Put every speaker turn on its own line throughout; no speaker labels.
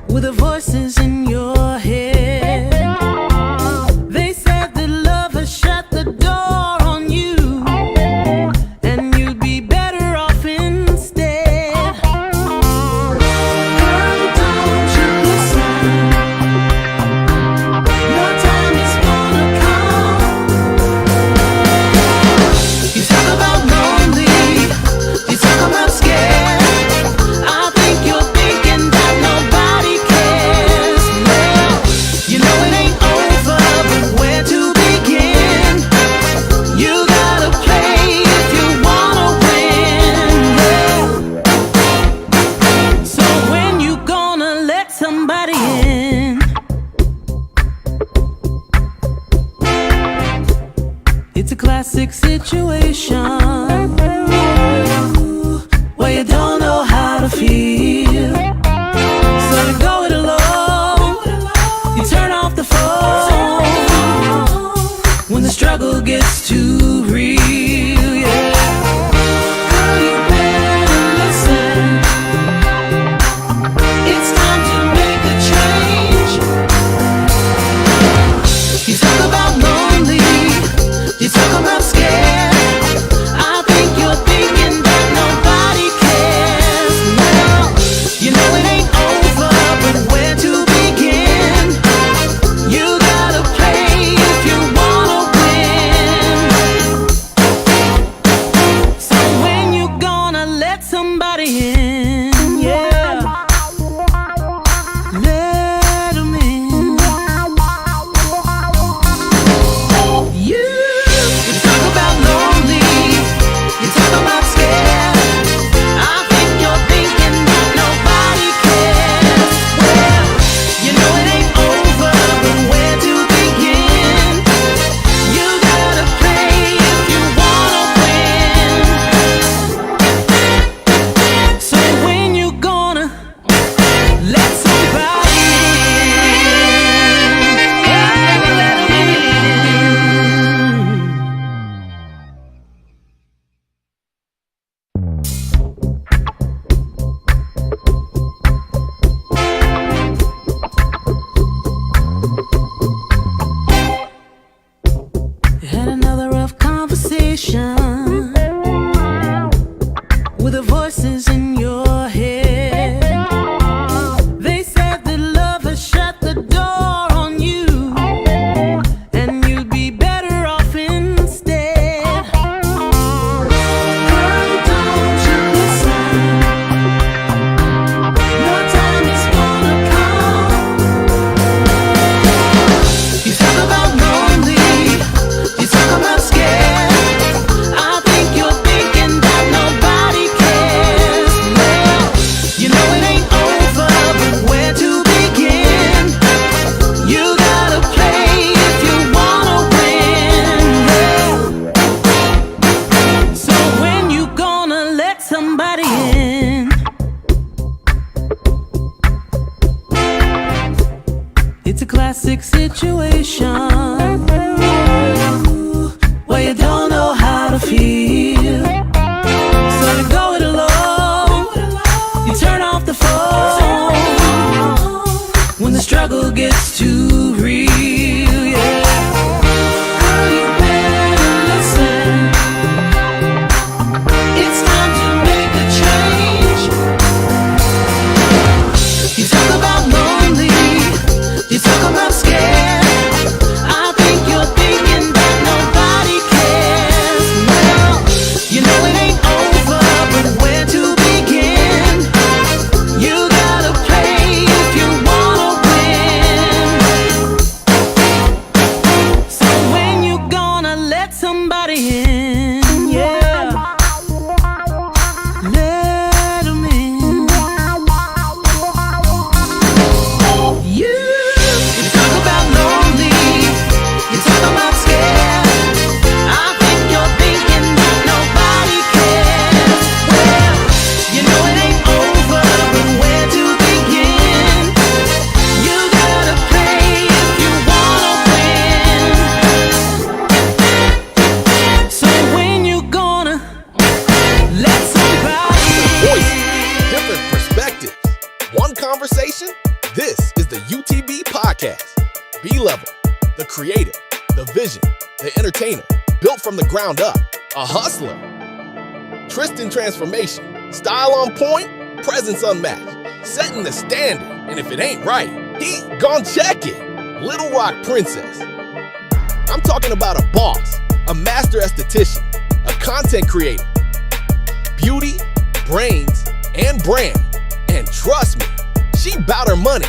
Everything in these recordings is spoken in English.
with the voices in your head. They said that love has shut the door on you, and you'd be better off instead. Girl, don't you listen? Your time is gonna come. You talk about lonely, you talk about scared. I think you're thinking that nobody cares. Well, you know it ain't over, but where to begin? You gotta play if you wanna win. Yeah. So when you gonna let somebody in? It's a classic situation where you don't know how to feel. So you go it alone, you turn off the phone when the struggle gets too real. Yeah. Girl, you better listen. It's time to make a change. You talk about lonely, you talk about scared. I think you're thinking that nobody cares. Well, you know it ain't over, but where to begin? You gotta play if you wanna win. So when you gonna let somebody in? Yeah, let 'em in. You talk about lonely, you talk about scared. I think you're thinking that nobody cares. Well, you know it ain't over, but where to begin? You gotta play if you wanna win. So when you gonna let somebody had another rough conversation with the voices in your head. They said that love has shut the door on you, and you'd be better off instead. Girl, don't you listen? Your time is gonna come. You talk about lonely, you talk about scared. I think you're thinking that nobody cares. Well, you know it ain't over, but where to begin? You gotta play if you wanna win. Yeah. So when you gonna let somebody in? It's a classic situation where you don't know how to feel. So you go it alone, you turn off the phone when the struggle gets too real. Yeah. Girl, you better listen. It's time to make a change. You talk about lonely, you talk about scared. I think you're thinking that nobody cares. Well, you know it ain't over, but where to begin? You gotta play if you wanna win. So when you gonna let somebody in? Yeah, let 'em in. You talk about lonely, you talk about scared. I think you're thinking that nobody cares. Well, you know it ain't over, but where to begin? You gotta play if you wanna win. So when you gonna let somebody
Voices, different perspectives, one conversation, This is the UTB Podcast. B-Level, the creator, the vision, the entertainer, built from the ground up, a hustler. Tristan transformation, style on point, presence unmatched, setting the standard, and if it ain't right, he gon' check it. Little Rock Princess. I'm talking about a boss, a master esthetician, a content creator. Beauty, brains, and brand. And trust me, she bout her money.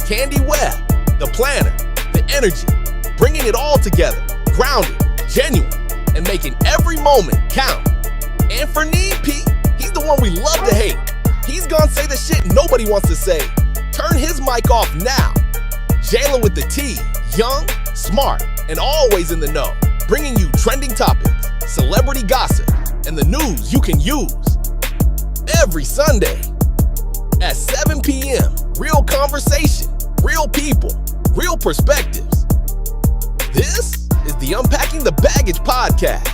Candy Webb, the planner, the energy, bringing it all together, grounded, genuine, and making every moment count. And for Need P, he's the one we love to hate. He's gonna say the shit nobody wants to say. Turn his mic off now. Jayla with the T, young, smart, and always in the know, bringing you trending topics, celebrity gossip, and the news you can use. Every Sunday at 7 p.m., real conversation, real people, real perspectives. This is the Unpacking the Baggage podcast.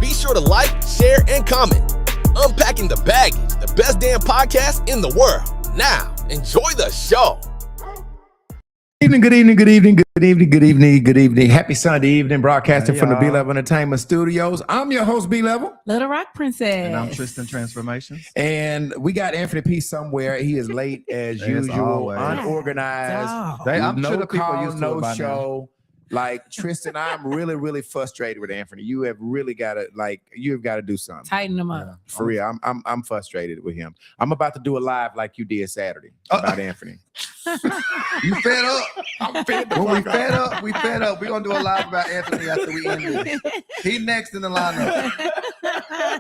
Be sure to like, share, and comment. Unpacking the Baggage, the best damn podcast in the world. Now, enjoy the show.
Good evening. Happy Sunday evening, broadcasting from the B-Level Entertainment Studios. I'm your host, B-Level.
Little Rock Princess.
And I'm Tristan Transformations.
And we got Anthony P somewhere. He is late as usual,
always.
unorganized.
I'm
no
sure the people
call,
used to
no
it by
show. Like Tristan, I'm really frustrated with Anthony. You have really got to you've got to do something.
Tighten them up.
For real. I'm frustrated with him. I'm about to do a live like you did Saturday about Anthony.
You fed up?
I'm fed
When we fed up. We're going to do a live about Anthony after we end this. He next in the lineup.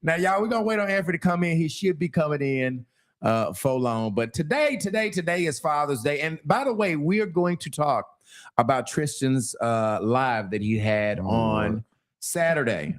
Now, y'all, we're going to wait on Anthony to come in. He should be coming in for long. But today is Father's Day. And by the way, we are going to talk about Tristan's live that he had on Saturday.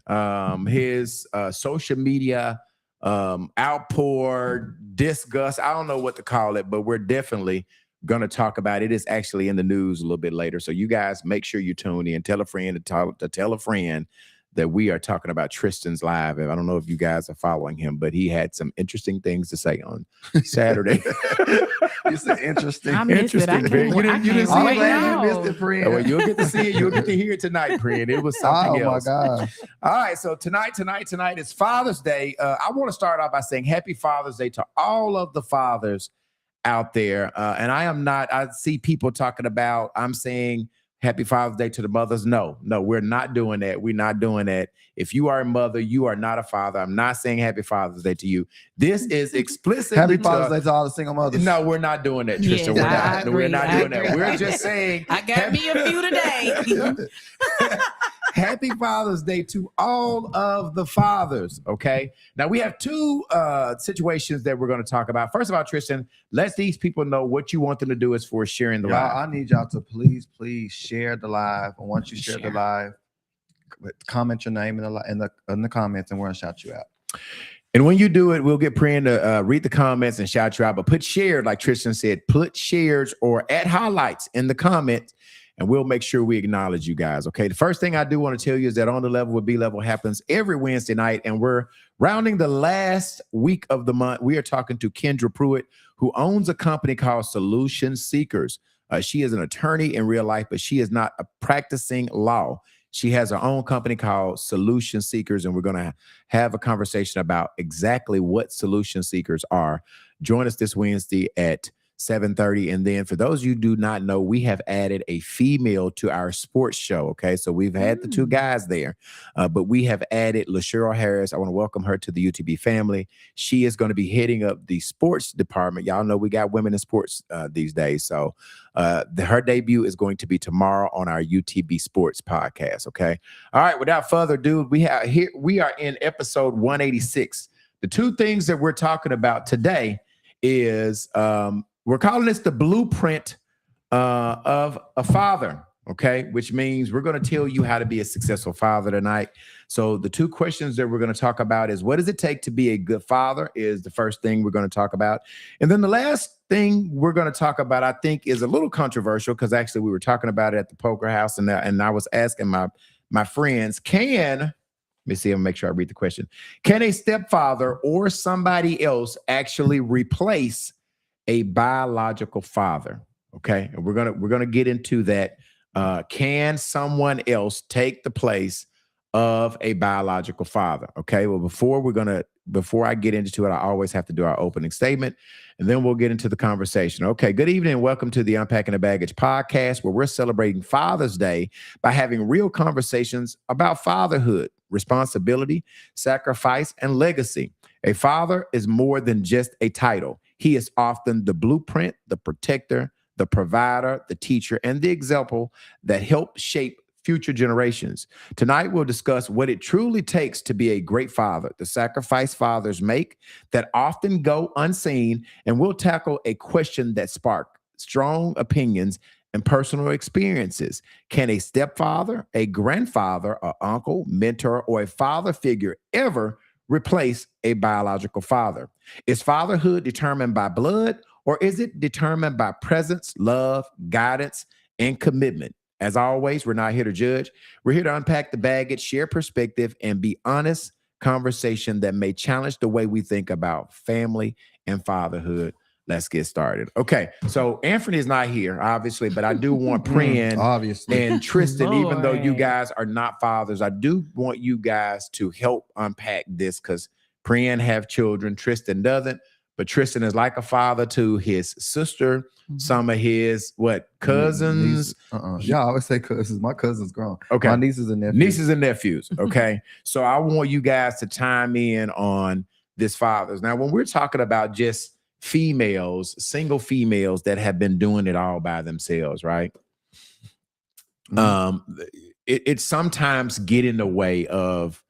His social media outpour, disgust, I don't know what to call it, but we're definitely going to talk about it. It's actually in the news a little bit later. So you guys make sure you tune in. Tell a friend to tell a friend that we are talking about Tristan's live. I don't know if you guys are following him, but he had some interesting things to say on Saturday.
It's interesting.
I missed it. I can't
You didn't see it?
I'm
wait,
glad
no.
you missed it, friend.
Well, you'll get to see it. You'll get to hear it tonight, friend. It was something else.
Oh, my God.
All right, so tonight is Father's Day. I want to start off by saying Happy Father's Day to all of the fathers out there. And I see people talking about, I'm saying Happy Father's Day to the mothers. No, we're not doing that. We're not doing that. If you are a mother, you are not a father. I'm not saying Happy Father's Day to you. This is explicitly
Happy Father's Day to all the single mothers.
No, we're not doing that, Tristan.
Yes,
We're not doing that.
agree.
We're just saying
I got me a few today.
Happy Father's Day to all of the fathers, okay? Now, we have two situations that we're going to talk about. First of all, Tristan, let these people know what you want them to do as far as sharing the live.
I need y'all to please share the live. And once you share the live, comment your name in the comments, and we're going to shout you out.
And when you do it, we'll get Priyan to read the comments and shout you out. But put shared, like Tristan said, put shares or add highlights in the comments, and we'll make sure we acknowledge you guys, okay? The first thing I do want to tell you is that On the Level with B-Level happens every Wednesday night, and we're rounding the last week of the month. We are talking to Kendra Pruitt, who owns a company called Solution Seekers. She is an attorney in real life, but she is not a practicing law. She has her own company called Solution Seekers, and we're going to have a conversation about exactly what Solution Seekers are. Join us this Wednesday at 7:30. And then for those of you who do not know, we have added a female to our sports show. Okay. So we've had the two guys there, but we have added LaCheryl Harris. I want to welcome her to the UTB family. She is going to be heading up the sports department. Y'all know we got women in sports these days. So her debut is going to be tomorrow on our UTB Sports podcast. Okay. All right. Without further ado, we are in episode 186. The two things that we're talking about today is we're calling this the blueprint of a father, okay? Which means we're going to tell you how to be a successful father tonight. So the two questions that we're going to talk about is, what does it take to be a good father is the first thing we're going to talk about. And then the last thing we're going to talk about, I think, is a little controversial, because actually we were talking about it at the poker house, and I was asking my friends, let me see, I'm gonna make sure I read the question. Can a stepfather or somebody else actually replace a biological father? Okay, and we're gonna get into that. Can someone else take the place of a biological father? Okay, well, before I get into it, I always have to do our opening statement, and then we'll get into the conversation. Okay, good evening and welcome to the Unpacking the Baggage podcast, where we're celebrating Father's Day by having real conversations about fatherhood, responsibility, sacrifice, and legacy. A father is more than just a title. He is often the blueprint, the protector, the provider, the teacher, and the example that help shape future generations. Tonight, we'll discuss what it truly takes to be a great father, the sacrifice fathers make that often go unseen, and we'll tackle a question that sparks strong opinions and personal experiences. Can a stepfather, a grandfather, an uncle, mentor, or a father figure ever replace a biological father? Is fatherhood determined by blood, or is it determined by presence, love, guidance, and commitment? As always, we're not here to judge. We're here to unpack the baggage, share perspective, and be honest conversation that may challenge the way we think about family and fatherhood. Let's get started. Okay, so Anthony is not here, obviously, but I do want Pran
Obviously.
and Tristan, even though you
Lord.
guys are not fathers, I do want you guys to help unpack this because Pran have children, Tristan doesn't. But Tristan is like a father to his sister, some of his cousins,
Yeah, I always say cousins. My cousin's grown.
Okay.
My nieces and nephews.
nieces and nephews. Okay. So I want you guys to chime in on this fathers. Now, when we're talking about just females, single females that have been doing it all by themselves, right? It sometimes get in the way of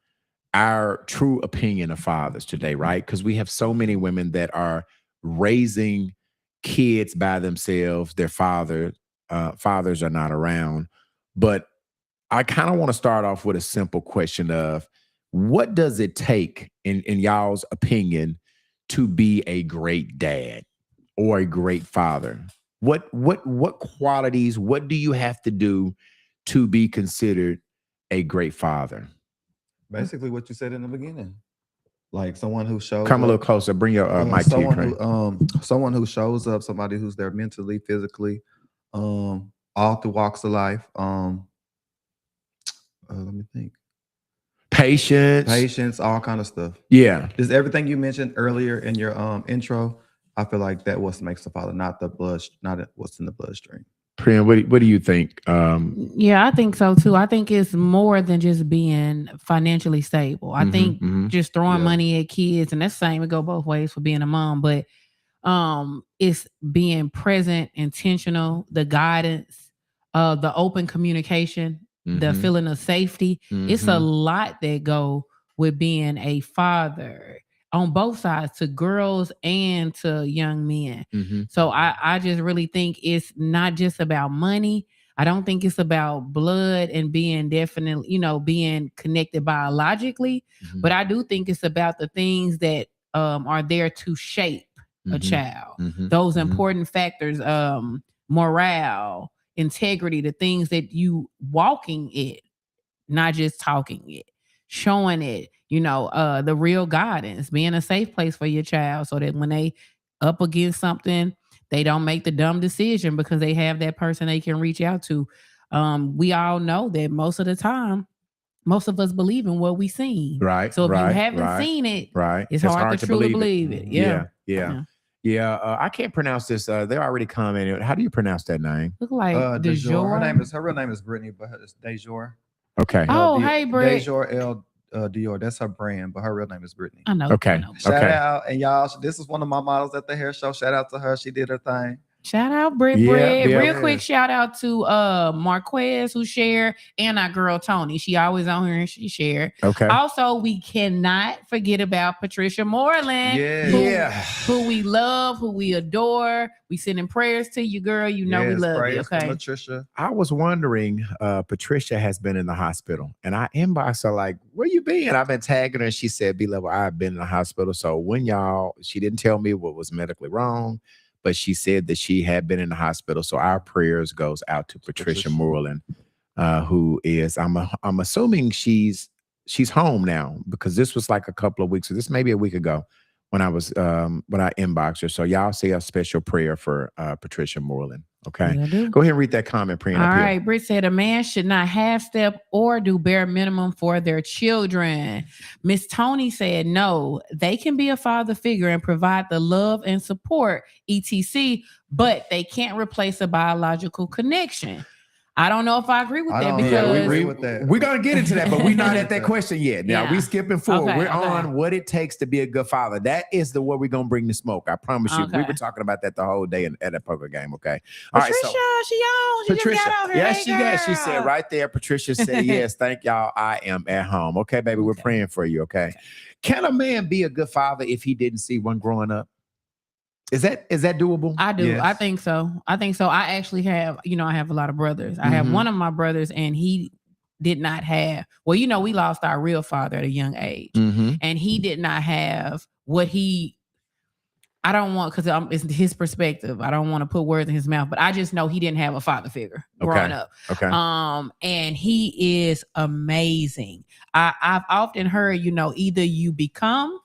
our true opinion of fathers today, right? Because we have so many women that are raising kids by themselves. Their fathers are not around. But I kind of want to start off with a simple question of what does it take, in y'all's opinion, to be a great dad or a great father? What qualities, what do you have to do to be considered a great father?
Basically what you said in the beginning. Like someone who shows
Come a
up,
little closer. Bring your mic to you,
someone
Craig.
someone who shows up, somebody who's there mentally, physically, all through walks of life. Let me think.
Patience.
All kind of stuff.
Yeah.
Just everything you mentioned earlier in your intro. I feel like that what makes the father, not what's in the bloodstream.
Priya, what do you think?
Yeah, I think so too. I think it's more than just being financially stable. I think just throwing
Yeah.
money at kids, and that's the same. It go both ways for being a mom, but it's being present, intentional, the guidance, the open communication, the feeling of safety. It's a lot that go with being a father on both sides, to girls and to young men. So I just really think it's not just about money. I don't think it's about blood and being definitely, being connected biologically, but I do think it's about the things that are there to shape a child. Those important factors, morale, integrity, the things that you walking it, not just talking it, showing it, the real guidance, being a safe place for your child so that when they up against something, they don't make the dumb decision because they have that person they can reach out to. We all know that most of the time, most of us believe in what we seen.
Right.
So if
right,
you haven't
right,
seen it,
right,
it's hard to truly believe it. Yeah.
Yeah. I can't pronounce this. They're already commenting. How do you pronounce that name?
Look like
DeJour.
DeJour.
Her real name is Brittany, but it's DeJour.
Okay.
Oh, hey, Britt.
DeJour Dior. That's her brand, but her real name is Brittany.
I know.
Okay.
I know.
Shout out, and y'all, this is one of my models at the hair show. Shout out to her. She did her thing.
Shout out Britt.
Yeah.
Real quick shout out to Marquez who shared, and our girl Tony. She always on here and she shared.
Okay.
Also, we cannot forget about Patricia Moreland. Who we love, who we adore. We sending prayers to you, girl. We love you. Okay.
Patricia.
I was wondering, Patricia has been in the hospital, and I inboxed her like, where you been? I've been tagging her, and she said, B-Level, I've been in the hospital. So she didn't tell me what was medically wrong, but she said that she had been in the hospital. So our prayers goes out to Patricia Moreland, who is, I'm assuming she's home now, because this was like a couple of weeks, or this maybe a week ago when I inboxed her. So y'all say a special prayer for Patricia Moreland. Okay.
Will do.
Go ahead and read that comment, Priyan.
All
up here.
right. Britt said a man should not half step or do bare minimum for their children. Miss Tony said no, they can be a father figure and provide the love and support, etc., but they can't replace a biological connection. I don't know if I agree with
I
that
don't
because
agree with that.
We're gonna get into that, but we're not at that question yet. Now
Yeah.
we skipping forward.
Okay,
We're
okay.
on what it takes to be a good father. That is the what we're gonna bring the smoke. I promise you. We
Okay.
were talking about that the whole day at a poker game. Okay. All right.
Patricia,
So
she on. She
Patricia,
just got out here.
yes,
Hey,
she said
girl.
right there. Patricia said, "Yes, thank y'all. I am at home." Okay, baby, we're
Okay.
praying for you. Okay. Can a man be a good father if he didn't see one growing up? Is that doable?
I do.
Yes.
I think so. I actually have, I have a lot of brothers. I have
Mhm.
one of my brothers and he did not have, well, we lost our real father at a young age.
Mm-hmm.
And he did not have what I don't want, because it's his perspective. I don't want to put words in his mouth, but I just know he didn't have a father figure growing up.
Okay.
And he is amazing. I've often heard, either you become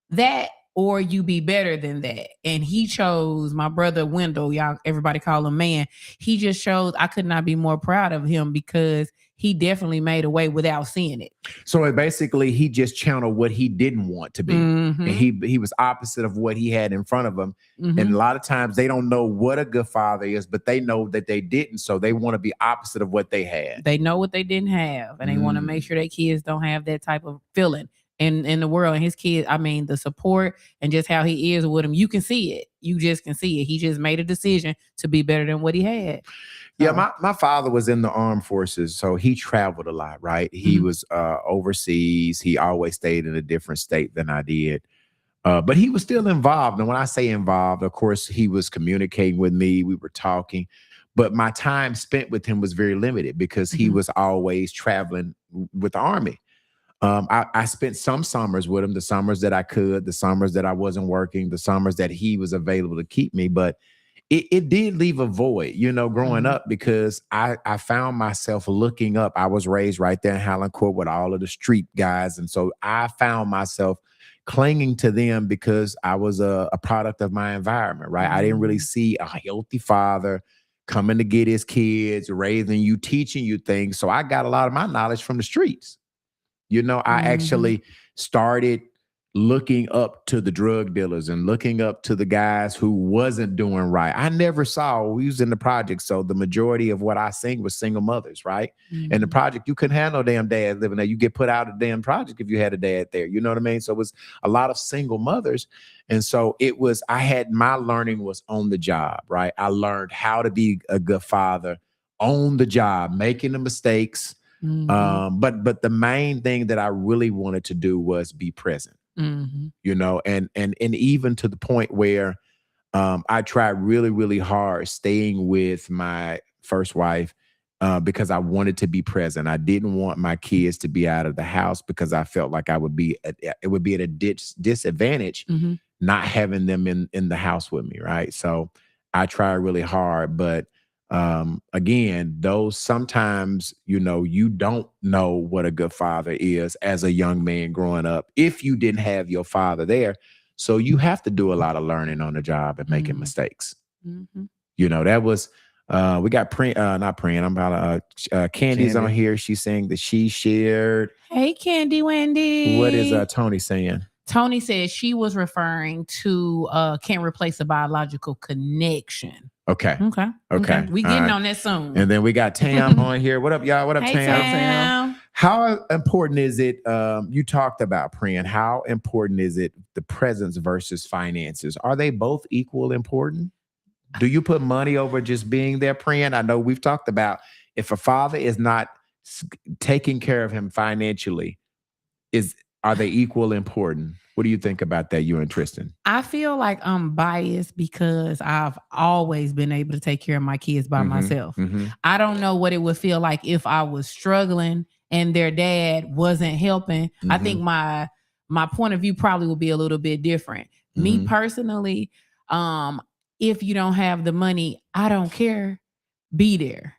that or you be better than that. And he chose my brother Wendell, everybody call him man. He just shows I could not be more proud of him because he definitely made a way without seeing it.
So basically, he just channeled what he didn't want to be.
Mhm.
And he was opposite of what he had in front of him.
Mhm.
And a lot of times they don't know what a good father is, but they know that they didn't. So they want to be opposite of what they had.
They know what they didn't have, and they want to make sure their kids don't have that type of feeling in the world. And his kids, the support and just how he is with them, you can see it. You just can see it. He just made a decision to be better than what he had.
Yeah, my father was in the armed forces, so he traveled a lot, right? He was overseas. He always stayed in a different state than I did. But he was still involved. And when I say involved, of course, he was communicating with me. We were talking. But my time spent with him was very limited because he was always traveling with the Army. I spent some summers with him, the summers that I could, the summers that I wasn't working, the summers that he was available to keep me. But it did leave a void, growing up, because I found myself looking up. I was raised right there in Highland Court with all of the street guys. And so I found myself clinging to them because I was a product of my environment, right? I didn't really see a healthy father coming to get his kids, raising you, teaching you things. So I got a lot of my knowledge from the streets. I actually started looking up to the drug dealers and looking up to the guys who wasn't doing right. I never saw, we was in the project, so the majority of what I seen was single mothers, right? And the project, you couldn't have no damn dad living there. You get put out of the damn project if you had a dad there. You know what I mean? So it was a lot of single mothers. And so my learning was on the job, right? I learned how to be a good father on the job, making the mistakes. But the main thing that I really wanted to do was be present. And even to the point where I tried really, really hard staying with my first wife because I wanted to be present. I didn't want my kids to be out of the house because I felt like it would be at a disadvantage not having them in the house with me, right? So I tried really hard, but again, those sometimes, you don't know what a good father is as a young man growing up if you didn't have your father there. So you have to do a lot of learning on the job and making mistakes. That was we got Candy's on here. She's saying that she shared.
Hey, Candy Wendy.
What is Tony saying?
Tony said she was referring to can't replace a biological connection.
Okay.
We getting on that soon.
And then we got Tam on here. What up, y'all? What up,
Hey,
Tam?
Tam.
How important is it? You talked about Priyan. How important is it, the presence versus finances? Are they both equal important? Do you put money over just being there, Priyan? I know we've talked about if a father is not taking care of him financially, are they equal important? What do you think about that, you and Tristan?
I feel like I'm biased because I've always been able to take care of my kids by myself. I don't know what it would feel like if I was struggling and their dad wasn't helping. I think my point of view probably would be a little bit different. Me personally, if you don't have the money, I don't care. Be there.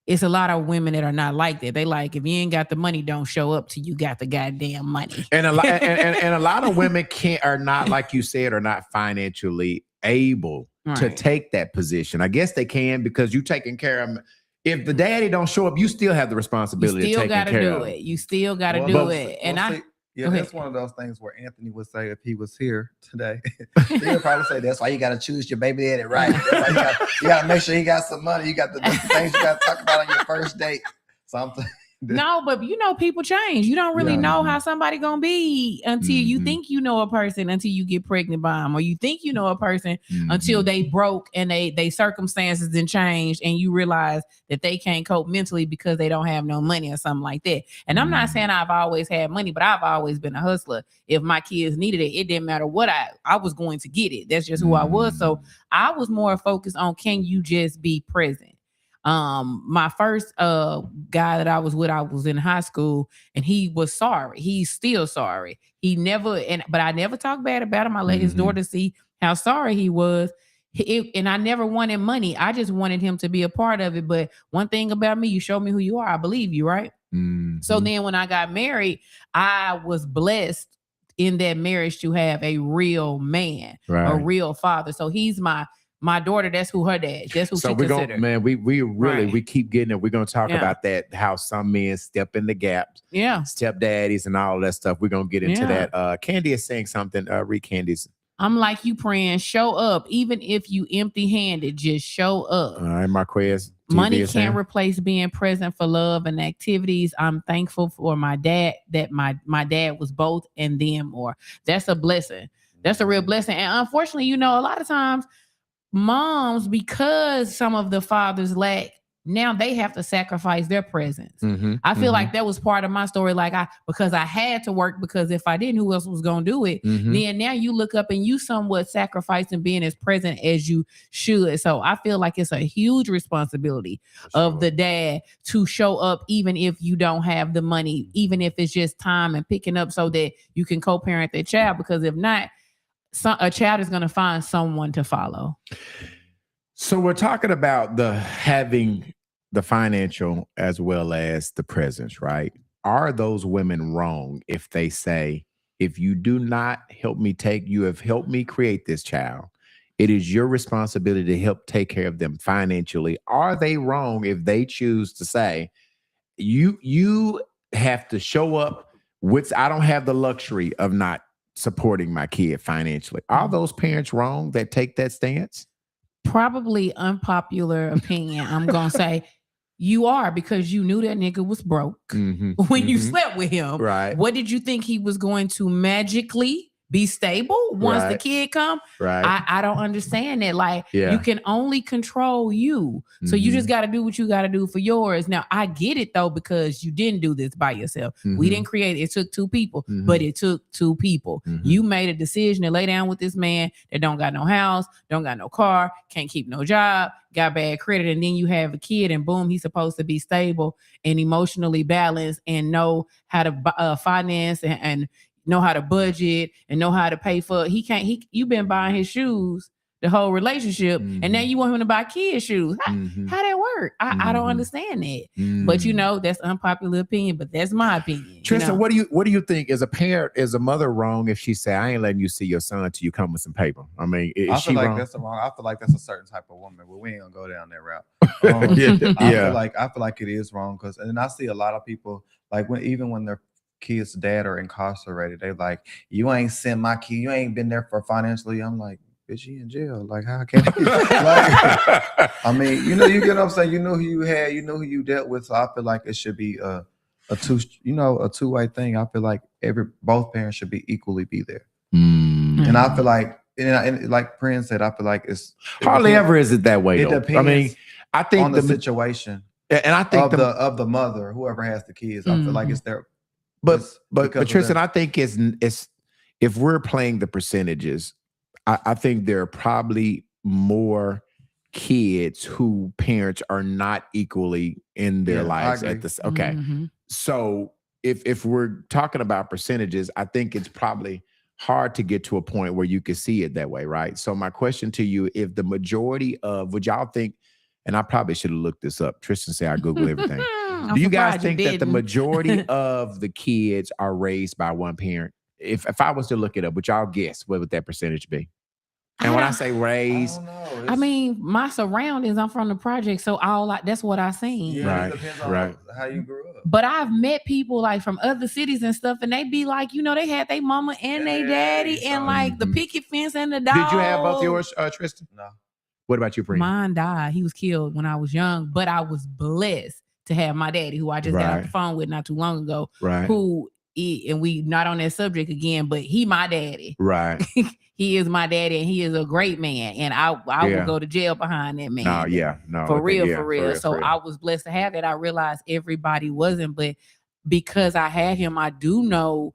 it's a lot of women that are not like that. They like, if you ain't got the money, don't show up till you got the goddamn money.
And a lot and a lot of women are not, like you said, are not financially able to
Right.
take that position. I guess they can because you taking care of them. If the daddy don't show up, you still have the
You
responsibility of
still
taking
gotta
care
do
of
it. You still gotta
Well,
do
but-
it. And
well,
I
see, yeah,
go
that's
ahead.
one of those things where Anthony would say if he was here today, he would probably say that's why you got to choose your baby daddy right. That's why you got to make sure he got some money. You got the things you got to talk about on your first date. Something.
No, but people change. You don't really
Yeah.
know how somebody gonna be until you
Mhm.
think you know a person until you get pregnant by them, or you think you know a person
Mhm.
until they broke and they circumstances then changed and you realize that they can't cope mentally because they don't have no money or something like that. And I'm not
Mhm.
saying I've always had money, but I've always been a hustler. If my kids needed it, it didn't matter what I was going to get it. That's just who I was. So I was more focused on, can you just be present? My first guy that I was with, I was in high school and he was sorry. He's still sorry. He never, but I never talked bad about him. I let his
Mhm.
daughter see how sorry he was. And I never wanted money. I just wanted him to be a part of it. But one thing about me, you show me who you are, I believe you, right?
Mhm.
So then when I got married, I was blessed in that marriage to have a real man, a
Right.
real father. So he's my daughter. That's who her dad. That's who
So
she
we're
considered.
going, man, we really,
Right.
we keep getting it. We're going to talk
Yeah.
about that, how some men step in the gaps,
Yeah.
stepdaddies and all that stuff. We're going to get into
Yeah.
that. Candy is saying something. Read Candy's.
I'm like you praying, show up. Even if you empty handed, just show up.
All right, Marquez.
Money
TV is saying.
can't replace being present for love and activities. I'm thankful for my dad, that my dad was both and then more. That's a blessing. That's a real blessing. And unfortunately, a lot of times moms, because some of the fathers lack, now they have to sacrifice their presence.
Mhm,
I feel
mhm,
like that was part of my story. Like because I had to work, because if I didn't, who else was going to do it?
mhm.
Then now you look up and you somewhat sacrificing being as present as you should. So I feel like it's a huge responsibility of the dad to show up, even if you don't have the money, even if it's just time and picking up so that you can co-parent their child. Because if not, a child is going to find someone to follow.
So we're talking about having the financial as well as the presence, right? Are those women wrong if they say, if you do not help me you have helped me create this child, it is your responsibility to help take care of them financially? Are they wrong if they choose to say, you have to show up with, I don't have the luxury of not supporting my kid financially? Are those parents wrong that take that stance?
Probably unpopular opinion. I'm going to say you are, because you knew that nigga was broke
Mhm,
when you
mhm.
slept with him.
Right.
What did you think he was going to magically be stable once the
Right.
kid come?
Right.
I don't understand that. Like,
Yeah.
you can only control you. So you just got to do what you got to do for yours. Now, I get it though, because you didn't do this by yourself. We
Mhm.
didn't create it. It took two people,
Mhm.
but it took two people.
Mhm.
You made a decision to lay down with this man that don't got no house, don't got no car, can't keep no job, got bad credit, and then you have a kid and boom, he's supposed to be stable and emotionally balanced and know how to finance and know how to budget and know how to pay for. You've been buying his shoes the whole relationship, and now
Mhm.
you want him to buy kids shoes.
Mhm.
How that work? I don't
Mhm.
understand that. But
Mm.
that's unpopular opinion, but that's my opinion.
Tristan, what do you think? Is a parent, is a mother wrong if she say, I ain't letting you see your son till you come with some paper? I mean, is
I
she
feel like
wrong?
that's the wrong. I feel like that's a certain type of woman, but we ain't gonna go down that route.
Yeah,
I
yeah.
feel like it is wrong because, and I see a lot of people like even when their kids' dad are incarcerated, they like, you ain't sent my kid, you ain't been there for financially. I'm like, bitch, he in jail. Like, how can like, I mean, you get what I'm saying? You know who you had, you know who you dealt with. So I feel like it should be a two-way thing. I feel like both parents should be equally be there.
Mm.
And I feel like, and like Prince said, I feel like it
Hardly
depends
ever is it that way.
it
Though.
depends
I mean, I think
on the situation
and I think
of the mother, whoever has the kids. I feel like it's their.
But
it's because of
Tristan,
them.
I think it's if we're playing the percentages, I think there are probably more kids who parents are not equally in their
Yeah, I
lives
agree.
at this. Okay.
Mhm.
So if we're talking about percentages, I think it's probably hard to get to a point where you can see it that way, right? So my question to you, if the majority of, would y'all think, and I probably should have looked this up. Tristan said I Google everything.
I'm
Do you guys
surprised
think that the
didn't.
majority of the kids are raised by one parent? If I was to look it up, would y'all guess what would that percentage be? And when I say
I
raised,
don't know.
I
It's-
mean, my surroundings, I'm from the project, so that's what I seen.
yeah,
Right,
it depends on
right.
how you grew up.
But I've met people like from other cities and stuff, and they be like, they had their mama and
And
their
their
daddy,
daddy,
and
so-
like the
Mhm.
picket fence and the dog.
did you have both yours, Tristan?
No.
What about you, Bree?
Mine died. He was killed when I was young, but I was blessed to have my daddy, who I just got off the
Right.
phone with not too long ago,
Right,
and we not on that subject again, but he my daddy.
right.
He is my daddy, and he is a great man, and I
Yeah.
would go to jail behind that man.
No, yeah, no,
For
okay,
real,
yeah,
for real. So
for real.
I was blessed to have it. I realized everybody wasn't, but because I had him, I do know,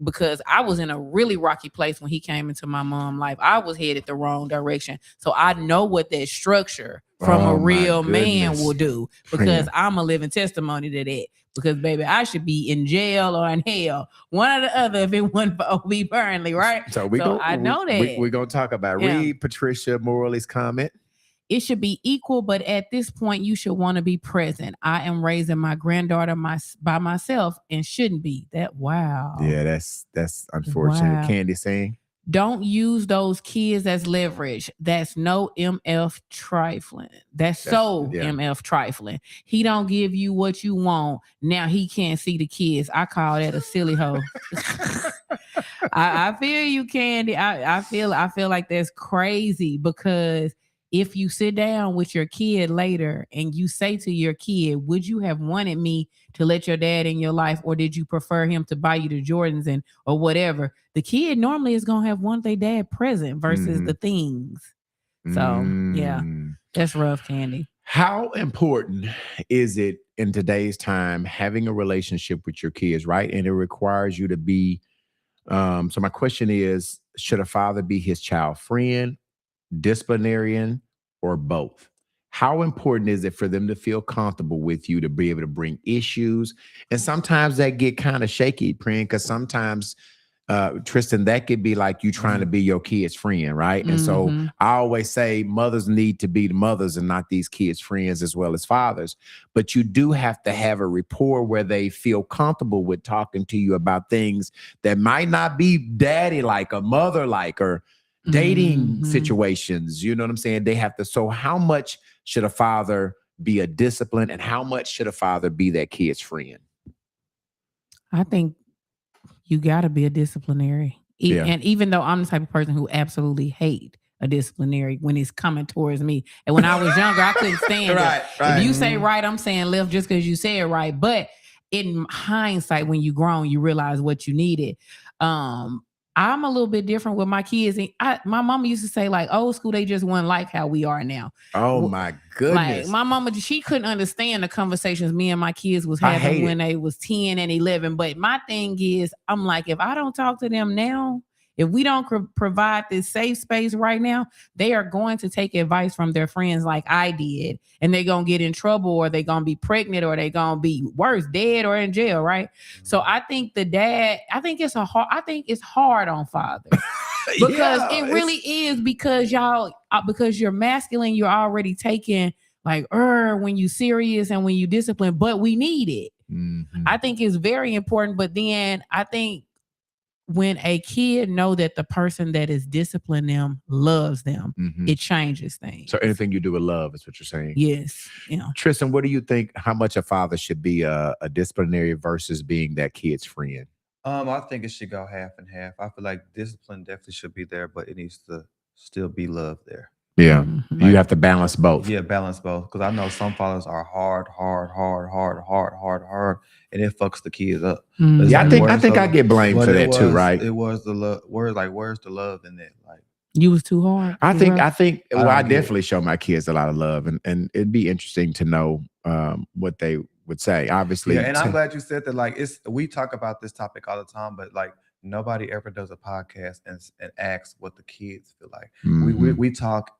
because I was in a really rocky place when he came into my mom's life. I was headed the wrong direction. So I know what that structure from
Oh,
a
my
real man
goodness.
will do, because I'm a living testimony to that. Because baby, I should be in jail or in hell, one or the other, if it wasn't for OB Burnley, right?
So we
So
go.
I know that.
we're gonna talk about.
Yeah.
Read Patricia Morley's comment.
It should be equal, but at this point, you should want to be present. I am raising my granddaughter by myself and shouldn't be. Wow.
Yeah, that's unfortunate.
Wow.
Candy saying.
Don't use those kids as leverage. That's no MF trifling. That's so
yeah.
MF trifling. He don't give you what you want. Now he can't see the kids. I call that a silly hoe. I feel you, Candy. I feel like that's crazy, because if you sit down with your kid later and you say to your kid, would you have wanted me to let your dad in your life, or did you prefer him to buy you the Jordans or whatever? The kid normally is going to have wanted their dad present versus
Mhm.
the things. So, yeah,
Mm.
that's rough, Candy.
How important is it in today's time having a relationship with your kids, right? And it requires you to be. So my question is: should a father be his child friend, disciplinarian, or both? How important is it for them to feel comfortable with you, to be able to bring issues? And sometimes that get kind of shaky, Prin, because sometimes, Tristan, that could be like you trying to be your kid's friend, right? And so
Mhm.
I always say mothers need to be the mothers and not these kids' friends as well as fathers. But you do have to have a rapport where they feel comfortable with talking to you about things that might not be daddy like or mother like, or dating
Mhm.
situations. You know what I'm saying? They have to. So how much should a father be a discipline, and how much should a father be that kid's friend?
I think you got to be a disciplinary.
Yeah.
And even though I'm the type of person who absolutely hate a disciplinary when it's coming towards me. And when I was younger, I couldn't stand it. If you say right, I'm saying left just because you say it right. But in hindsight, when you grown, you realize what you needed. I'm a little bit different with my kids. And my mama used to say, like, old school, they just weren't like how we are now.
Oh my goodness.
Like my mama, she couldn't understand the conversations me and my kids was
I hate
having
it.
when they was 10 and 11. But my thing is, I'm like, if I don't talk to them now, if we don't provide this safe space right now, they are going to take advice from their friends like I did, and they're going to get in trouble, or they're going to be pregnant, or they're going to be worse, dead or in jail, right? So I think I think it's hard on fathers. Because
Yeah,
it really is, because because you're masculine, you're already taking like when you serious and when you discipline, but we need it.
Mhm.
I think it's very important. But then I think when a kid know that the person that is disciplining them loves them,
Mhm.
it changes things.
So anything you do with love is what you're saying.
Yes.
Tristan, what do you think? How much a father should be a disciplinary versus being that kid's friend?
I think it should go half and half. I feel like discipline definitely should be there, but it needs to still be love there.
Yeah,
Mhm.
you have to balance both.
Yeah, balance both. Because I know some fathers are hard, and it fucks the kids up.
Mhm.
Yeah, I
Like,
think
where's
I
the-
get blamed
but
for
it
that too,
was-
right?
It was the love. Where's the love in it? Like,
You was too hard.
I
You
think
rough?
well,
don't
I
get it.
definitely show my kids a lot of love, and it'd be interesting to know what they would say. Obviously,
yeah, and I'm glad you said that. Like, we talk about this topic all the time, but like nobody ever does a podcast and asks what the kids feel like.
Mhm.
We talk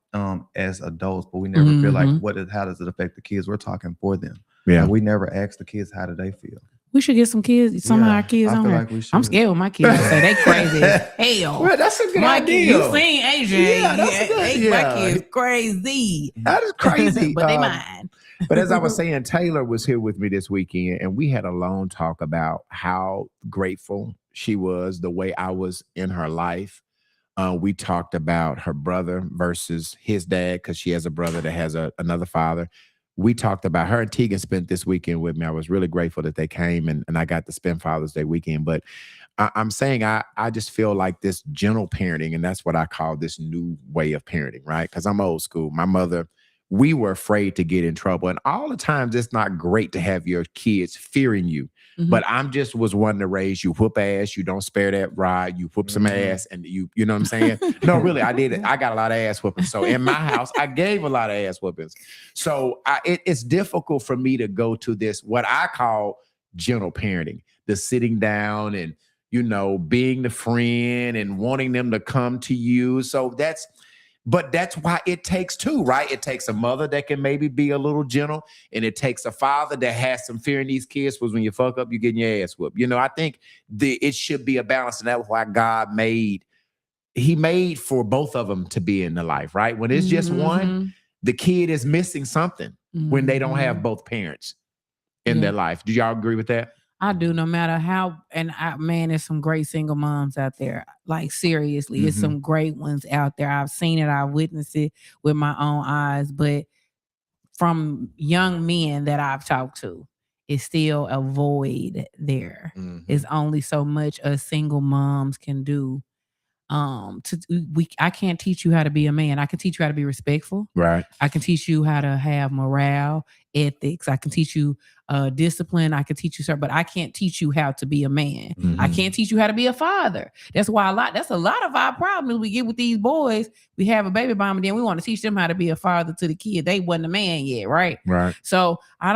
as adults, but we never feel like
Mhm.
how does it affect the kids? We're talking for them.
Yeah.
Like, we never ask the kids how do they feel.
We should get some kids. Some of
Yeah,
our kids
I
on
feel
here.
like we should.
I'm scared with my kids. Say they crazy as hell.
Well, that's a good
Mikey,
idea.
you seen AJ?
Yeah, that's a good-
My
yeah.
kids crazy.
That is crazy.
But they mine.
But as I was saying, Taylor was here with me this weekend, and we had a long talk about how grateful she was, the way I was in her life. We talked about her brother versus his dad, because she has a brother that has another father. We talked about her and Tegan spent this weekend with me. I was really grateful that they came, and I got to spend Father's Day weekend. But I'm saying I just feel like this gentle parenting, and that's what I call this new way of parenting, right? Because I'm old school. My mother, we were afraid to get in trouble. And all the times it's not great to have your kids fearing you.
Mhm.
But I'm just was one to raise you whoop ass. You don't spare that ride. You whoop some ass, and you know what I'm saying? No, really, I did it. I got a lot of ass whoopings. So in my house, I gave a lot of ass whoopings. So it's difficult for me to go to this, what I call gentle parenting, the sitting down and, being the friend and wanting them to come to you. So but that's why it takes two, right? It takes a mother that can maybe be a little gentle, and it takes a father that has some fear in these kids, because when you fuck up, you're getting your ass whooped. I think it should be a balance, and that's why God he made for both of them to be in the life, right? When it's just one, the kid is missing something when they don't have both parents in their life. Do y'all agree with that?
I do, no matter how, man, there's some great single moms out there. Like, seriously, there's some great ones out there. I've seen it, I've witnessed it with my own eyes. But from young men that I've talked to, it's still a void there. It's only so much us single moms can do. I can't teach you how to be a man. I can teach you how to be respectful.
Right.
I can teach you how to have morale, ethics. I can teach you discipline. I can teach you, but I can't teach you how to be a man. I can't teach you how to be a father. That's why that's a lot of our problems we get with these boys. We have a baby bomb, and then we want to teach them how to be a father to the kid. They wasn't a man yet, right?
Right.
So I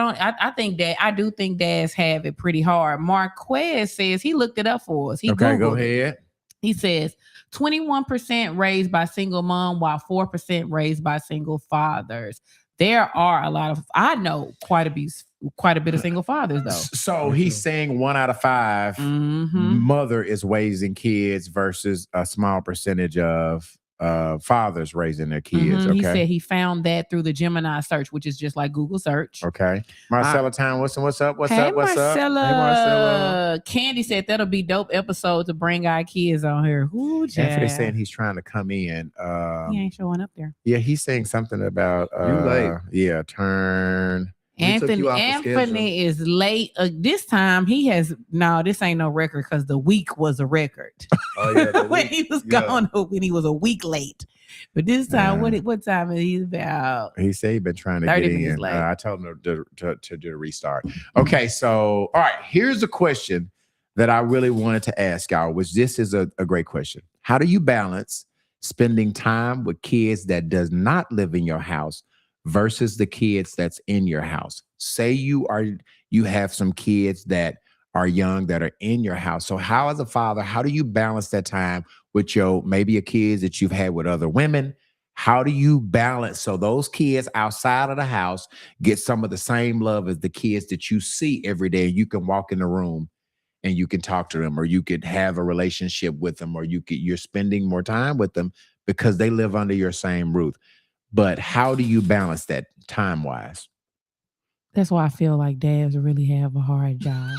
do think dads have it pretty hard. Marquez says he looked it up for us. He
Okay,
Googled
go
it.
ahead.
He says 21% raised by single mom, while 4% raised by single fathers. There are I know quite a bit of single fathers, though.
So he's saying 1 out of 5 mother is raising kids versus a small percentage of fathers raising their kids. Okay.
He said he found that through the Gemini search, which is just like Google search.
Okay. Marcella Town Wilson, what's up? What's
Hey,
up? What's
Marcella.
up? Hey, Marcella.
Candy said that'll be dope episode to bring our kids on here. Ooh,
Anthony
child.
saying he's trying to come in.
He ain't showing up there.
Yeah, he's saying something about
late.
Yeah, turn.
We took you off the
Anthony is late. This time this ain't no record, because the week was a record.
Oh yeah,
when he was gone, when he was a week late. But this time, what time is he about?
He said he's been trying to
30
get
minutes
in.
late.
I told him to do a restart. Okay, so all right, here's a question that I really wanted to ask y'all, which this is a great question. How do you balance spending time with kids that does not live in your house versus the kids that's in your house? Say you have some kids that are young that are in your house. So how, as a father, how do you balance that time with maybe your kids that you've had with other women? How do you balance so those kids outside of the house get some of the same love as the kids that you see every day? You can walk in the room and you can talk to them, or you could have a relationship with them, or you're spending more time with them because they live under your same roof. But how do you balance that time-wise?
That's why I feel like dads really have a hard job.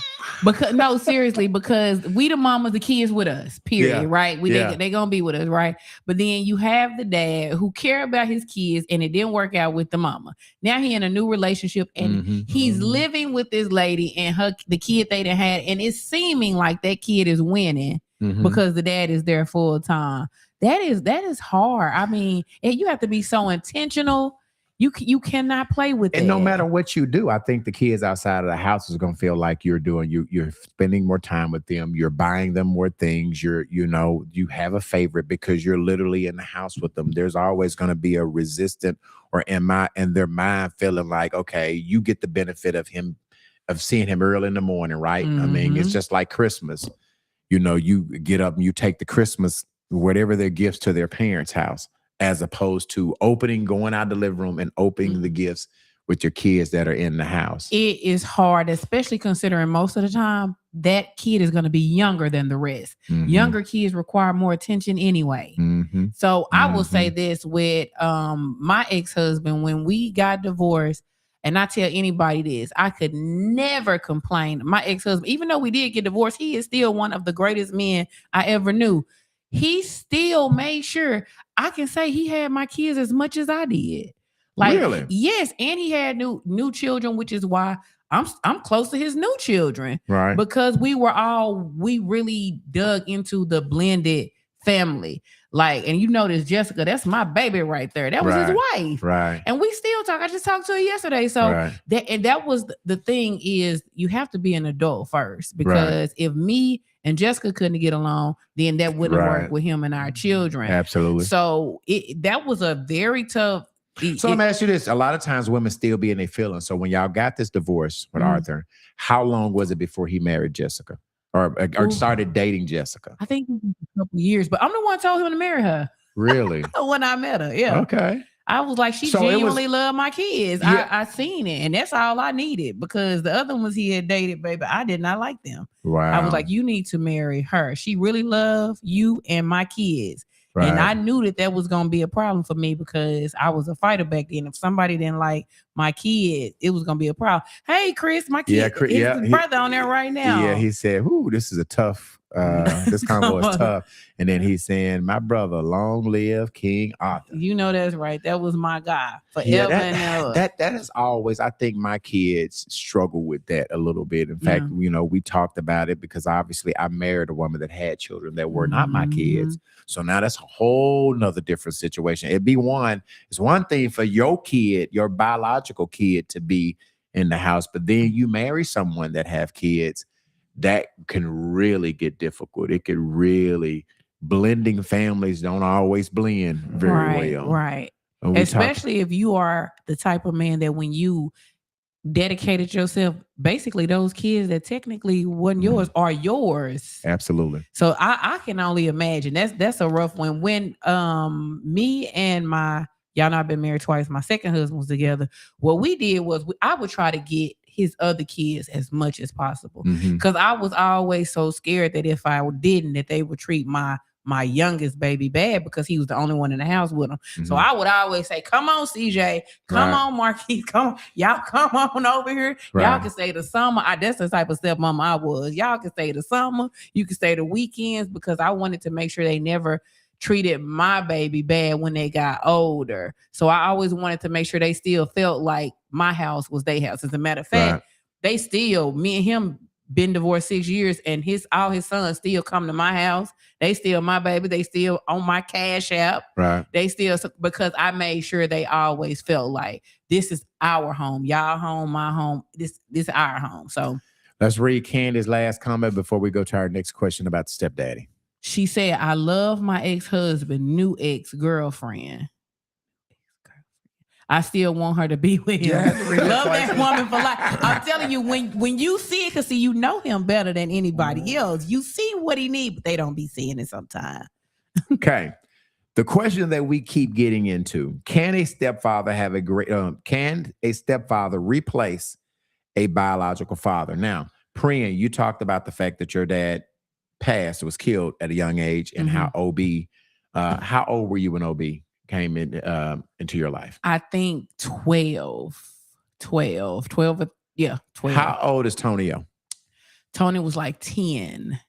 Seriously, because we the mamas, the kids with us, period, right? They gonna be with us, right? But then you have the dad who care about his kids, and it didn't work out with the mama. Now he in a new relationship, and he's living with this lady and the kid they done had, and it's seeming like that kid is winning because the dad is there full time. That is hard. I mean, and you have to be so intentional. You cannot play with it.
And no matter what you do, I think the kids outside of the house is going to feel like you're spending more time with them. You're buying them more things. You have a favorite because you're literally in the house with them. There's always going to be a resistant or in their mind feeling like, okay, you get the benefit of seeing him early in the morning, right? I mean, it's just like Christmas. You get up and you take the Christmas, whatever their gifts, to their parents' house, as opposed to going out the living room and opening the gifts with your kids that are in the house?
It is hard, especially considering most of the time that kid is going to be younger than the rest.
Mhm.
Younger kids require more attention anyway.
Mhm.
So I will say this with my ex-husband, when we got divorced, and I tell anybody this, I could never complain. My ex-husband, even though we did get divorced, he is still one of the greatest men I ever knew. He still made sure, I can say he had my kids as much as I did. Like,
Really?
yes, and he had new children, which is why I'm close to his new children,
Right.
because we really dug into the blended family. Like, and you notice Jessica, that's my baby right there. That was his wife.
Right.
And we still talk. I just talked to her yesterday. So
Right.
that was the thing, is you have to be an adult first, because if me and Jessica couldn't get along, then that wouldn't
Right.
work with him and our children.
Absolutely.
So that was a very tough.
So let me ask you this. A lot of times women still be in their feelings. So when y'all got this divorce with
Mhm.
Arthur, how long was it before he married Jessica or
Ooh.
started dating Jessica?
I think a couple years, but I'm the one who told him to marry her
Really?
when I met her. Yeah.
Okay.
I was like, she
So it was-
genuinely loved my kids.
Yeah.
I seen it, and that's all I needed, because the other ones he had dated, baby, I did not like them.
Wow.
I was like, you need to marry her. She really loved you and my kids.
Right.
And I knew that was going to be a problem for me, because I was a fighter back then. If somebody didn't like my kid, it was going to be a problem. Hey, Chris, my kid, his brother on there right now.
Yeah, he said, "Ooh, this is a tough. This convo is tough." And then he's saying, "My brother, long live King Arthur."
You know that's right. That was my guy forever
Yeah,
and ever.
that is always. I think my kids struggle with that a little bit. In fact, we talked about it, because obviously I married a woman that had children that were not my kids. So now that's a whole nother different situation. It's one thing for your kid, your biological kid, to be in the house, but then you marry someone that have kids, that can really get difficult. It could really, blending families don't always blend very well.
Right.
And we
Especially if you are the type of man that when you dedicated yourself, basically those kids that technically wasn't yours are yours.
Absolutely.
So I can only imagine that's a rough one. When me and y'all know I've been married twice, my second husband was together. What we did was I would try to get his other kids as much as possible, because I was always so scared that if I didn't, that they would treat my youngest baby bad, because he was the only one in the house with him. So I would always say, "Come on, CJ, come on, Marquise, come on, y'all come on over here. Y'all can stay the summer." That's the type of stepmama I was. Y'all can stay the summer, you can stay the weekends, because I wanted to make sure they never treated my baby bad when they got older. So I always wanted to make sure they still felt like my house was their house. As a matter of fact, they still, me and him been divorced 6 years, and all his sons still come to my house. They still my baby. They still on my Cash App.
Right.
They still, because I made sure they always felt like this is our home, y'all home, my home. This is our home. So
let's read Candy's last comment before we go to our next question about the stepdaddy.
she said, "I love my ex-husband, new ex-girlfriend. I still want her to be with him. Love that woman for life." I'm telling you, when you see it, because see, you know him better than anybody else. You see what he needs, but they don't be seeing it sometimes.
Okay. The question that we keep getting into: can a stepfather have can a stepfather replace a biological father? Now, Priyan, you talked about the fact that your dad passed, was killed at a young age, and how how old were you when OB came into your life?
I think 12. Yeah, 12.
How old is Tonio?
Tony was like 10.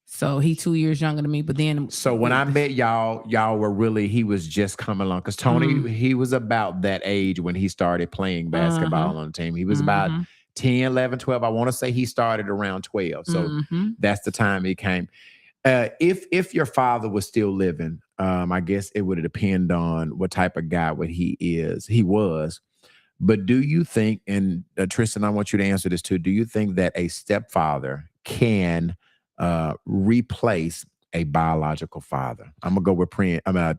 So he 2 years younger than me. But then,
so when I met y'all were really, he was just coming along, because Tony, he was about that age when he started playing basketball on the team. He was about 10, 11, 12. I want to say he started around 12. So that's the time he came. If your father was still living, I guess it would depend on what type of guy he was. But do you think, and Tristan, I want you to answer this too, do you think that a stepfather can replace a biological father? I'm gonna go with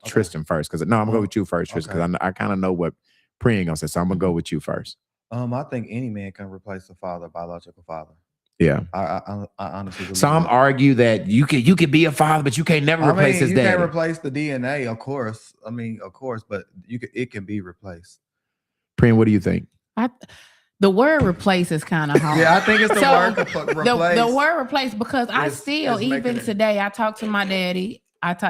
Tristan first, because I'm gonna go with you first, Tristan, because I kind of know what Priyan gonna say. So I'm gonna go with you first.
I think any man can replace a biological father.
Yeah,
I honestly believe
some
that.
argue that you could be a father, but you can't never replace his dad.
You can't replace the DNA, of course. Of course, but it can be replaced.
Prin, what do you think?
The word replace is kind of hard.
Yeah, I think it's the
So,
word to replace.
The word replace, because I
It's-
still,
it's
even
making it-
today, I talk to my daddy.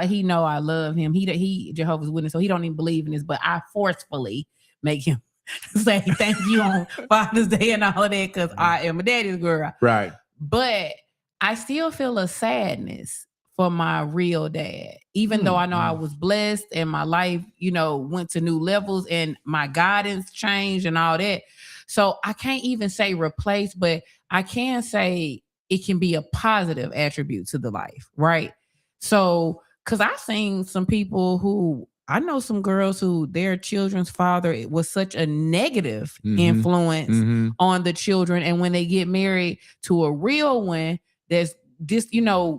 He know I love him. He Jehovah's Witness, so he don't even believe in this, but I forcefully make him say thank you on Father's Day and all of that, because I am a daddy's girl.
Right.
But I still feel a sadness for my real dad, even though I know I was blessed and my life, went to new levels and my guidance changed and all that. So I can't even say replace, but I can say it can be a positive attribute to the life, right? So, because I've seen some people I know some girls who their children's father was such a negative influence on the children. And when they get married to a real one that's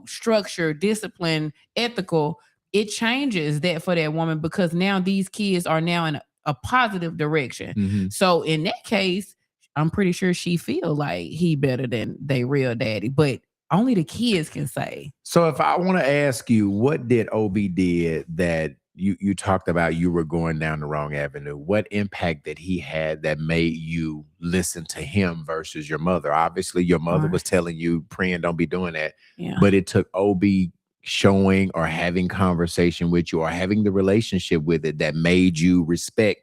structured, disciplined, ethical, it changes that for that woman, because now these kids are now in a positive direction. So in that case, I'm pretty sure she feel like he better than they real daddy, but only the kids can say.
So if I want to ask you, what did OB did that you talked about you were going down the wrong avenue? What impact that he had that made you listen to him versus your mother? Obviously, your mother was telling you, praying, don't be doing that.
Yeah.
But it took OB showing or having conversation with you or having the relationship with it that made you respect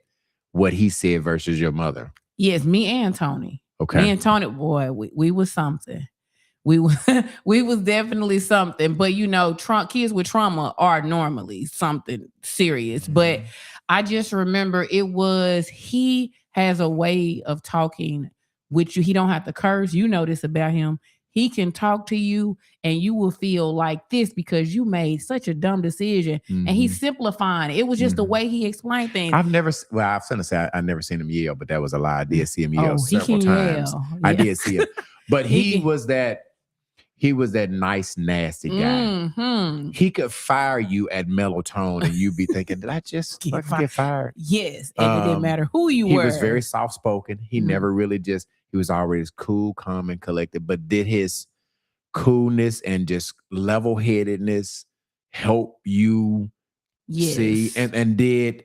what he said versus your mother.
Yes, me and Tony.
Okay.
Me and Tony, boy, we was something. We was definitely something. But kids with trauma are normally something serious. But I just remember he has a way of talking with you. He don't have to curse. You know this about him. He can talk to you and you will feel like this because you made such a dumb decision. And he's simplifying it. It was just the way he explained things.
I've never seen him yell, but that was a lie. I did see him yell several
he
times.
Yell.
I
Yeah.
did see him. But he was that nice, nasty guy. He could fire you at mellow tone and you'd be thinking, did I just get fired?
Yes. And it didn't matter who you were.
He was very soft spoken. He never really he was always cool, calm, and collected, but did his coolness and just level headedness help you see and did,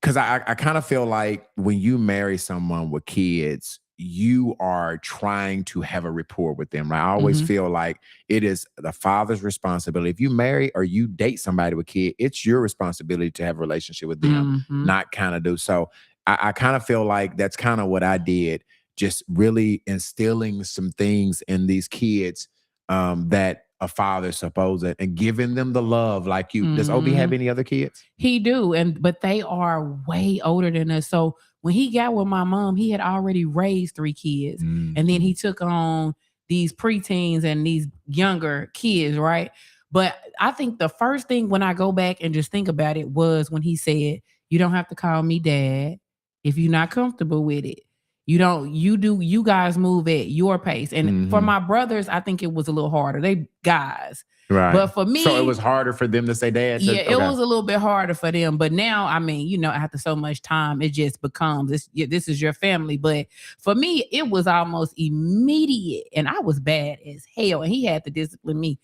because I kind of feel like when you marry someone with kids, you are trying to have a rapport with them, right? I always feel like it is the father's responsibility. If you marry or you date somebody with kids, it's your responsibility to have a relationship with them, not kind of do. So I kind of feel like that's kind of what I did, just really instilling some things in these kids that a father's supposed to, and giving them the love like you. Does OB have any other kids?
He do, but they are way older than us. So when he got with my mom, he had already raised 3 kids. And then he took on these preteens and these younger kids, right? But I think the first thing when I go back and just think about it was when he said, you don't have to call me dad if you're not comfortable with it. You guys move at your pace. And for my brothers, I think it was a little harder. They guys.
Right.
But for me,
so it was harder for them to say dad.
It was a little bit harder for them. But now, I mean, after so much time, it just becomes this is your family. But for me, it was almost immediate. And I was bad as hell. And he had to discipline me.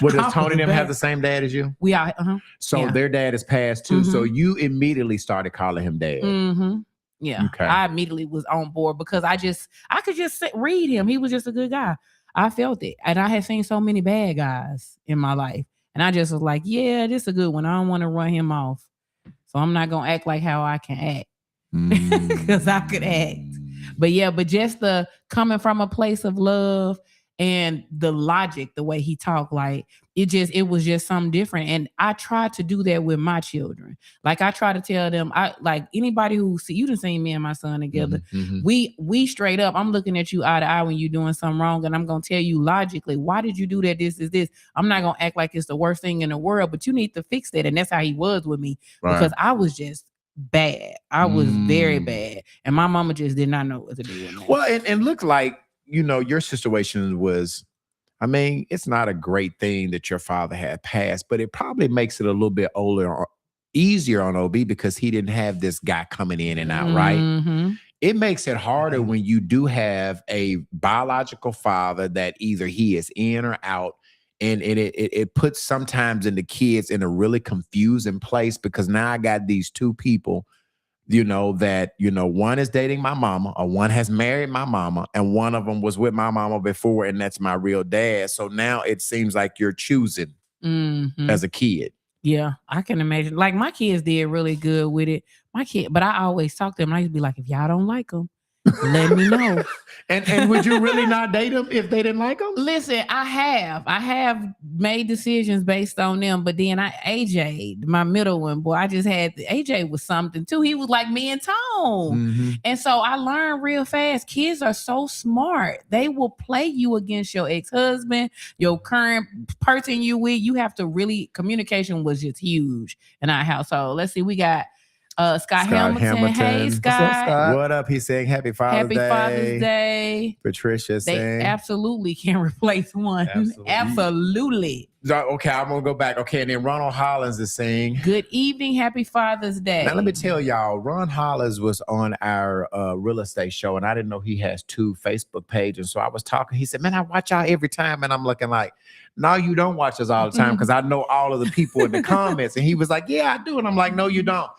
Well, does Tony and them have the same dad as you?
We are.
So their dad is passed too. So you immediately started calling him dad.
Yeah.
Okay.
I immediately was on board because I could just read him. He was just a good guy. I felt it. And I had seen so many bad guys in my life. And I just was like, yeah, this is a good one. I don't want to run him off. So I'm not going to act like how I can act. Because I could act. But just the coming from a place of love and the logic, the way he talked, like it was just something different. And I tried to do that with my children. Like I try to tell them, like anybody who you done seen me and my son together, we straight up, I'm looking at you eye to eye when you're doing something wrong. And I'm going to tell you logically, why did you do that? This is this. I'm not going to act like it's the worst thing in the world, but you need to fix that. And that's how he was with me because I was just bad. I was very bad. And my mama just did not know what to do with me.
Well, and look like, your situation was, I mean, it's not a great thing that your father had passed, but it probably makes it a little bit easier on OB because he didn't have this guy coming in and out, right? It makes it harder when you do have a biological father that either he is in or out. And it puts sometimes in the kids in a really confusing place because now I got these two people, that, one is dating my mama, or one has married my mama, and one of them was with my mama before, and that's my real dad. So now it seems like you're choosing
Mhm.
as a kid.
Yeah, I can imagine. Like my kids did really good with it. But I always talk to them. And I used to be like, if y'all don't like them, let me know.
And would you really not date them if they didn't like them?
Listen, I have made decisions based on them, but then AJ, my middle one, boy, I just had AJ was something too. He was like me and Tone.
Mhm.
And so I learned real fast. Kids are so smart. They will play you against your ex-husband, your current person you with. You have to really, communication was just huge in our household. Let's see, we got Scott Hamilton. Hey,
What's
Scott.
up, Scott?
What up? He's saying Happy Father's Day.
Happy Father's Day.
Patricia
They
saying.
absolutely can replace one. Absolutely.
Okay, I'm gonna go back. Okay, and then Ronald Hollins is saying.
Good evening. Happy Father's Day.
Now let me tell y'all, Ron Hollins was on our real estate show, and I didn't know he has 2 Facebook pages. So I was talking. He said, "Man, I watch y'all every time," and I'm looking like, "No, you don't watch us all the time because I know all of the people in the comments." And he was like, "Yeah, I do," and I'm like, "No, you don't."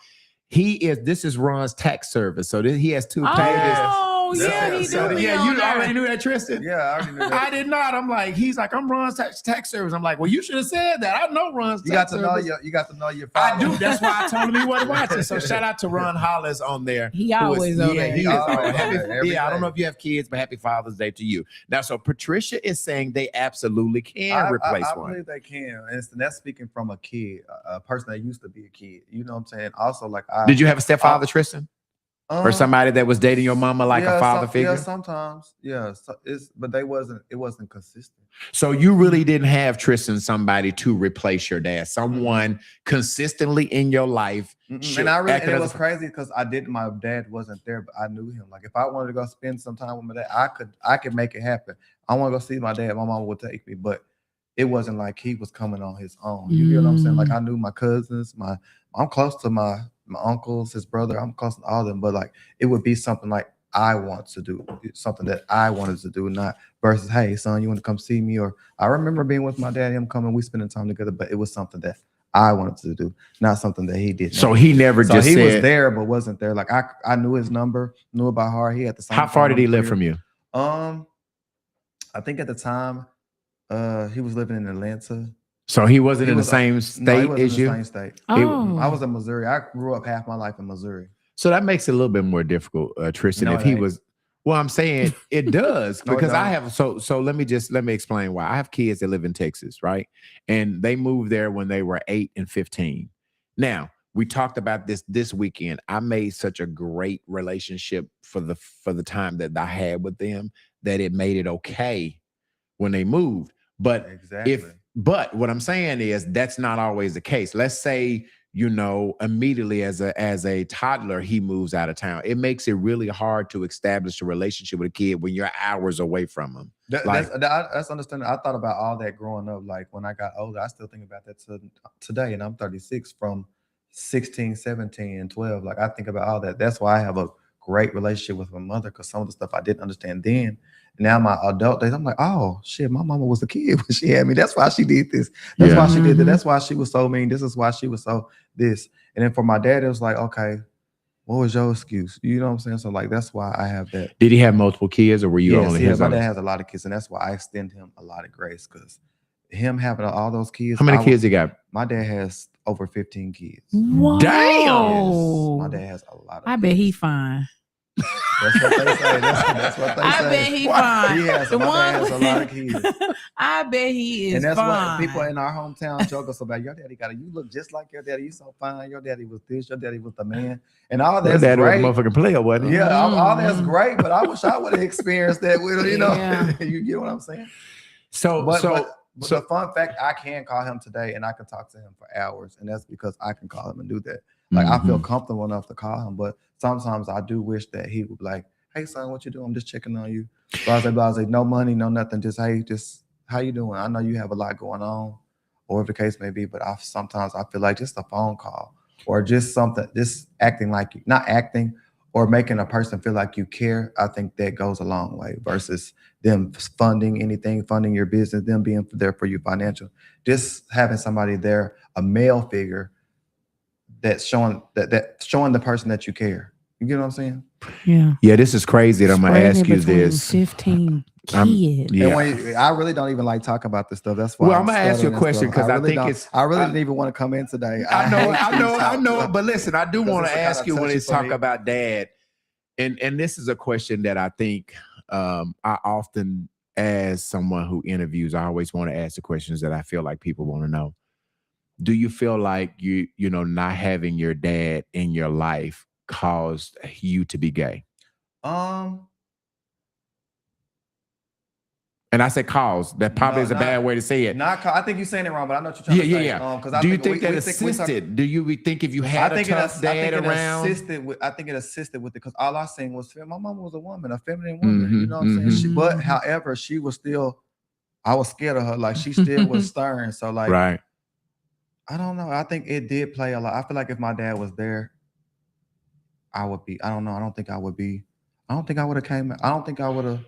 This is Ron's tax service, so he has 2 pages.
Oh, yeah, he
So,
do.
yeah, you already knew that, Tristan.
Yeah, I already knew that.
I did not. He's like, I'm Ron's tax service. I'm like, well, you should have said that. I know Ron's
You got
tax
to know
service.
your. You got to know your.
I
father.
do. That's why I told him he wasn't watching. So shout out to Ron Hollis on there.
He
who
always on there.
He is
Always
on
on
happy,
there, every
I don't
day.
know if you have kids, but happy Father's Day to you. Now, so Patricia is saying they absolutely can replace
I
one.
believe they can, and that's speaking from a kid, a person that used to be a kid. You know what I'm saying? Also, like,
Did you have a stepfather, Tristan? Or somebody that was dating your mama like a father figure?
Yeah, sometimes. Yeah, but it wasn't consistent.
So you really didn't have, Tristan, somebody to replace your dad, someone consistently in your life.
And
acted
it
as
was crazy because my dad wasn't there, but I knew him. Like if I wanted to go spend some time with my dad, I could make it happen. I want to go see my dad. My mama would take me, but it wasn't like he was coming on his own. You get what I'm saying? Like I knew my cousins, I'm close to my uncles, his brother. I'm close to all of them, but like it would be something like I want to do, something that I wanted to do, not versus, hey, son, you want to come see me? Or I remember being with my dad, him coming, we spending time together, but it was something that I wanted to do, not something that he did.
So he never
So
just
he
said,
was there, but wasn't there. Like I knew his number, knew about heart. He had the same.
How far did he
phone
live
number.
from you?
I think at the time, he was living in Atlanta.
So he wasn't in the same
No, he
state
wasn't
as
in
you?
the same state.
Oh.
I was in Missouri. I grew up half my life in Missouri.
So that makes it a little bit more difficult, Tristan.
No,
if
it
he
ain't.
was, well, I'm saying it does
No, it
because I
don't.
have. So let me explain why. I have kids that live in Texas, right? And they moved there when they were 8 and 15. Now we talked about this weekend. I made such a great relationship for the time that I had with them that it made it okay when they moved. But
Exactly.
But what I'm saying is that's not always the case. Let's say, immediately as a toddler, he moves out of town. It makes it really hard to establish a relationship with a kid when you're hours away from him.
That's understandable. I thought about all that growing up. Like when I got older, I still think about that today. And I'm 36 from 16, 17, and 12. Like I think about all that. That's why I have a great relationship with my mother, because some of the stuff I didn't understand then. Now my adult days, I'm like, oh shit, my mama was a kid when she had me. That's why she did this. That's why she did that. That's why she was so mean. This is why she was so this. And then for my dad, it was like, okay, what was your excuse? You know what I'm saying? So like that's why I have that.
Did he have multiple kids, or were you only his?
My dad has a lot of kids, and that's why I extend him a lot of grace, because him having all those kids.
How many kids he got?
My dad has over 15 kids.
Wow.
Damn.
My dad has a lot of
I
kids.
bet he fine.
That's what they say. That's what they say.
I bet he fine.
He has,
The
my dad
one
has a lot of kids.
I bet he is
And that's
fine.
what people in our hometown joke us about. Your daddy you look just like your daddy. You so fine. Your daddy was this. Your daddy was the man. And all
Your
that's
dad was a
great.
motherfucking player, wasn't he?
Yeah, all that's great. But I wish I would have experienced that with him. You know,
Yeah.
you get what I'm saying?
So
But the fun fact, I can call him today and I can talk to him for hours. And that's because I can call him and do that. Like I feel comfortable enough to call him. But sometimes I do wish that he would be like, hey son, what you doing? I'm just checking on you. Blase, no money, no nothing. Just how you doing? I know you have a lot going on, or whatever the case may be, but sometimes I feel like just a phone call or just something, just acting like you, not acting or making a person feel like you care. I think that goes a long way versus them funding anything, funding your business, them being there for you financial. Just having somebody there, a male figure that's showing that showing the person that you care. You get what I'm saying?
Yeah.
Yeah, this is crazy. That I'm gonna
Spreading
ask
it
you
between
this.
15
I'm-
kids.
Yeah.
And when I really don't even like talk about this stuff. That's why.
Well, I'm gonna ask you a
stuttering and
question
stuff.
because I
really
think
don't-
it's.
I really didn't even want to come in today.
I know,
hate
I
these
know, I
type
know.
of-
But listen, I do
because
want
it's
to
kinda
ask you when
touchy
it's
for
talk
me.
about dad, and this is a question that I think I often, as someone who interviews, I always want to ask the questions that I feel like people want to know. Do you feel like you know, not having your dad in your life caused you to be gay? And I said cause. That probably
No,
is a bad way to say it.
I think you're saying it wrong, but I know what you're trying to say.
Yeah.
Because
Do you think that assisted? Do you think if you had a tough dad around?
I think it assisted with it because all I seen was my mom was a woman, a feminine woman. You know what I'm saying? But however, she was still. I was scared of her. Like she still was stern. So like,
Right.
I don't know. I think it did play a lot. I feel like if my dad was there, I would be. I don't know. I don't think I would be. I don't think I would have came. I don't think I would have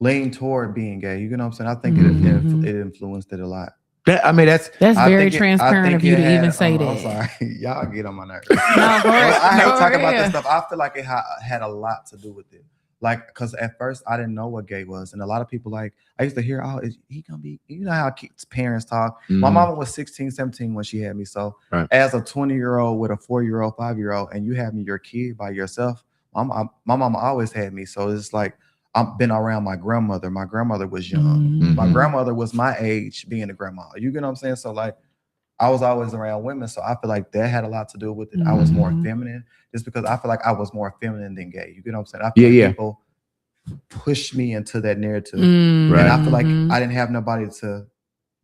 leaned toward being gay. You know what I'm saying? I think it influenced it a lot.
I mean, that's
very transparent of you to even say that.
I'm sorry. Y'all get on my nerves.
No, go ahead.
I hate
Go
talking about
ahead.
this stuff. I feel like it had a lot to do with it. Like, because at first I didn't know what gay was. And a lot of people, like, I used to hear, oh, is he going to be, you know how kids' parents talk. My mama was 16, 17 when she had me. So as a 20-year-old with a 4-year-old, 5-year-old, and you have me, your kid by yourself, my mama always had me. So it's like, I've been around my grandmother. My grandmother was young. My grandmother was my age being a grandma. You get what I'm saying? So like, I was always around women. So I feel like that had a lot to do with it. I was more feminine just because I feel like I was more feminine than gay. You get what I'm saying? I feel like people pushed me into that narrative. And I feel like I didn't have nobody to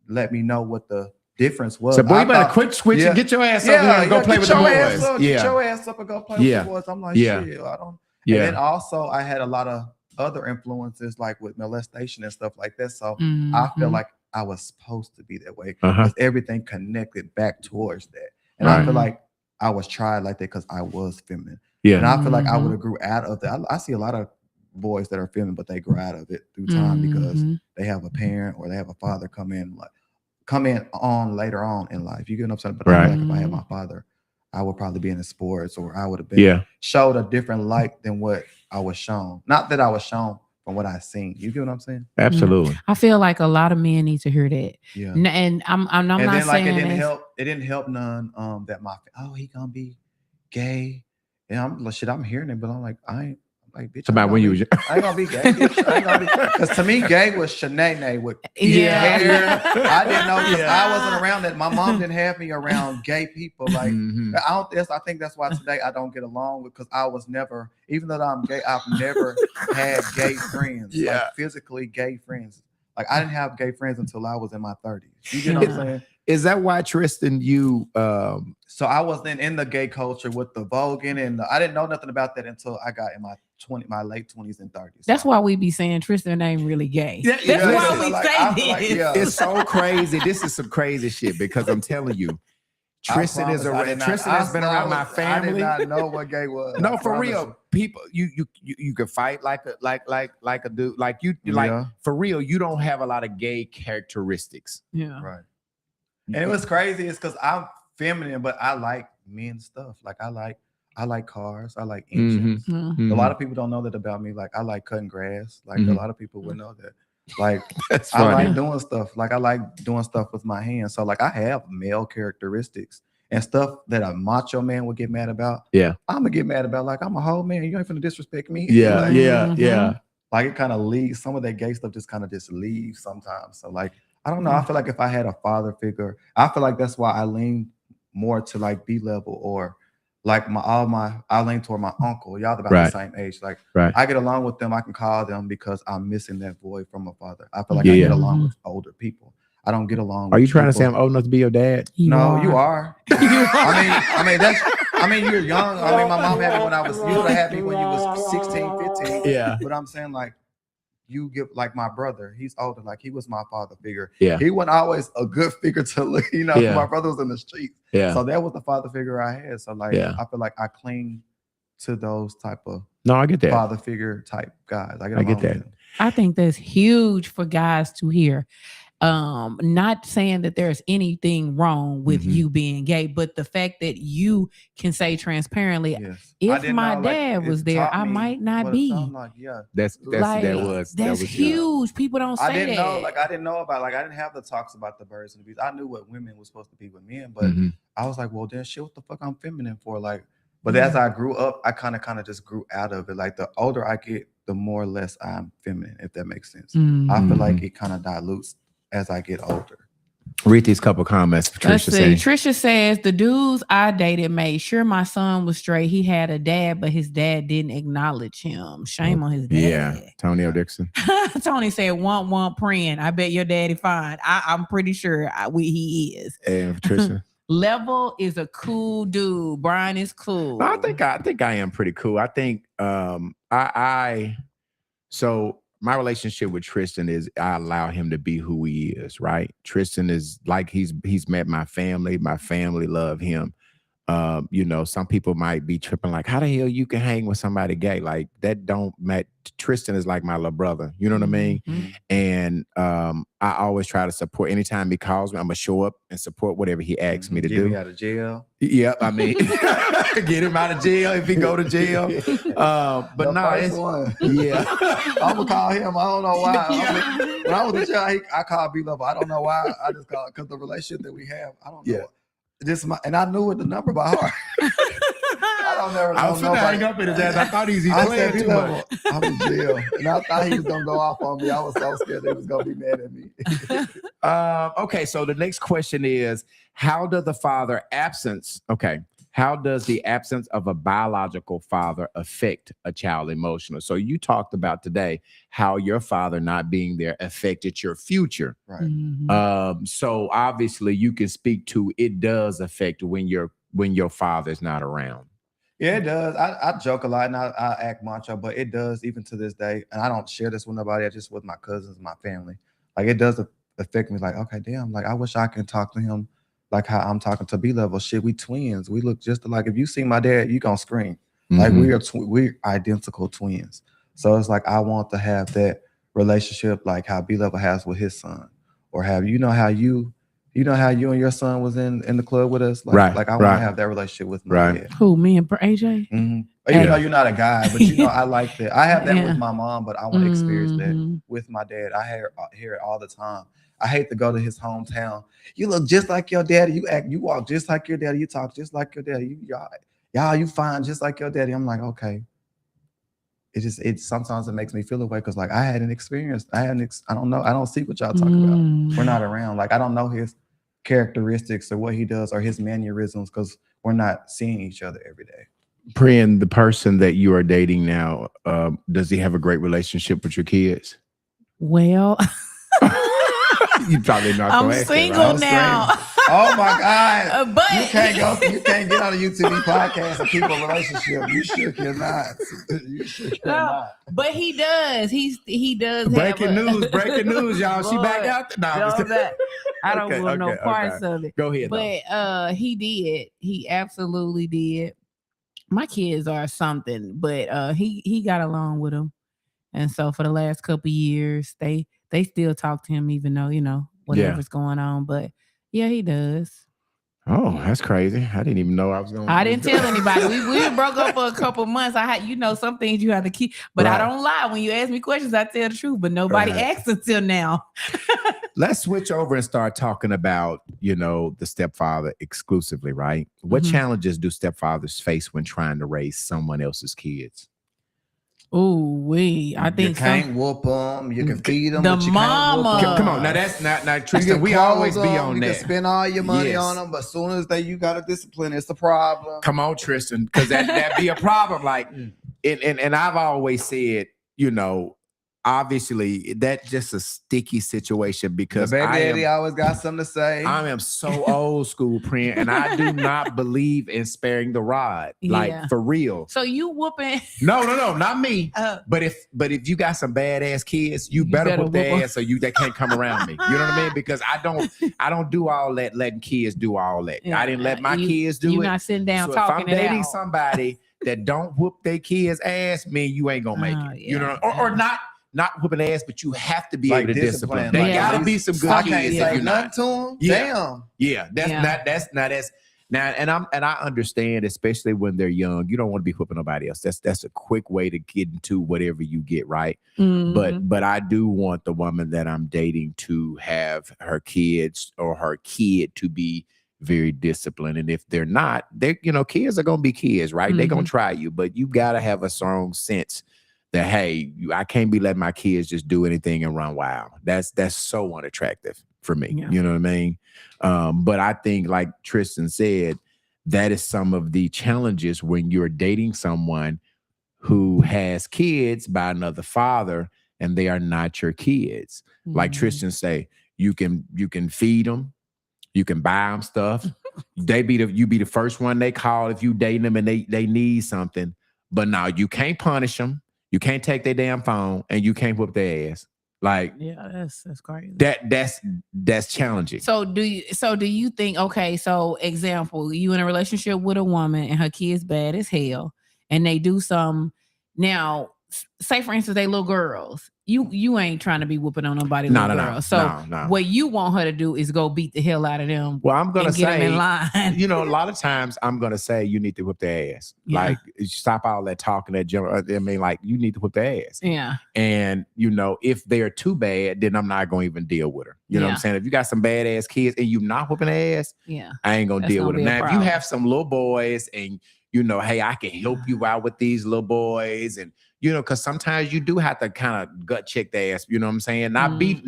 let me know what the difference was.
So boy, you better quit switching. Get your ass over here and go play with the boys.
Get your ass up and go play with the boys. I'm like, shit, I don't. And then also I had a lot of other influences like with molestation and stuff like that. So I feel like I was supposed to be that way because everything connected back towards that. And I feel like I was tried like that because I was feminine. Yeah. And I feel like I would have grew out of that. I see a lot of boys that are feminine, but they grow out of it through time because they have a parent or they have a father come in on later on in life. You get what I'm saying? But I feel like if I had my father, I would probably be in the sports or I would have been showed a different light than what I was shown. Not that I was shown from what I seen. You get what I'm saying?
Absolutely.
I feel like a lot of men need to hear that.
Yeah.
And I'm
and
not
then, like,
saying
it didn't help none that he gonna be gay. And I'm hearing it, but I'm like, I ain't like, bitch.
About when you was
I ain't gonna be gay. Bitch. I ain't gonna be, because to me, gay was Shanae with hair. I didn't know because I wasn't around that. My mom didn't have me around gay people. Like I think that's why today I don't get along with, because I was never, even though I'm gay, I've never had gay friends. Like physically gay friends. Like I didn't have gay friends until I was in my 30s. You get what I'm saying?
Is that why, Tristan, you
so I wasn't in the gay culture with the voguing and I didn't know nothing about that until I got in my late 20s and 30s.
That's why we be saying Tristan ain't really gay. That's why we say this.
It's so crazy. This is some crazy shit because I'm telling you, Tristan has been around my family.
I did not know what gay was.
No, for real. People, you can fight like a dude. Like you like for real, you don't have a lot of gay characteristics.
Yeah.
Right. And it was crazy, it's because I'm feminine, but I like men stuff. Like I like cars, I like engines. A lot of people don't know that about me. Like I like cutting grass. Like a lot of people would know that. Like I like doing stuff. Like I like doing stuff with my hands. So like I have male characteristics and stuff that a macho man would get mad about. Yeah, I'm gonna get mad about. Like I'm a whole man. You ain't finna disrespect me.
Yeah,
like, Like it kind of leaves. Some of that gay stuff just kind of just leaves sometimes. So like I don't know. I feel like if I had a father figure, I feel like that's why I lean more to like B level or like I lean toward my uncle. Y'all about the same age. Like I get along with them. I can call them because I'm missing that void from a father. I feel like I get along with older people. I don't get along.
Are you trying to say I'm old enough to be your dad?
You are. I mean, you're young. I mean, my mom had me when I was. You would have had me when you was 16, 15. Yeah. But I'm saying like. You give like my brother, he's older, like he was my father figure. Yeah, he wasn't always a good figure to look, my brother was in the streets. Yeah, so that was the father figure I had. So like I feel like I cling to those type of
I get that
father figure type guys. I get that.
I think that's huge for guys to hear. Not saying that there's anything wrong with
Mhm.
you being gay, but the fact that you can say transparently,
Yes. I
if
didn't
my
know,
dad
it
was there,
taught
I
me
might not
what it
be.
sound like. Yeah.
That's
Like
that was
that's
huge.
huge. People don't say
I didn't
that.
know, like I didn't know about, like I didn't have the talks about the birds and the bees. I knew what women was supposed to be with men, but
Mhm.
I was like, well, then shit, what the fuck I'm feminine for? Like, but as I grew up, I kind of just grew out of it. Like the older I get, the more or less I'm feminine, if that makes sense. I feel like it kind of dilutes as I get older.
Read these couple comments.
Let's
Patricia
see.
saying.
Trisha says the dudes I dated made sure my son was straight. He had a dad, but his dad didn't acknowledge him. Shame on his dad.
Yeah, Tony O. Dixon.
Tony said, "Want praying. I bet your daddy fine. I'm pretty sure he is."
And Patricia.
Level is a cool dude. Brian is cool.
I think I am pretty cool. I think so my relationship with Tristan is I allow him to be who he is, right? Tristan is like he's met my family. My family love him. You know, some people might be tripping like, how the hell you can hang with somebody gay? Like that don't matter. Tristan is like my little brother. You know what I mean?
Mhm.
And I always try to support. Anytime he calls me, I'm gonna show up and support whatever he asks me to
Get
do.
me out of jail.
Yeah, I mean, get him out of jail if he go to jail. But
The
no,
first
it's,
one.
yeah.
I'm gonna call him. I don't know why.
Yeah.
When I was in jail, I called B Level. I don't know why. I just called because the relationship that we have. I don't know.
Yeah.
And I knew it the number by heart. I don't never.
I was finna hang up in his ass. I thought he's
I
playing
said,
too
B-Level,
much.
I'm in jail, and I thought he was gonna go off on me. I was so scared they was gonna be mad at me.
Okay, so the next question is, how does the absence of a biological father affect a child emotionally? So you talked about today how your father not being there affected your future.
Right.
Mhm.
So obviously you can speak to it does affect when your father's not around.
Yeah, it does. I joke a lot and I act macho, but it does even to this day. And I don't share this with nobody. I just with my cousins, my family. Like it does affect me. Like, okay, damn. Like I wish I can talk to him like how I'm talking to B Level. Shit, we twins. We look just like if you see my dad, you gonna scream. Like
Mhm.
we're identical twins. So it's like I want to have that relationship like how B Level has with his son, or have you know how you and your son was in the club with us. Like,
Right,
like I want
right.
to have that relationship with my
Right.
dad.
Who, me and AJ?
Even
Yeah.
though you're not a guy, but you know I like that. I have that
Yeah.
with my mom, but I want to experience that
Mhm.
with my dad. I hear it all the time. I hate to go to his hometown. You look just like your daddy. You walk just like your daddy. You talk just like your daddy. Y'all, you fine just like your daddy. I'm like, okay. It sometimes it makes me feel away because like I hadn't experienced. I don't know. I don't see what y'all talk about. We're not around. Like I don't know his characteristics or what he does or his mannerisms because we're not seeing each other every day.
Priyan, the person that you are dating now, does he have a great relationship with your kids?
Well,
You probably not.
I'm
gonna ask that,
single
right?
now.
Oh my God.
But
You can't get on a YouTube podcast and keep a relationship. You sure cannot. You sure cannot.
But he does. He does.
Breaking
have a-
news, y'all. She back
Lord,
out. No, I'm
no,
just-
that- I don't
Okay,
want no
okay,
parts
okay.
of it.
Go ahead. though.
But he did. He absolutely did. My kids are something, but he got along with them. And so for the last couple years, they still talk to him, even though, whatever's going on. But yeah, he does.
Oh, that's crazy. I didn't even know I was going.
I didn't tell anybody. We broke up for a couple months. I had, some things you have to keep, but I
Right.
don't lie. When you ask me questions, I tell the truth, but nobody
Right.
asked until now.
Let's switch over and start talking about, the stepfather exclusively, right? What
Mhm.
challenges do stepfathers face when trying to raise someone else's kids?
Oh, I think
you can't whoop them. You can feed them.
The
but you can't whoop
mama.
'em.
Come on, now that's not
You
Tristan.
can
We
clothe
always be
them,
on
you
that.
can spend all your money
Yes.
on them, but as soon as you got to discipline, it's a problem.
Come on, Tristan, because that be a problem. Like, and I've always said, obviously that's just a sticky situation
The
because
baby
I
daddy
am,
always got something to say.
I am so old school, Priyan, and I do not believe in sparing the rod. Like
Yeah.
for real.
So you whooping.
No, not me.
Uh,
But if you got some badass kids, you better
better
whoop their
whoop 'em.
ass so they can't come around me. You know what I mean? Because I don't do all that, letting kids do all that. I didn't let my kids do
You're
it.
not sitting down
So
talking
if I'm
it
dating
out.
somebody that don't whoop their kids' ass, man, you ain't gonna make
Oh,
it. You
yeah.
know, or not whooping ass, but you have to be
Like
able to discipline.
discipline.
There
Like,
gotta
at
be
least
some good
I
kids
can't
if
say
you're not.
nothing to him.
Yeah.
Damn.
Yeah, that's now, and I understand, especially when they're young, you don't want to be whooping nobody else. That's a quick way to get into whatever you get, right?
Mhm.
But I do want the woman that I'm dating to have her kids or her kid to be very disciplined. And if they're not, kids are gonna be kids, right? They're gonna try you, but you gotta have a strong sense that I can't be letting my kids just do anything and run wild. That's so unattractive for me.
Yeah.
You know what I mean? But I think, like Tristan said, that is some of the challenges when you're dating someone who has kids by another father and they are not your kids. Like
Mhm.
Tristan say, you can feed them, you can buy them stuff. You be the first one they call if you dating them and they need something. But now you can't punish them. You can't take their damn phone and you can't whoop their ass. Like
Yeah, that's crazy.
that's challenging.
So do you think, okay, so example, you in a relationship with a woman and her kid's bad as hell and they do some now, say for instance, they little girls. You ain't trying to be whooping on nobody
No,
little
no,
girl.
no,
So
no.
what you want her to do is go beat the hell out of them.
Well, I'm gonna
and get them
say,
in line.
a lot of times I'm gonna say you need to whip their ass.
Yeah.
Like, stop all that talking, that general. I mean, like, you need to whip their ass.
Yeah.
And if they're too bad, then I'm not gonna even deal with her. You know what I'm
Yeah.
saying? If you got some badass kids and you not whooping their ass,
Yeah.
I ain't gonna
That's
deal
gonna
with them.
be a
Now, if you
problem.
have some little boys and hey, I can help you out with these little boys, and because sometimes you do have to kind of gut check their ass. You know what I'm saying? Not beat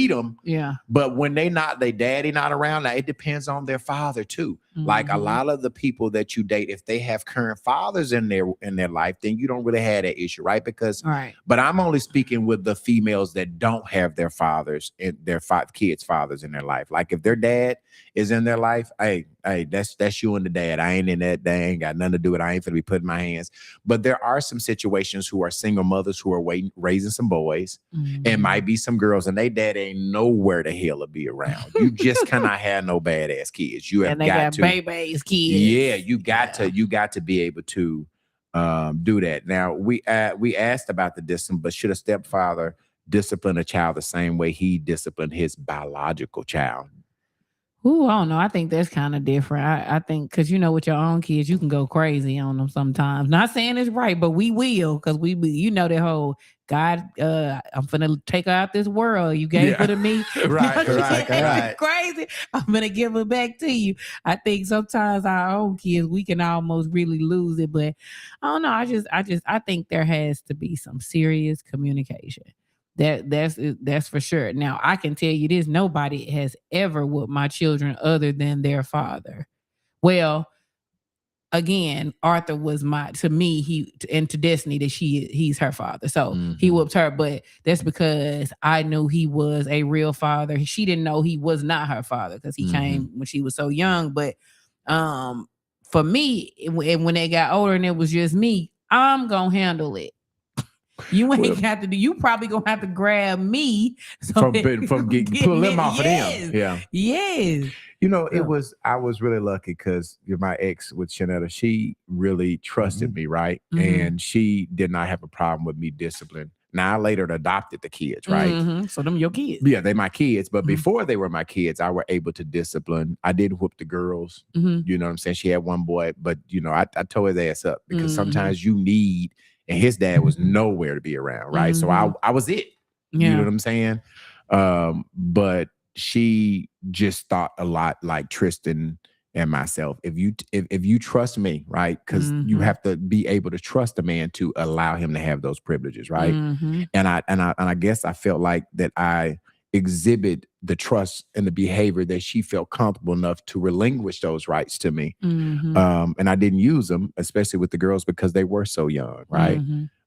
them,
Yeah.
but when they daddy not around, now it depends on their father too. Like a
Mhm.
lot of the people that you date, if they have current fathers in their life, then you don't really have that issue, right? Because,
Right.
but I'm only speaking with the females that don't have their fathers and their kids' fathers in their life. Like if their dad is in their life, hey, that's you and the dad. I ain't in that. They ain't got nothing to do with it. I ain't finna be putting my hands. But there are some situations who are single mothers who are raising some boys, and
Mhm.
might be some girls, and they dad ain't nowhere the hell to be around. You just cannot have no badass kids. You have
And they
got
got
to.
babies, kids.
Yeah, you got to be able to do that. Now we asked about the discipline, but should a stepfather discipline a child the same way he disciplined his biological child?
Ooh, I don't know. I think that's kind of different. I think because with your own kids, you can go crazy on them sometimes. Not saying it's right, but we will because that whole God, I'm finna take her out this world. You gave her to me.
Right.
Crazy. I'm gonna give her back to you. I think sometimes our own kids, we can almost really lose it. But I don't know. I think there has to be some serious communication. That's for sure. Now I can tell you this: nobody has ever whooped my children other than their father. Well, again, Arthur was to Destiny that he's her father. So he whooped her, but that's because I knew he was a real father. She didn't know he was not her father because he came when she was so young. But for me, when they got older and it was just me, I'm gonna handle it. You ain't got to do. You probably gonna have to grab me
from pull them off of them. Yeah.
Yes.
I was really lucky because my ex with Shanetta, she really trusted me, right?
Mhm.
And she did not have a problem with me discipline. Now I later adopted the kids, right?
Mhm. So them your kids.
Yeah, they my kids. But
Mhm.
before they were my kids, I were able to discipline. I didn't whoop the girls.
Mhm.
You know what I'm saying? She had one boy, but I tore his ass up because
Mhm.
sometimes you need, and his dad was nowhere to be around, right? So I was it. You know what I'm saying? But she just thought a lot like Tristan and myself. If you trust me, right? Because you have to be able to trust a man to allow him to have those privileges, right?
Mhm.
And I guess I felt like that I exhibit the trust and the behavior that she felt comfortable enough to relinquish those rights to me.
Mhm.
And I didn't use them, especially with the girls, because they were so young, right?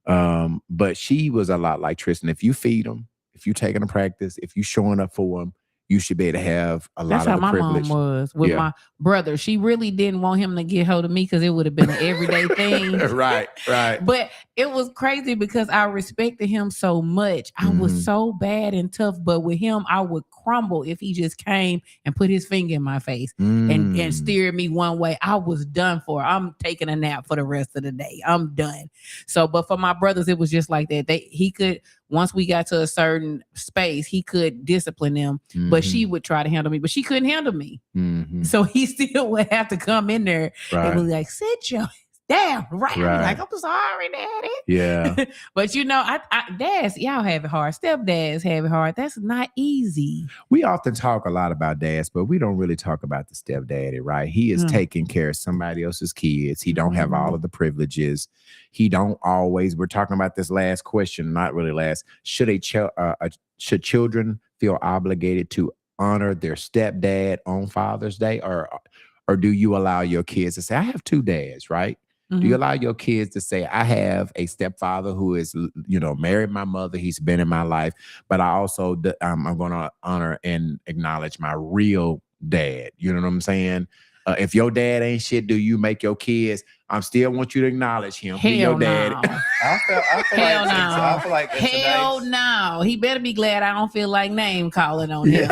Mhm.
But she was a lot like Tristan. If you feed them, if you taking them to practice, if you showing up for them, you should be able to have a
That's
lot
how
of the
my
privilege.
mom was with my brother. She really didn't want him to get hold of me because it would have been an everyday thing.
Right.
But it was crazy because I respected him so much. I was so bad and tough, but with him, I would crumble if he just came and put his finger in my face and steered me one way. I was done for. I'm taking a nap for the rest of the day. I'm done. So, but for my brothers, it was just like that. He could once we got to a certain space, he could discipline them, but she would try to handle me, but she couldn't handle me. So he still would have to come in there and be like, sit your down, right? Like, I'm sorry, Daddy.
Yeah.
But you know, dads, y'all have it hard. Stepdads have it hard. That's not easy.
We often talk a lot about dads, but we don't really talk about the stepdaddy, right? He is taking care of somebody else's kids. He don't have all of the privileges. He don't always. We're talking about this last question, not really last. Should should children feel obligated to honor their stepdad on Father's Day, or do you allow your kids to say, I have two dads, right? Do you allow your kids to say, I have a stepfather who is, married my mother. He's been in my life, but I also, I'm going to honor and acknowledge my real dad. You know what I'm saying? If your dad ain't shit, do you make your kids? I still want you to acknowledge him.
Hell
your
no.
dad.
I feel like
Hell no. He better be glad I don't feel like name calling on him.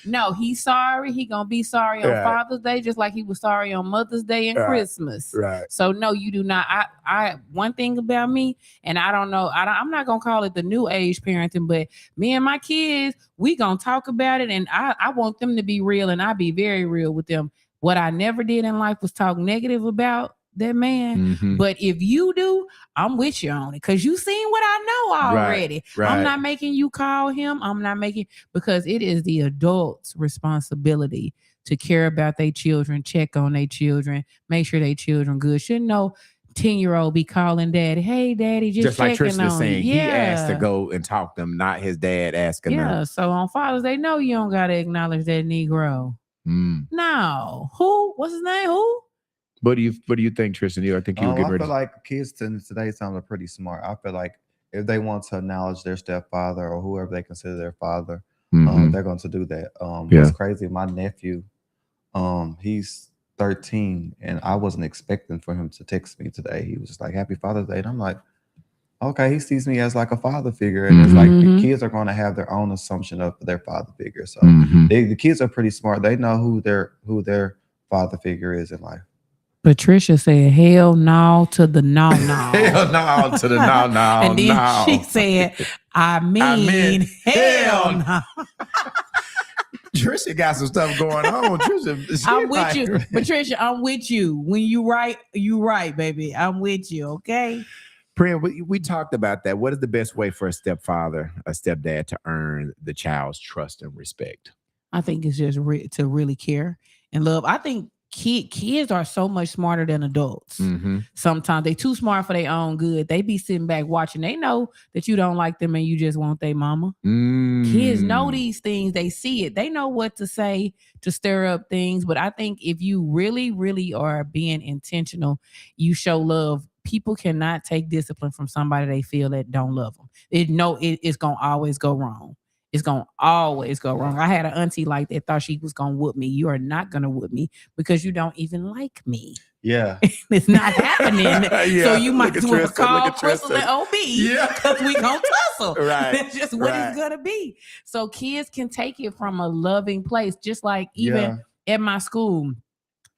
No. He's sorry. He gonna be sorry on Father's Day, just like he was sorry on Mother's Day and Christmas.
Right.
So no, you do not. I one thing about me, and I don't know. I'm not gonna call it the new age parenting, but me and my kids, we gonna talk about it, and I want them to be real, and I be very real with them. What I never did in life was talk negative about that man. But if you do, I'm with you on it, because you seen what I know already.
Right.
I'm not making you call him. Because it is the adult's responsibility to care about their children, check on their children, make sure their children good. Shouldn't no 10-year-old be calling daddy, hey daddy, just
like
checking
Tristan is
on
saying,
you.
he asked to go and talk to them, not his dad asking them.
So on Father's Day, no, you don't gotta acknowledge that Negro. No. Who? What's his name? Who?
What do you think, Tristan? I think you were getting
I
ready.
feel like kids in today's time are pretty smart. I feel like if they want to acknowledge their stepfather or whoever they consider their father, they're going to do that. What's crazy, my nephew, he's 13, and I wasn't expecting for him to text me today. He was just like, Happy Father's Day. And I'm like, okay, he sees me as like a father figure. And it's like the kids are going to have their own assumption of their father figure. So the kids are pretty smart. They know who their father figure is in life.
Patricia said, hell no to the no.
Hell no to the no.
And then she said, I mean hell no.
Trisha got some stuff going on. Trisha,
I'm with you. Patricia, I'm with you. When you right, baby. I'm with you, okay?
Priya, we talked about that. What is the best way for a stepdad to earn the child's trust and respect?
I think it's just to really care and love. I think kids are so much smarter than adults. Sometimes they too smart for their own good. They be sitting back watching. They know that you don't like them and you just want their mama. Kids know these things. They see it. They know what to say to stir up things. But I think if you really, really are being intentional, you show love. People cannot take discipline from somebody they feel that don't love them. It's going to always go wrong. It's going to always go wrong. I had an auntie like that thought she was going to whoop me. You are not going to whoop me because you don't even like me.
Yeah.
It's not happening. So you might as well call Crystal and OB because we going to tussle.
Right.
That's just what it's going to be. So kids can take it from a loving place, just like even at my school.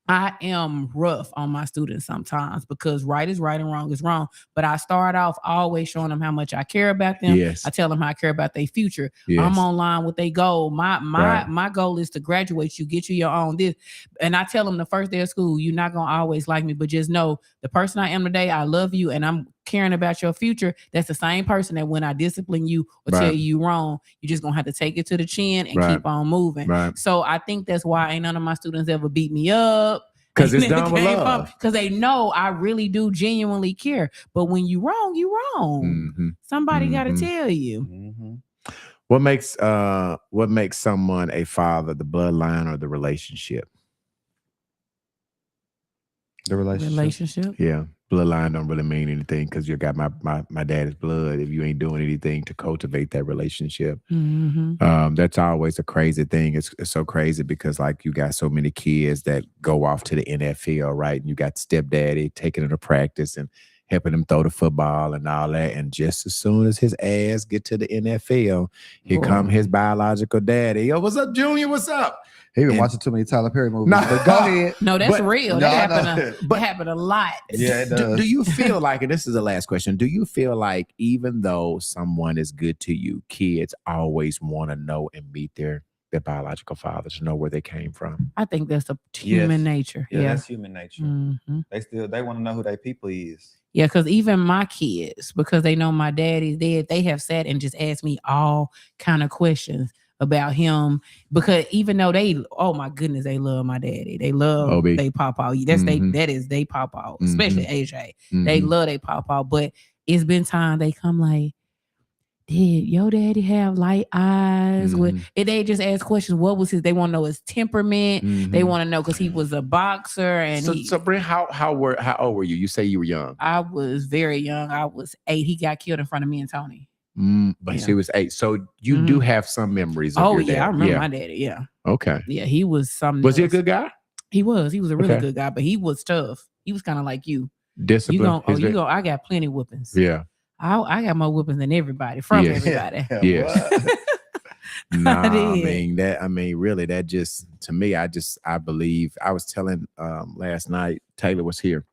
I am rough on my students sometimes because right is right and wrong is wrong. But I start off always showing them how much I care about them.
Yes.
I tell them how I care about their future.
Yes.
I'm online with their goal. My goal is to graduate you, get you your own this. And I tell them the first day of school, you're not going to always like me, but just know the person I am today, I love you and I'm caring about your future. That's the same person that when I discipline you or tell you wrong, you're just going to have to take it to the chin and keep on moving.
Right.
So I think that's why ain't none of my students ever beat me up.
Because it's done with love.
Because they know I really do genuinely care. But when you wrong, you wrong. Somebody got to tell you.
What makes someone a father? The bloodline or the relationship?
The relationship.
Yeah. Bloodline don't really mean anything because you got my daddy's blood. If you ain't doing anything to cultivate that relationship, that's always a crazy thing. It's so crazy because like you got so many kids that go off to the NFL, right? And you got stepdaddy taking them to practice and helping him throw the football and all that. And just as soon as his ass get to the NFL, here come his biological daddy. Yo, what's up, Junior? What's up?
He been
And-
watching too many Tyler Perry movies.
Nah.
But go ahead.
No, that's
But-
real.
No,
That
I know.
happened. That happened a lot.
Yeah, it does.
Do you feel like, and this is the last question, do you feel like even though someone is good to you, kids always want to know and meet their biological fathers, to know where they came from?
I think that's a human nature.
Yeah,
Yeah.
that's human nature.
Mhm.
They want to know who their people is.
Yeah, because even my kids, because they know my daddy's dead, they have sat and just asked me all kind of questions about him. Because even though oh my goodness, they love my daddy. They love
Obi.
they papa. That's
Mhm.
that is they papa, especially AJ.
Mm-hmm.
They love they papa. But it's been time they come like, did your daddy have light eyes?
Mhm.
And they just ask questions. What was his? They want to know his temperament. They want to know because he was a boxer and
Mm-hmm. So Brent, how old were you? You say you were young.
I was very young. I was 8. He got killed in front of me and Tony.
But
Yeah.
she was 8. So you do have some memories of
Oh
your
yeah,
dad.
I remember my daddy. Yeah,
Okay.
yeah, he was something.
Was he a
else.
good guy?
He was. He was a really
Okay.
good guy, but he was tough. He was kind of like you.
Discipline.
I got plenty of whoopings.
Yeah.
I got more whoopings than everybody from
Yeah.
everybody.
Yes.
What?
Nah,
did.
I mean, really, that just, to me, I believe, I was telling last night, Taylor was here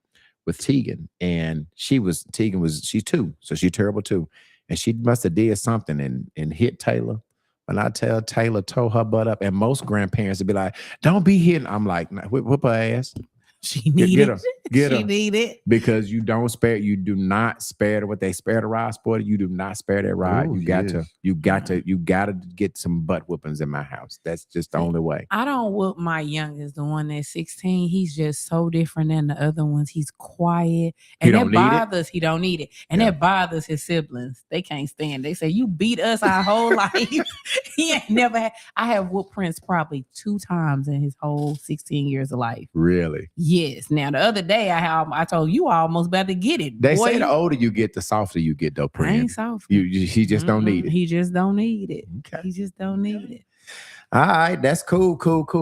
with Tegan, and she's 2, so she's terrible too. And she must have did something and hit Taylor. When I tell Taylor tore her butt up, and most grandparents would be like, don't be hitting. I'm like, nah, whip her ass.
She
Get
needed.
her. Get
She
her.
needed.
Because you do not spare what they spare the ride sport. You do not spare that ride.
Ooh,
you got
yes.
to get some butt whoopings in my house. That's just the only way.
I don't whoop my youngest, the one that's 16. He's just so different than the other ones. He's quiet. And
don't
that
need it?
bothers, he don't need it. And
Yeah.
that bothers his siblings. They can't stand it. They say, you beat us our whole life. He ain't never had. I have whooped Prince probably 2 times in his whole 16 years of life.
Really.
Yes. Now, the other day, I told you almost about to get it.
They
Boy,
say the older you get, the softer you get, though,
I ain't
Prince.
soft.
He just don't need it.
He just don't need it.
Okay.
He just don't need it.
All right, that's cool.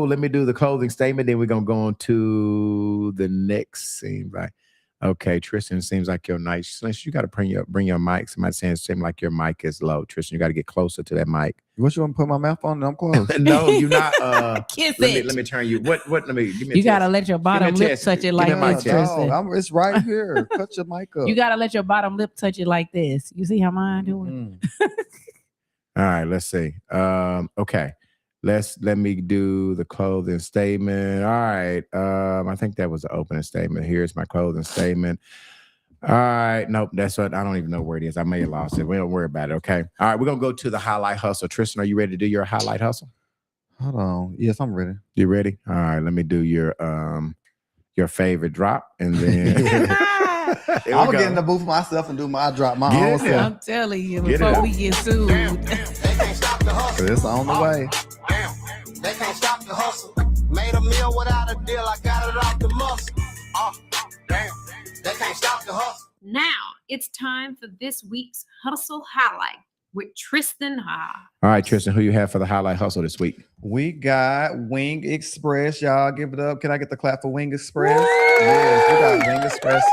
Let me do the closing statement. Then we're gonna go on to the next scene. Right? Okay, Tristan, seems like you're nice. You got to bring your mic. Somebody saying it seems like your mic is low. Tristan, you got to get closer to that mic.
What you want to put my mouth on? I'm close.
No, you're not.
Kiss
Let
it.
me turn you. What? Let me. Give me. A
You gotta
test.
let your bottom
a
lip
test.
touch it
Give
like
me my
this,
test.
Tristan.
It's right here. Cut your mic up.
You gotta let your bottom lip touch it like this. You see how mine do it?
Mm.
All right, let's see. Okay. Let me do the clothing statement. All right. I think that was the opening statement. Here's my clothing statement. All right. Nope. That's what I don't even know where it is. I may have lost it. We don't worry about it. Okay. All right. We're gonna go to the highlight hustle. Tristan, are you ready to do your highlight hustle?
Hold on. Yes, I'm ready.
You ready? All right. Let me do your favorite drop, and then Here
I'm
we
gonna
go.
get in the booth myself and do my drop my
Get
own
in there.
self.
I'm telling you,
Get it
before
out.
we get sued.
It's on the way.
They can't stop the hustle. Made a meal without a deal. I got it off the muscle. Damn. They can't stop the hustle.
Now it's time for this week's Hustle Highlight with Tristan Ha.
All right, Tristan, who you have for the highlight hustle this week?
We got Wing Express. Y'all give it up. Can I get the clap for Wing Express? Yes, we got Wing Express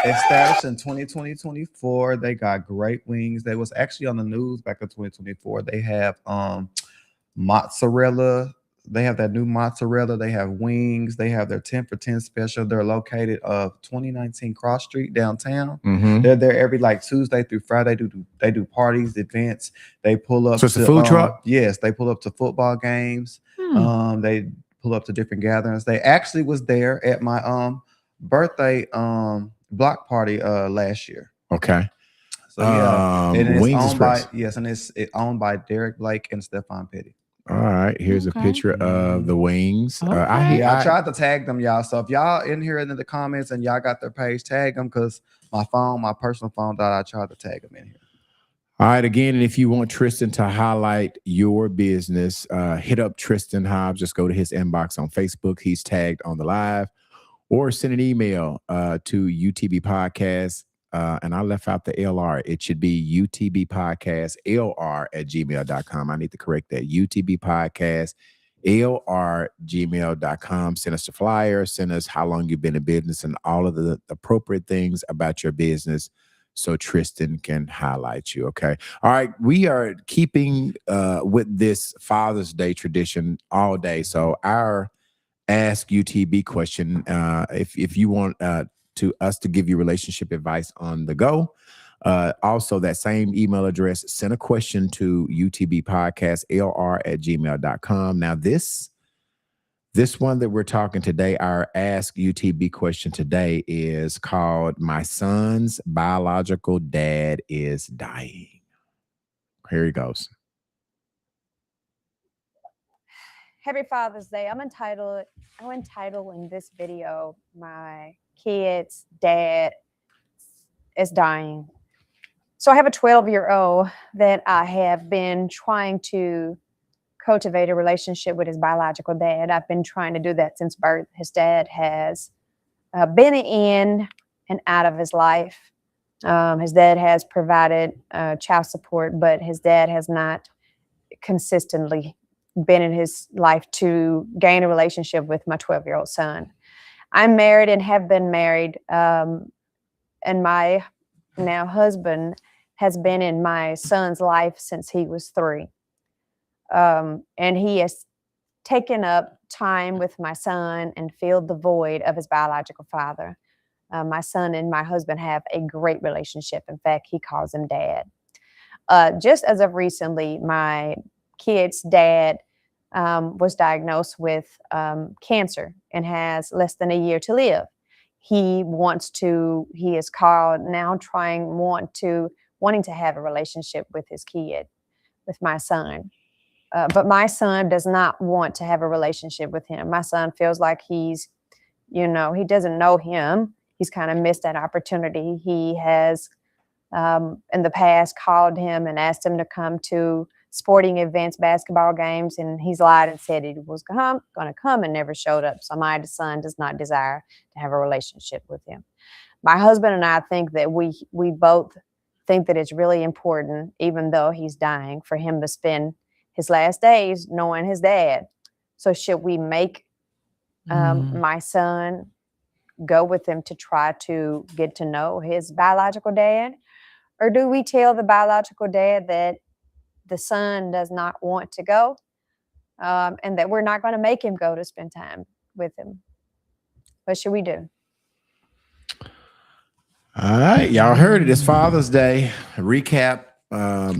established in 2024. They got great wings. They was actually on the news back in 2024. They have mozzarella. They have that new mozzarella. They have wings. They have their 10 for 10 special. They're located of 2019 Cross Street downtown.
Mm-hmm.
They're there every like Tuesday through Friday. They do parties, events. They pull up.
So it's a
to,
food truck?
Yes, they pull up to football games. They pull up to different gatherings. They actually was there at my birthday block party last year.
Okay.
So yeah, and it's
Wings
owned by
Express.
and it's owned by Derek Blake and Stefan Petty.
All right. Here's a
Okay.
picture of the wings.
Okay.
I tried to tag them, y'all. So if y'all in here in the comments and y'all got their page, tag them because my personal phone died. I tried to tag them in here.
All right. Again, and if you want Tristan to highlight your business, hit up Tristan Hobbs. Just go to his inbox on Facebook. He's tagged on the live, or send an email to UTB Podcast. And I left out the LR. It should be UTB Podcast LR @gmail.com. I need to correct that. UTB Podcast lr@gmail.com. Send us a flyer, send us how long you've been in business and all of the appropriate things about your business so Tristan can highlight you. Okay. All right. We are keeping with this Father's Day tradition all day. So our Ask UTB question, if you want to us to give you relationship advice on the go, also that same email address, send a question to UTB podcast, lr@gmail.com. Now this one that we're talking today, our Ask UTB question today is called My Son's Biological Dad is Dying. Here he goes.
Happy Father's Day. I'm entitled in this video, My Kid's Dad is Dying. So I have a 12-year-old that I have been trying to cultivate a relationship with his biological dad. I've been trying to do that since birth. His dad has been in and out of his life. His dad has provided child support, but his dad has not consistently been in his life to gain a relationship with my 12-year-old son. I'm married and have been married, and my now husband has been in my son's life since he was 3. And he has taken up time with my son and filled the void of his biological father. My son and my husband have a great relationship. In fact, he calls him Dad. Just as of recently, my kid's dad was diagnosed with cancer and has less than a year to live. He is called now wanting to have a relationship with his kid, with my son. But my son does not want to have a relationship with him. My son feels like he doesn't know him. He's kind of missed that opportunity. He has, in the past, called him and asked him to come to sporting events, basketball games, and he's lied and said he was going to come and never showed up. So my son does not desire to have a relationship with him. My husband and I think that we both think that it's really important, even though he's dying, for him to spend his last days knowing his dad. So should we make my son go with him to try to get to know his biological dad? Or do we tell the biological dad that the son does not want to go, and that we're not going to make him go to spend time with him? What should we do?
All right, y'all heard it. It's Father's Day. Recap.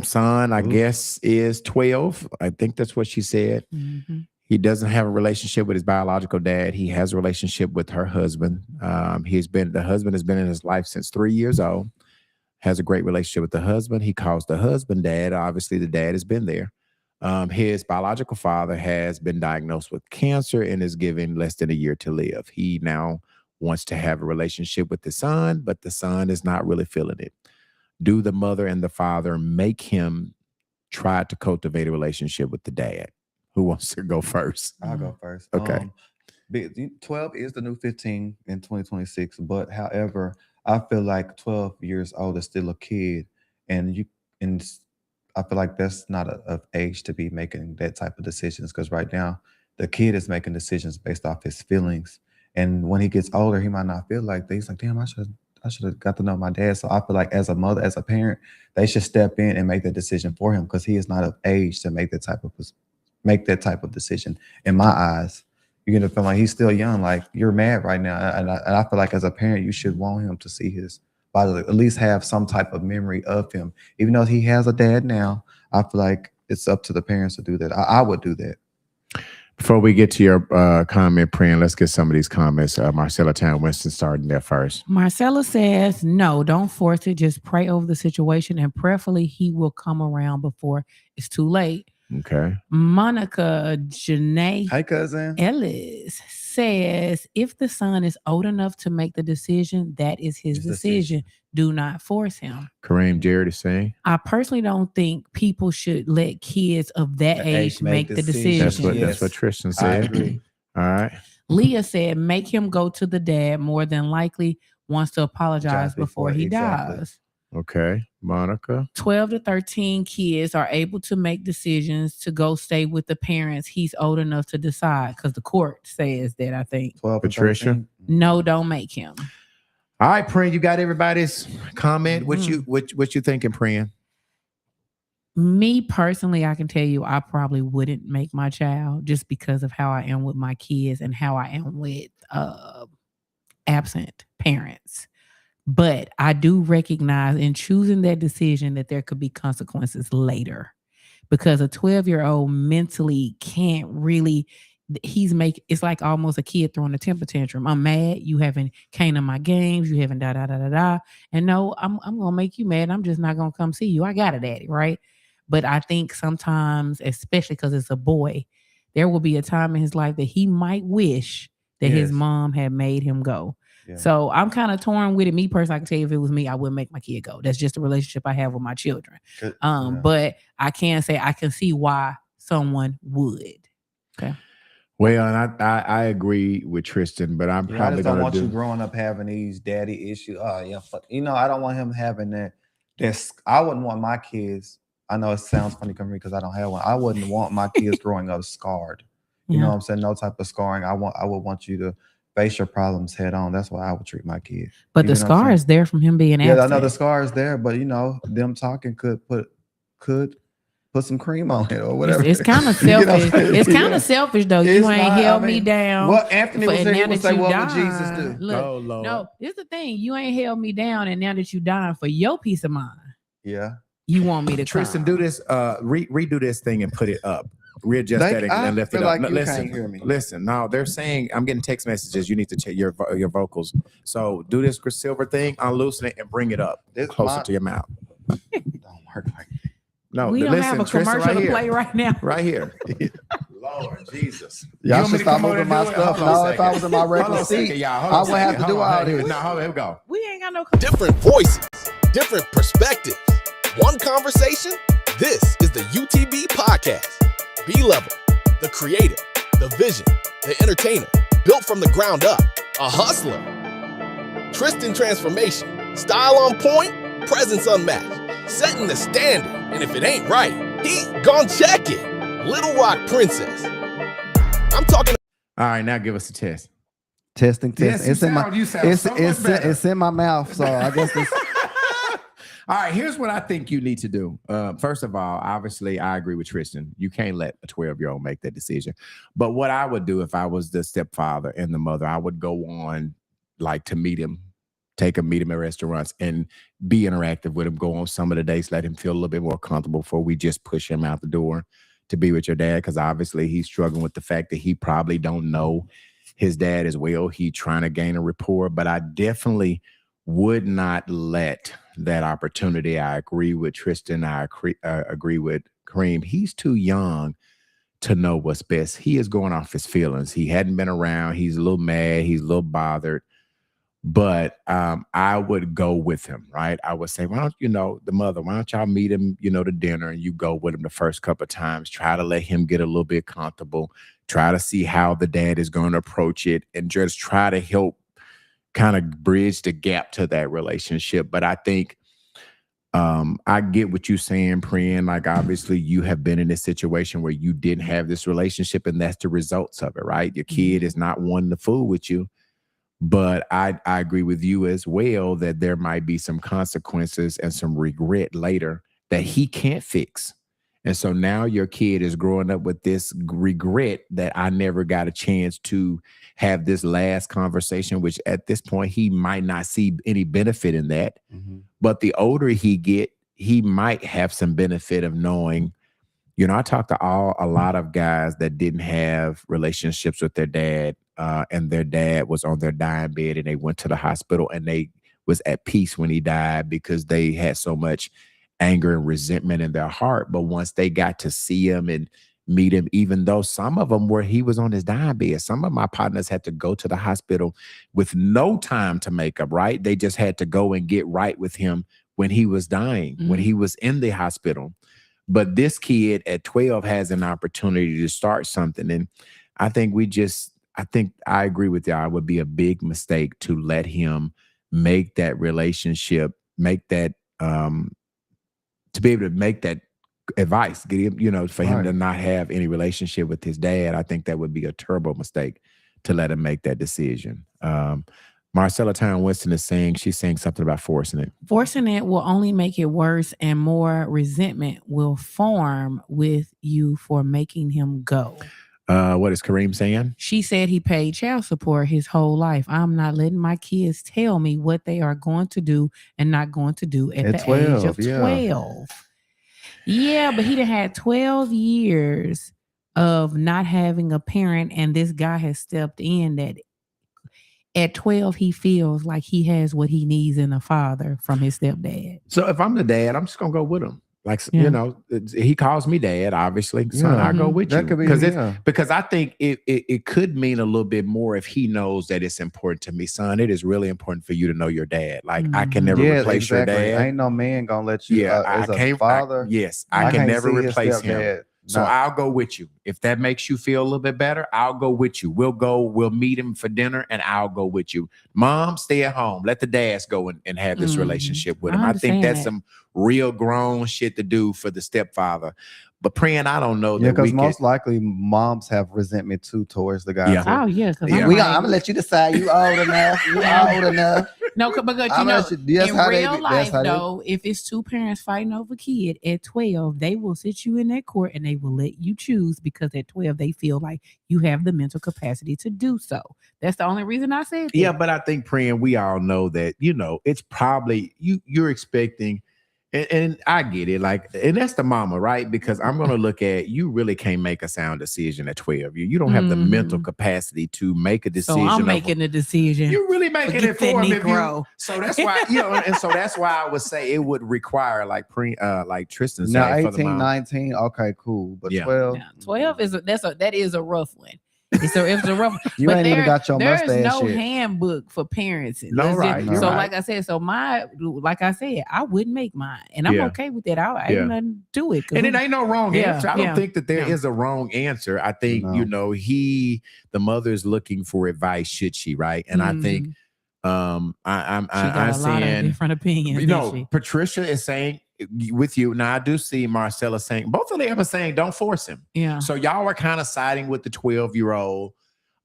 Son, I guess, is 12. I think that's what she said.
Mm-hmm.
He doesn't have a relationship with his biological dad. He has a relationship with her husband. The husband has been in his life since 3 years old. Has a great relationship with the husband. He calls the husband Dad. Obviously, the dad has been there. His biological father has been diagnosed with cancer and is given less than a year to live. He now wants to have a relationship with the son, but the son is not really feeling it. Do the mother and the father make him try to cultivate a relationship with the dad? Who wants to go first?
I'll go first.
Okay.
12 is the new 15 in 2026, but however, I feel like 12 years old is still a kid, and I feel like that's not of age to be making that type of decisions, because right now the kid is making decisions based off his feelings, and when he gets older, he might not feel like that. He's like, damn, I should have got to know my dad. So I feel like as a mother, as a parent, they should step in and make that decision for him, because he is not of age to make that type of decision. In my eyes, you're gonna feel like he's still young. Like, you're mad right now, and I feel like as a parent, you should want him to see his body, at least have some type of memory of him. Even though he has a dad now, I feel like it's up to the parents to do that. I would do that.
Before we get to your comment, Pran, let's get some of these comments. Marcella Town Winston starting there first.
Marcella says, no, don't force it. Just pray over the situation, and prayerfully he will come around before it's too late.
Okay.
Monica Janae
Hi, cousin.
Ellis says, if the son is old enough to make the decision, that is his decision. Do not force him.
Kareem Jared is saying,
I personally don't think people should let kids of that age make the decision.
that's what Tristan said.
I agree.
All right.
Leah said, make him go to the dad. More than likely wants to apologize before he
exactly.
dies.
Okay. Monica.
12 to 13 kids are able to make decisions to go stay with the parents. He's old enough to decide because the court says that, I think.
12 and
Patricia?
13.
No, don't make him.
All right, Prin, you got everybody's comment.
Mhm.
What you thinking, Prin?
Me personally, I can tell you I probably wouldn't make my child just because of how I am with my kids and how I am with absent parents. But I do recognize in choosing that decision that there could be consequences later because a 12-year-old mentally can't really, it's like almost a kid throwing a temper tantrum. I'm mad. You haven't came to my games. You haven't da. And no, I'm going to make you mad. I'm just not going to come see you. I got a daddy, right? But I think sometimes, especially because it's a boy, there will be a time in his life that he might wish that his
Yes.
mom had made him go.
Yeah.
So I'm kind of torn with it. Me personally, I can tell you if it was me, I wouldn't make my kid go. That's just the relationship I have with my children.
Good. Yeah.
But I can say I can see why someone would. Okay.
Well, and I agree with Tristan, but I'm
Yeah, I
probably
just don't
gonna
want
do.
you growing up having these daddy issues. Oh yeah, I don't want him having that. I wouldn't want my kids. I know it sounds funny coming because I don't have one. I wouldn't want my kids growing up scarred. You know what I'm saying? No type of scarring. I would want you to face your problems head on. That's why I would treat my kid.
But
You
the
know what I'm
scar
saying?
is there from him being
Yeah, I
absent.
know the scar is there, but them talking could put some cream on it or whatever.
It's kind of
You know what I'm
selfish.
saying?
It's kind
Yeah.
of selfish though.
It's
You ain't
not,
held me down.
What Anthony was
and
saying, he
now
would
that
say,
you
what would Jesus
dying-
do?
Look,
Oh, Lord.
no, it's the thing. You ain't held me down, and now that you dying for your peace of mind,
Yeah.
you want me to
Tristan,
come.
do this. Redo this thing and put it up. Readjust
They-
that and
I
lift it
feel
up.
like
No,
you
listen,
can't hear me.
Listen, no, they're saying I'm getting text messages. You need to check your vocals. So do this Chris Silver thing, unloosen it, and bring it up
This
closer
my-
to your mouth.
Don't work like that.
No,
We don't
listen,
have a
Tristan,
commercial to
here.
play right now.
Right here. Lord Jesus.
Y'all
You want me
should
to
stop
come over
moving
and
my
do it?
stuff.
Hold on a
No, if I
second.
was in my
Hold
regular
on a second,
seat,
y'all. Hold
I
on a
wouldn't have
second.
to do
Hold on.
all
Here we-
this.
No, here we go.
We ain't got no.
Different voices, different perspectives, one conversation. This is the UTB podcast. B-Level, the creator, the vision, the entertainer, built from the ground up, a hustler. Tristan transformation, style on point, presence unmatched, setting the standard. And if it ain't right, he gon' check it. Little Rock Princess. I'm talking.
All right, now give us a test.
Testing.
Yes, you
It's in my
sound
it's
so much
it's
better.
it's in my mouth. So I guess it's
All right, here's what I think you need to do. First of all, obviously, I agree with Tristan. You can't let a 12-year-old make that decision. But what I would do if I was the stepfather and the mother, I would go on like to meet him, meet him at restaurants and be interactive with him, go on some of the dates, let him feel a little bit more comfortable before we just push him out the door to be with your dad. Because obviously he's struggling with the fact that he probably don't know his dad as well. He trying to gain a rapport, but I definitely would not let that opportunity. I agree with Tristan. I agree with Kareem. He's too young to know what's best. He is going off his feelings. He hadn't been around. He's a little mad. He's a little bothered. But I would go with him, right? I would say, why don't the mother, why don't y'all meet him, to dinner, and you go with him the first couple of times. Try to let him get a little bit comfortable. Try to see how the dad is going to approach it and just try to help kind of bridge the gap to that relationship. But I think I get what you're saying, Prin. Like, obviously, you have been in this situation where you didn't have this relationship, and that's the results of it, right? Your kid is not wanting to fool with you. But I agree with you as well that there might be some consequences and some regret later that he can't fix. And so now your kid is growing up with this regret that I never got a chance to have this last conversation, which at this point, he might not see any benefit in that.
Mm-hmm.
But the older he get, he might have some benefit of knowing, I talked to a lot of guys that didn't have relationships with their dad, and their dad was on their dying bed and they went to the hospital and they was at peace when he died because they had so much anger and resentment in their heart. But once they got to see him and meet him, even though some of them he was on his dying bed, some of my partners had to go to the hospital with no time to make up, right? They just had to go and get right with him when he was dying, when he was in the hospital. But this kid at 12 has an opportunity to start something. And I think I agree with y'all. It would be a big mistake to let him make that relationship, make that to be able to make that advice, get him, for him to
Right.
not have any relationship with his dad, I think that would be a terrible mistake to let him make that decision. Marcella Town Winston is saying, she's saying something about forcing it.
Forcing it will only make it worse, and more resentment will form with you for making him go.
What is Kareem saying?
She said he paid child support his whole life. I'm not letting my kids tell me what they are going to do and not going to do at the
12,
age of
yeah.
12. Yeah, but he done had 12 years of not having a parent, and this guy has stepped in that at 12 he feels like he has what he needs in a father from his stepdad.
So if I'm the dad, I'm just gonna go with him. Like,
Yeah.
he calls me dad, obviously. Son,
Yeah.
I'll go with
That
you.
could be,
Because because I think it could mean a little bit more if he knows that it's important to me. Son, it is really important for you to know your dad. Like, I can never
Yeah,
replace your dad.
Ain't no man gonna let you.
Yeah,
as
I
a
can't.
father.
I can
can't
never
see his
replace him.
stepdad
So
not-
I'll go with you. If that makes you feel a little bit better, I'll go with you. We'll meet him for dinner and I'll go with you. Mom, stay at home. Let the dads go and have this relationship with him. I think
understand
that's
that.
some real grown shit to do for the stepfather. But praying, I don't know
Yeah,
that we
because
can.
most likely moms have resentment too towards the guy.
Yeah.
too.
Oh yeah, because
Yeah.
I'm gonna let you decide. You old enough. You old enough.
no, because
I'm gonna let you- that's
in
how they
real
be-
life
that's how they-
though, if it's two parents fighting over kid at 12, they will sit you in that court and they will let you choose because at 12 they feel like you have the mental capacity to do so. That's the only reason I said that.
Yeah, but I think praying, we all know that, it's probably you're expecting, and I get it, like, and that's the mama, right? Because I'm gonna look at, you really can't make a sound decision at 12. You don't have the mental capacity to make a decision.
So I'm
of-
making the decision.
You're really making
Forget
it
that
for him. If
Negro.
so that's why, and so that's why I would say it would require like Tristan
Now
said, for the
18,
mom.
19, okay, cool. But
Yeah.
12,
Yeah, 12 that is a rough one. It's a rough one.
you
But
ain't even got your
there's
mustache
no
yet.
handbook for parents.
No,
Let's
right,
just-
you're
so
right.
like I said, like I said, I wouldn't make mine. And I'm
Yeah.
okay with that. I
Yeah.
ain't nothing to it. 'cause
And it
who-
ain't no wrong
Yeah,
answer. I don't
yeah,
think that there
yeah.
is a wrong answer. I think,
No.
the mother is looking for advice, should she, right? And I think I'm
she got
I'm
a lot of
saying,
different opinions. didn't she?
Patricia is saying with you. Now I do see Marcella saying, both of them are saying don't force him.
Yeah.
So y'all are kind of siding with the 12-year-old.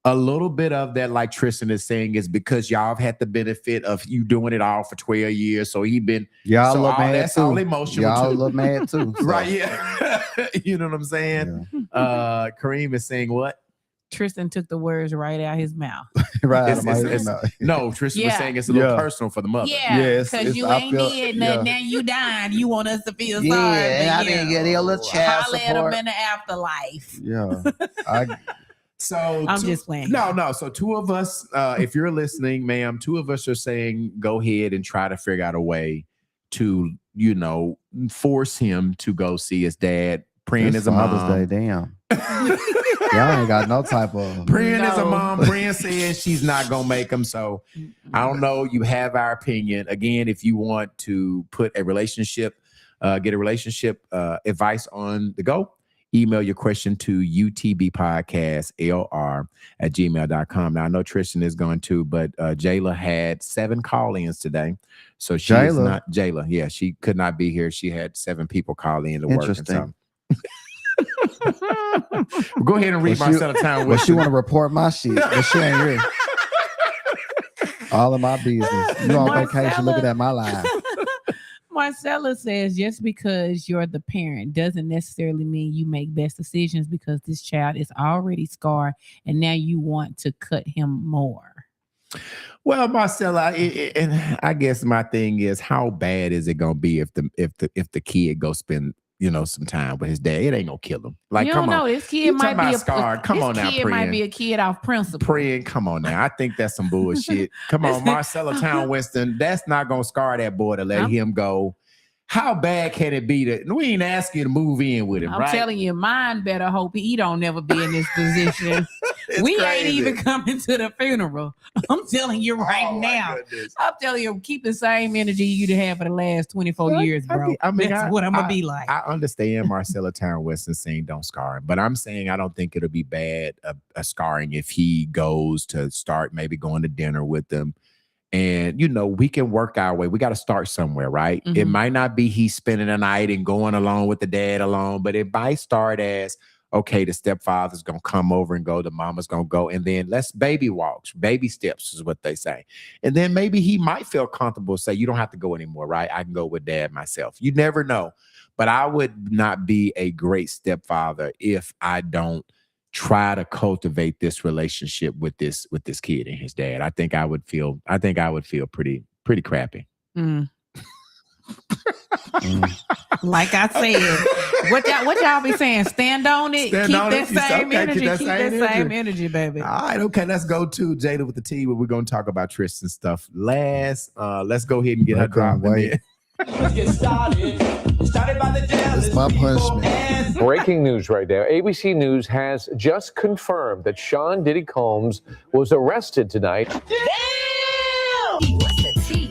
A little bit of that, like Tristan is saying, is because y'all have had the benefit of you doing it all for 12 years. So he been
Y'all
so
look
all
mad
that's
too.
all emotional
Y'all
too.
look mad too. so,
Right, yeah. You know what I'm saying?
yeah.
Kareem is saying what?
Tristan took the words right out his mouth.
Right out
It's-
of my
it's-
mouth.
No, Tristan was
Yeah.
saying it's a little
Yeah.
personal for the mother.
Yeah,
Yes,
because
it's-
you
I
ain't
feel-
did nothing.
yeah.
Now you dying. You want us to feel
Yeah,
sorry.
and I
for
didn't
you.
get a little child
Holla at
support.
them in the afterlife.
Yeah. I
So
I'm just playing.
No. So two of us, if you're listening, ma'am, two of us are saying go ahead and try to figure out a way to, force him to go see his dad. Praying
It's
as a
Father's
mom.
Day, damn. Y'all ain't got no type of
Praying as a
No.
mom. Praying says she's not gonna make him. So I don't know. You have our opinion. Again, if you want to put a relationship, get a relationship advice on the go, email your question to utbpodcastlr@gmail.com. Now I know Tristan is going to, but Jayla had 7 call-ins today. So she is
Jayla?
not Jayla. Yeah, she could not be here. She had 7 people call in to work. And so.
Interesting.
Go ahead and read
Well, she-
Marcella Town
Well,
with
she want to report my shit, but she ain't here. All of my business. You on vacation
Marcella.
looking at my life.
Marcella says just because you're the parent doesn't necessarily mean you make best decisions because this child is already scarred and now you want to cut him more.
Well, Marcella, and I guess my thing is, how bad is it gonna be if the kid go spend some time with his dad? It ain't gonna kill him. Like,
you
come
don't know.
on,
This kid
You
might
talking
be
about scarred. Come
this
on now,
kid might
Priyan.
be a kid off principle.
Praying, come on now. I think that's some bullshit. Come on, Marcella Town Winston. That's not gonna scar that boy to let
I'm-
him go. How bad can it be that we ain't asking you to move in with him,
I'm
right?
telling you, mine better hope he don't never be in this position.
It's
we
crazy.
ain't even coming to the funeral. I'm telling you right
Oh, my
now.
goodness.
I'm telling you, keep the same energy you have for the last 24
Well,
years, bro.
I mean,
That's what I'm gonna be like.
I understand Marcella Town Winston saying don't scar him, but I'm saying I don't think it'll be bad a scarring if he goes to start maybe going to dinner with them And, we can work our way. We got to start somewhere, right? It
Mhm.
might not be he's spending the night and going along with the dad alone, but it might start as, okay, the stepfather's going to come over and go, the mama's going to go. And then let's baby walks, baby steps is what they say. And then maybe he might feel comfortable, say, you don't have to go anymore, right? I can go with dad myself. You never know. But I would not be a great stepfather if I don't try to cultivate this relationship with this kid and his dad. I think I would feel pretty crappy.
Mm. Like I said, what y'all be saying? Stand on it.
Stand
keep
on
that
it.
same
Okay,
energy.
keep that
Keep
same
that same
energy.
energy, baby.
All right, okay, let's go to Jada with the T, where we're going to talk about Tristan stuff last. Let's go ahead and get her dropped in there.
Let's get started. Started by the jealous
It's my
people
punishment.
and
Breaking news right now. ABC News has just confirmed that Sean Diddy Combs was arrested tonight.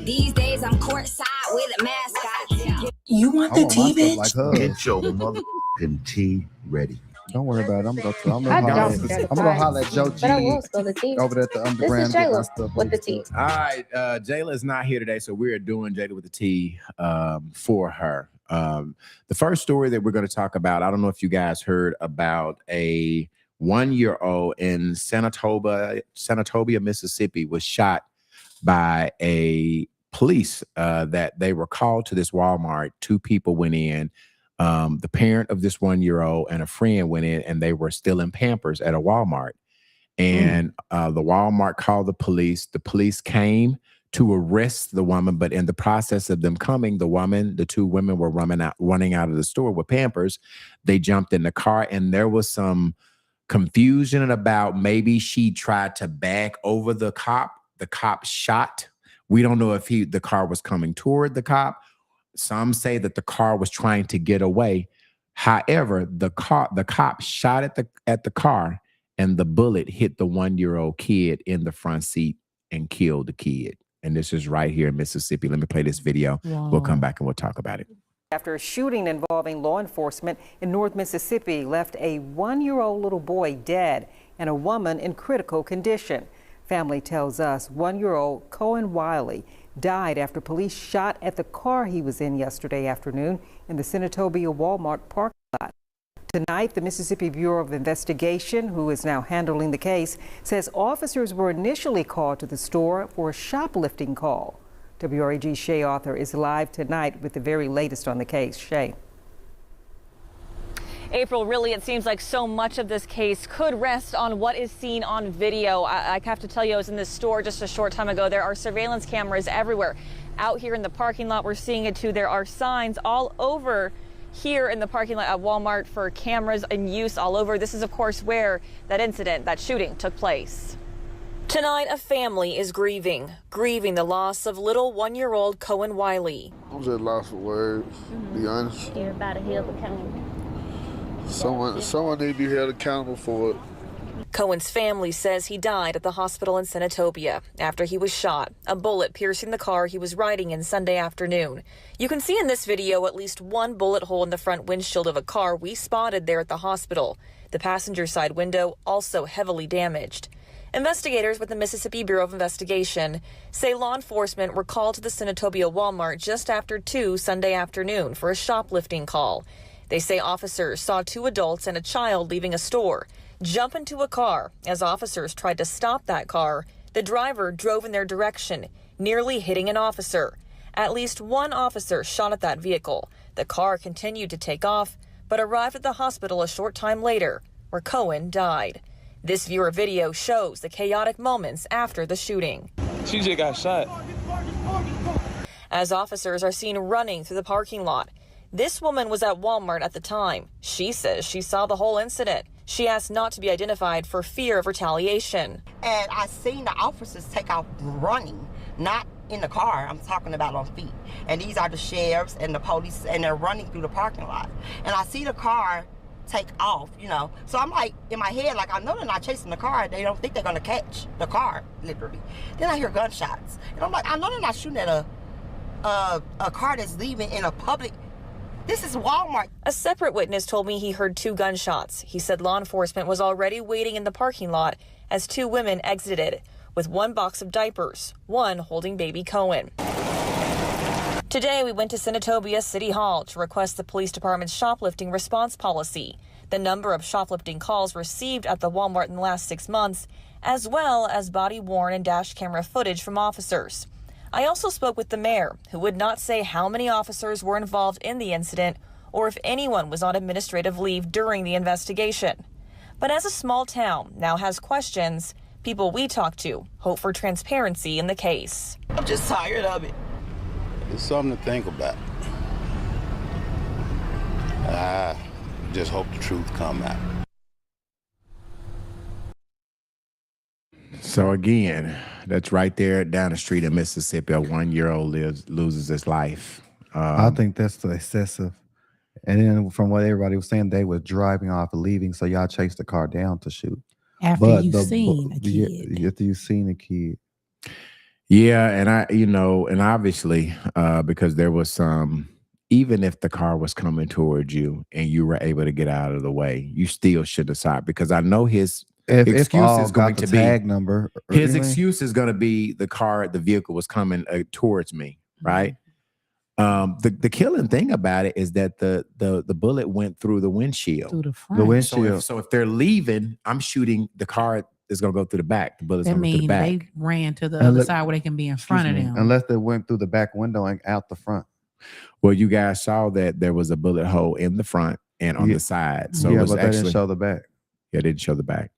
These days I'm courtside with a mascot.
You want
I want my stuff like her.
Get your motherfucking tea ready.
Don't worry about it. I'm gonna
I
holler.
don't
I'm gonna holler at Joe G
But I will spill the tea.
over there at the underground.
This is
get my
Jayla
stuff
with the
laced
tea.
up.
All right, Jayla is not here today, so we're doing Jada with the T for her. The first story that we're going to talk about, I don't know if you guys heard about a 1-year-old in Senatobia, Mississippi, was shot by a police that they were called to this Walmart. 2 people went in. The parent of this 1-year-old and a friend went in, and they were still in Pampers at a Walmart. And the Walmart called the police. The police came to arrest the woman, but in the process of them coming, the 2 women were running out of the store with Pampers. They jumped in the car, and there was some confusion about maybe she tried to back over the cop. The cop shot. We don't know if the car was coming toward the cop. Some say that the car was trying to get away. However, the cop shot at the car, and the bullet hit the 1-year-old kid in the front seat and killed the kid. And this is right here in Mississippi. Let me play this video. We'll come back and we'll talk about it.
After a shooting involving law enforcement in North Mississippi left a 1-year-old little boy dead and a woman in critical condition. Family tells us 1-year-old Cohen Wiley died after police shot at the car he was in yesterday afternoon in the Senatobia Walmart parking lot. Tonight, the Mississippi Bureau of Investigation, who is now handling the case, says officers were initially called to the store for a shoplifting call. WRAG Shay Arthur is live tonight with the very latest on the case. Shay.
April, really, it seems like so much of this case could rest on what is seen on video. I have to tell you, I was in this store just a short time ago. There are surveillance cameras everywhere. Out here in the parking lot, we're seeing it too. There are signs all over here in the parking lot at Walmart for cameras in use all over. This is, of course, where that shooting took place. Tonight, a family is grieving the loss of little 1-year-old Cohen Wiley.
I'm just lost for words, to be honest.
Everybody held accountable.
Someone need to be held accountable for it.
Cohen's family says he died at the hospital in Senatobia after he was shot, a bullet piercing the car he was riding in Sunday afternoon. You can see in this video at least one bullet hole in the front windshield of a car we spotted there at the hospital. The passenger side window also heavily damaged. Investigators with the Mississippi Bureau of Investigation say law enforcement were called to the Senatobia Walmart just after 2 Sunday afternoon for a shoplifting call. They say officers saw 2 adults and a child leaving a store jump into a car. As officers tried to stop that car, the driver drove in their direction, nearly hitting an officer. At least one officer shot at that vehicle. The car continued to take off, but arrived at the hospital a short time later, where Cohen died. This viewer video shows the chaotic moments after the shooting.
she just got shot.
As officers are seen running through the parking lot. This woman was at Walmart at the time. She says she saw the whole incident. She asked not to be identified for fear of retaliation.
And I seen the officers take off running, not in the car, I'm talking about on feet. And these are the sheriffs and the police, and they're running through the parking lot. And I see the car take off, So I'm like, in my head, like, I know they're not chasing the car. They don't think they're gonna catch the car, literally. Then I hear gunshots. And I'm like, I know they're not shooting at a car that's leaving in a public. This is Walmart.
A separate witness told me he heard 2 gunshots. He said law enforcement was already waiting in the parking lot as 2 women exited. with 1 box of diapers, 1 holding baby Cohen. Today, we went to Senatobia City Hall to request the police department's shoplifting response policy, the number of shoplifting calls received at the Walmart in the last 6 months, as well as body-worn and dash camera footage from officers. I also spoke with the mayor, who would not say how many officers were involved in the incident or if anyone was on administrative leave during the investigation. But as a small town now has questions, people we talk to hope for transparency in the case.
I'm just tired of it.
It's something to think about. I just hope the truth come out.
So again, that's right there down the street in Mississippi. A 1-year-old loses his life.
I think that's the excessive. And then from what everybody was saying, they were driving off and leaving, so y'all chased the car down to shoot.
After you've seen a kid.
After you've seen a kid.
Yeah, and and obviously, because there was some, even if the car was coming towards you and you were able to get out of the way, you still should decide, because I know his excuse is going to be
tag number.
His excuse is going to be the vehicle was coming towards me, right? The killing thing about it is that the bullet went through the windshield.
Through the front.
The windshield.
So if they're leaving, I'm shooting the car. Is going to go through the back. The bullet's
That
going to go through the
means
back.
they ran to the other side where they can be in front of them.
Unless they went through the back window and out the front.
Well, you guys saw that there was a bullet hole in the front and on the side. So it was
but they
actually,
didn't show the back.
Yeah, they didn't show the back.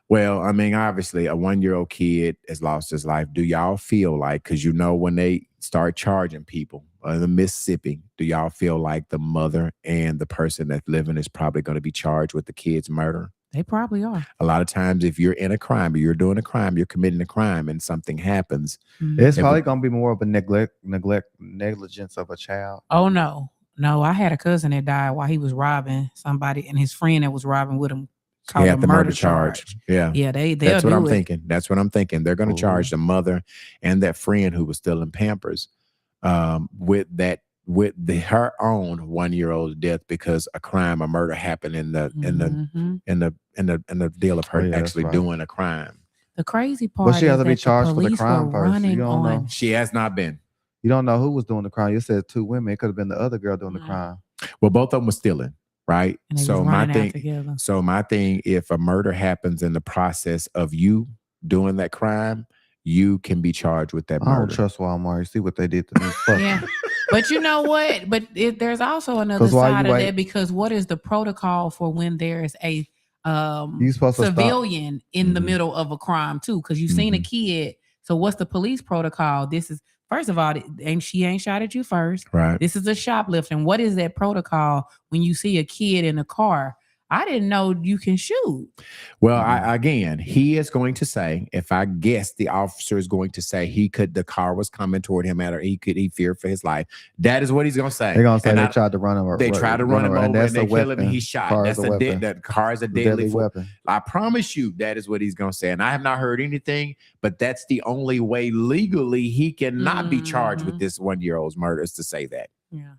Well, I mean, obviously, a 1-year-old kid has lost his life. Do y'all feel like, because when they start charging people in the Mississippi, do y'all feel like the mother and the person that's living is probably going to be charged with the kid's murder?
They probably are.
A lot of times, if you're in a crime, or you're doing a crime, you're committing a crime, and something happens,
it's probably going to be more of a negligence of a child.
Oh, no. I had a cousin that died while he was robbing somebody, and his friend that was robbing with him called a murder charge.
Yeah. That's what I'm thinking. That's what I'm thinking. They're going to charge the mother and that friend who was still in Pampers with her own 1-year-old death, because a murder happened in the deal of her actually doing a crime.
The crazy part
she
is
has to be
that
charged
the
for the
police
crime
were
first.
running
You don't know.
She has not been.
You don't know who was doing the crime. You said 2 women. It could have been the other girl doing the crime.
Well, both of them were stealing, right?
And they
So
was
my
running out
thing,
together.
if a murder happens in the process of you doing that crime, you can be charged with that
I don't
murder.
trust Walmart. You see what they did to me. Fuck.
Yeah. But you know what? But there's also another
'Cause why
side
you
of
wait-
that, because what is the protocol for when there is a
You supposed to stop.
civilian in the middle of a crime too? Because you've seen a kid. So what's the police protocol? This is, first of all, she ain't shot at you first.
Right.
This is a shoplifting. What is that protocol when you see a kid in a car? I didn't know you can shoot.
Well, again, he is going to say, if I guess the officer is going to say the car was coming toward him or he feared for his life. That is what he's going to say.
They're going to say
And
they
I-
tried to run him over.
They tried to run him over and they kill him and he shot.
Car
That's
is a weapon.
that car is a deadly weapon. I promise you that is what he's going to say. And I have not heard anything, but that's the only way legally he cannot be charged with this 1-year-old's murder, is to say that.
Yeah.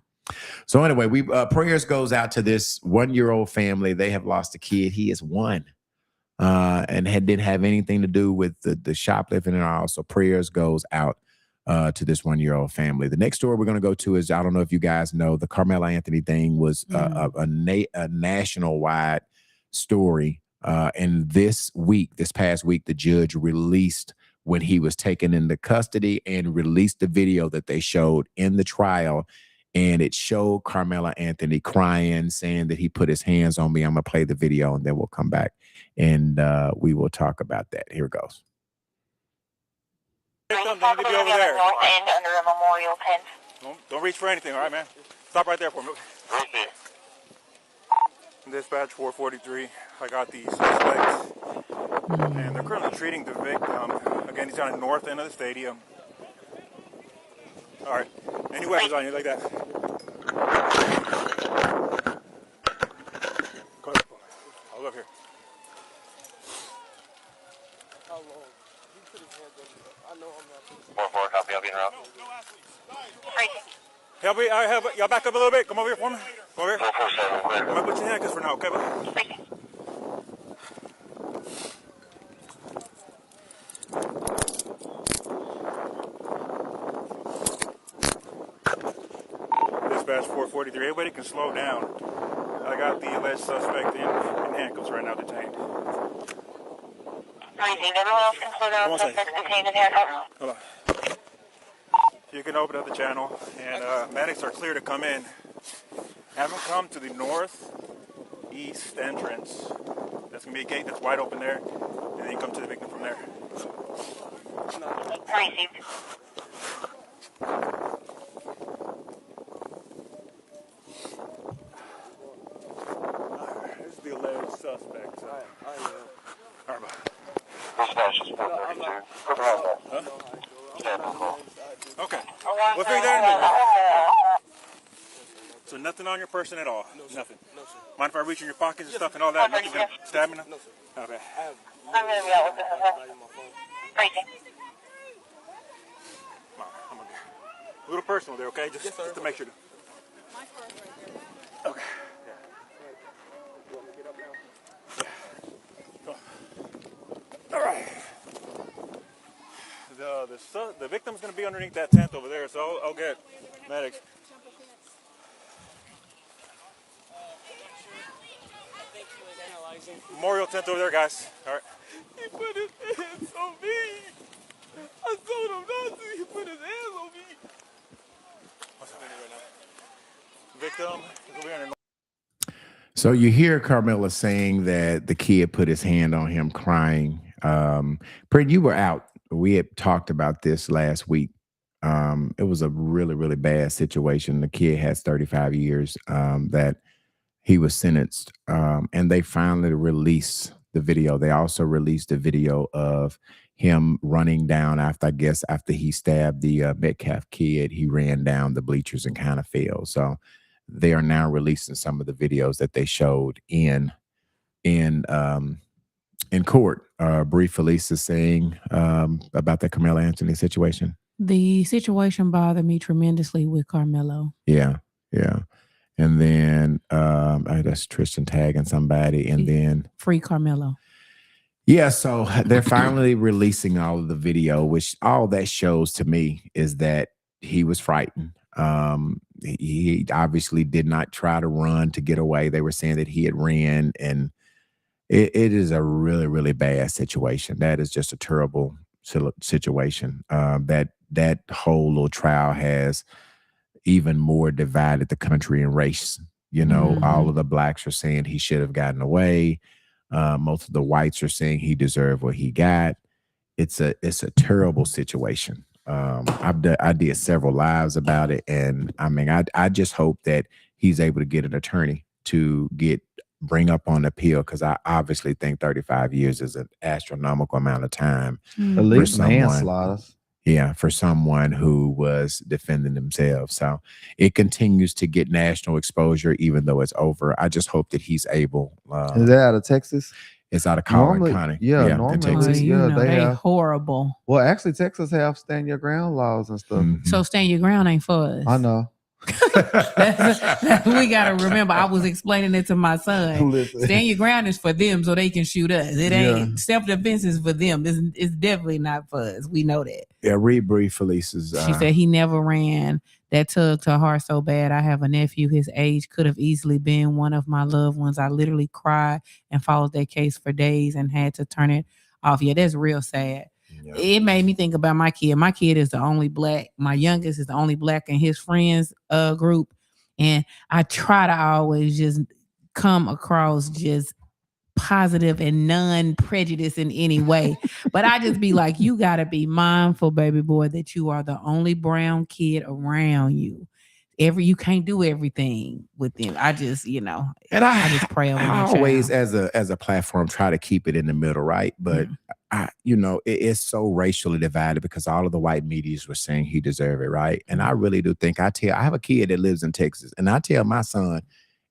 So anyway, we prayers goes out to this 1-year-old family. They have lost a kid. He is 1, and didn't have anything to do with the shoplifting and all. So prayers goes out to this 1-year-old family. The next story we're going to go to is, I don't know if you guys know, the Carmelo Anthony thing was a national-wide story. And this past week, the judge released when he was taken into custody and released the video that they showed in the trial. And it showed Carmelo Anthony crying, saying that he put his hands on me. I'm going to play the video and then we'll come back and we will talk about that. Here it goes.
Over there. Under a memorial pen. Don't reach for anything, all right, man? Stop right there for me. Dispatch 443. I got the suspects, and they're currently treating the victim. Again, he's down in the north end of the stadium. All right. Any weapons on you like that? I'll look here. How long? You put his hands on me. I know I'm not. 4-4, copy. I'll be in route. Help me. Y'all back up a little bit. Come over here for me. Come over here. 4-4-7. I'm gonna put your handcuffs for now, okay, bud? West 443. Everybody can slow down. I got the alleged suspect in handcuffs right now, detained.
Everyone else can slow down. Suspect detained in handcuffs.
Hold on. You can open up the channel, and medics are clear to come in. Have them come to the northeast entrance. That's going to be a gate that's wide open there, and then you come to the victim from there.
Received.
This is the alleged suspect. All right. Okay. We'll figure that out. So nothing on your person at all? Nothing? No, sir. Mind if I reach in your pockets and stuff and all that? Nothing gonna stab me? No, sir. Okay.
I'm going to be out with this as well. Received.
I'm gonna be a little personal there, okay? Just to make sure. Okay. All right. The victim's going to be underneath that tent over there, so I'll get medics. Memorial tent over there, guys. All right.
He put his hands on me. I told him not to. He put his hands on me.
What's happening right now? Victim is over here.
So you hear Carmela saying that the kid put his hand on him crying. Brent, you were out. We had talked about this last week. It was a really, really bad situation. The kid has 35 years that he was sentenced, and they finally released the video. They also released a video of him running down after he stabbed the Metcalf kid. He ran down the bleachers and kind of fell. So they are now releasing some of the videos that they showed in court. Bree Felice is saying about the Carmelo Anthony situation.
The situation bothered me tremendously with Carmelo.
Yeah. And then that's Tristan tagging somebody, and then
free Carmelo.
Yeah, so they're finally releasing all of the video, which all that shows to me is that he was frightened. He obviously did not try to run to get away. They were saying that he had ran, and it is a really, really bad situation. That is just a terrible situation. That whole little trial has even more divided the country in race. You know, all of the blacks are saying he should have gotten away. Most of the whites are saying he deserved what he got. It's a terrible situation. I did several lives about it, and I mean, I just hope that he's able to get an attorney to bring up on appeal, because I obviously think 35 years is an astronomical amount of time.
At least manslaughter.
Yeah, for someone who was defending themselves. So it continues to get national exposure, even though it's over. I just hope that he's able.
Is that out of Texas?
It's out of Collin County.
Yeah, normally, they have
horrible.
Well, actually, Texas have stand your ground laws and stuff.
So stand your ground ain't for us.
I know.
We gotta remember. I was explaining it to my son.
Listen.
Stand your ground is for them, so they can shoot us. It ain't self-defense is for them. It's definitely not for us. We know that.
Yeah, read Bree Felice's.
She said he never ran. That tugged her heart so bad. I have a nephew his age, could have easily been one of my loved ones. I literally cried and followed that case for days and had to turn it off. Yeah, that's real sad. Yeah. It made me think about my kid. My kid is the only black. My youngest is the only black in his friends group. And I try to always just come across just positive and non-prejudice in any way. But I just be like, you got to be mindful, baby boy, that you are the only brown kid around you. You can't do everything with them. I just, and I just pray over my
always,
child.
as a platform, try to keep it in the middle, right? But it's so racially divided, because all of the white medias were saying he deserved it, right? And I really do think I have a kid that lives in Texas, and I tell my son,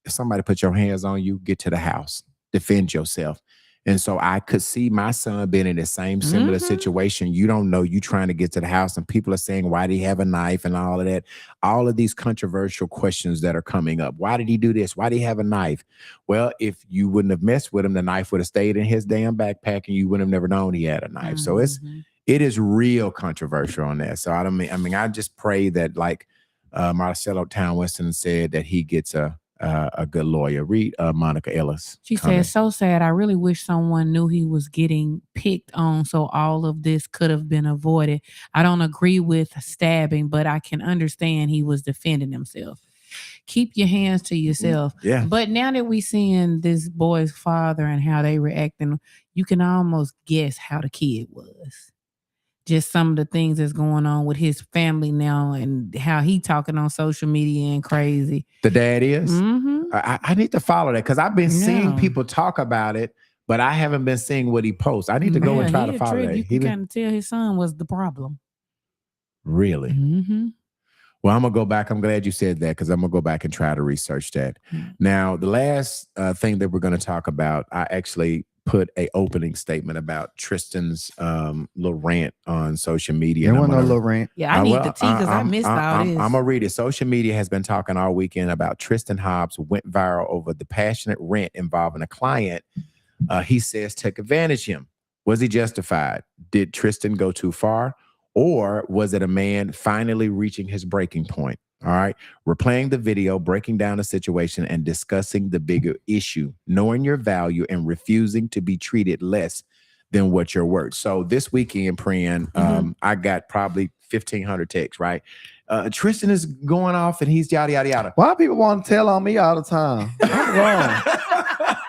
if somebody put your hands on you, get to the house, defend yourself. And so I could see my son being in the same similar situation. You don't know, you trying to get to the house, and people are saying, why did he have a knife and all of that? All of these controversial questions that are coming up. Why did he do this? Why did he have a knife? Well, if you wouldn't have messed with him, the knife would have stayed in his damn backpack, and you wouldn't have never known he had a knife. So it is real controversial on that. So I just pray that Marcelo Town Winston said that he gets a good lawyer. Read Monica Ellis.
She
comment.
said, so sad. I really wish someone knew he was getting picked on so all of this could have been avoided. I don't agree with stabbing, but I can understand he was defending himself. Keep your hands to yourself.
Yeah.
But now that we seeing this boy's father and how they reacting, you can almost guess how the kid was. Just some of the things that's going on with his family now and how he talking on social media and crazy.
The dad is?
Mm-hmm.
I need to follow that because I've been seeing
Yeah.
people talk about it, but I haven't been seeing what he posts. I need to go and try to follow that.
You can kind of tell his son was the problem.
Really?
Mm-hmm.
Well, I'm going to go back. I'm glad you said that because I'm going to go back and try to research that. Now, the last thing that we're going to talk about, I actually put a opening statement about Tristan's little rant on social media.
There
And I'm
wasn't no
gonna-
little rant.
Yeah, I need the tea because I missed all
I'm
this.
going to read it. Social media has been talking all weekend about Tristan Hobbs went viral over the passionate rant involving a client he says took advantage of him. Was he justified? Did Tristan go too far? Or was it a man finally reaching his breaking point? All right. We're playing the video, breaking down the situation and discussing the bigger issue, knowing your value and refusing to be treated less than what you're worth. So this weekend, Priyan, I got probably 1,500 texts, right? Tristan is going off and he's yada, yada, yada.
Why people want to tell on me all the time? I'm wrong.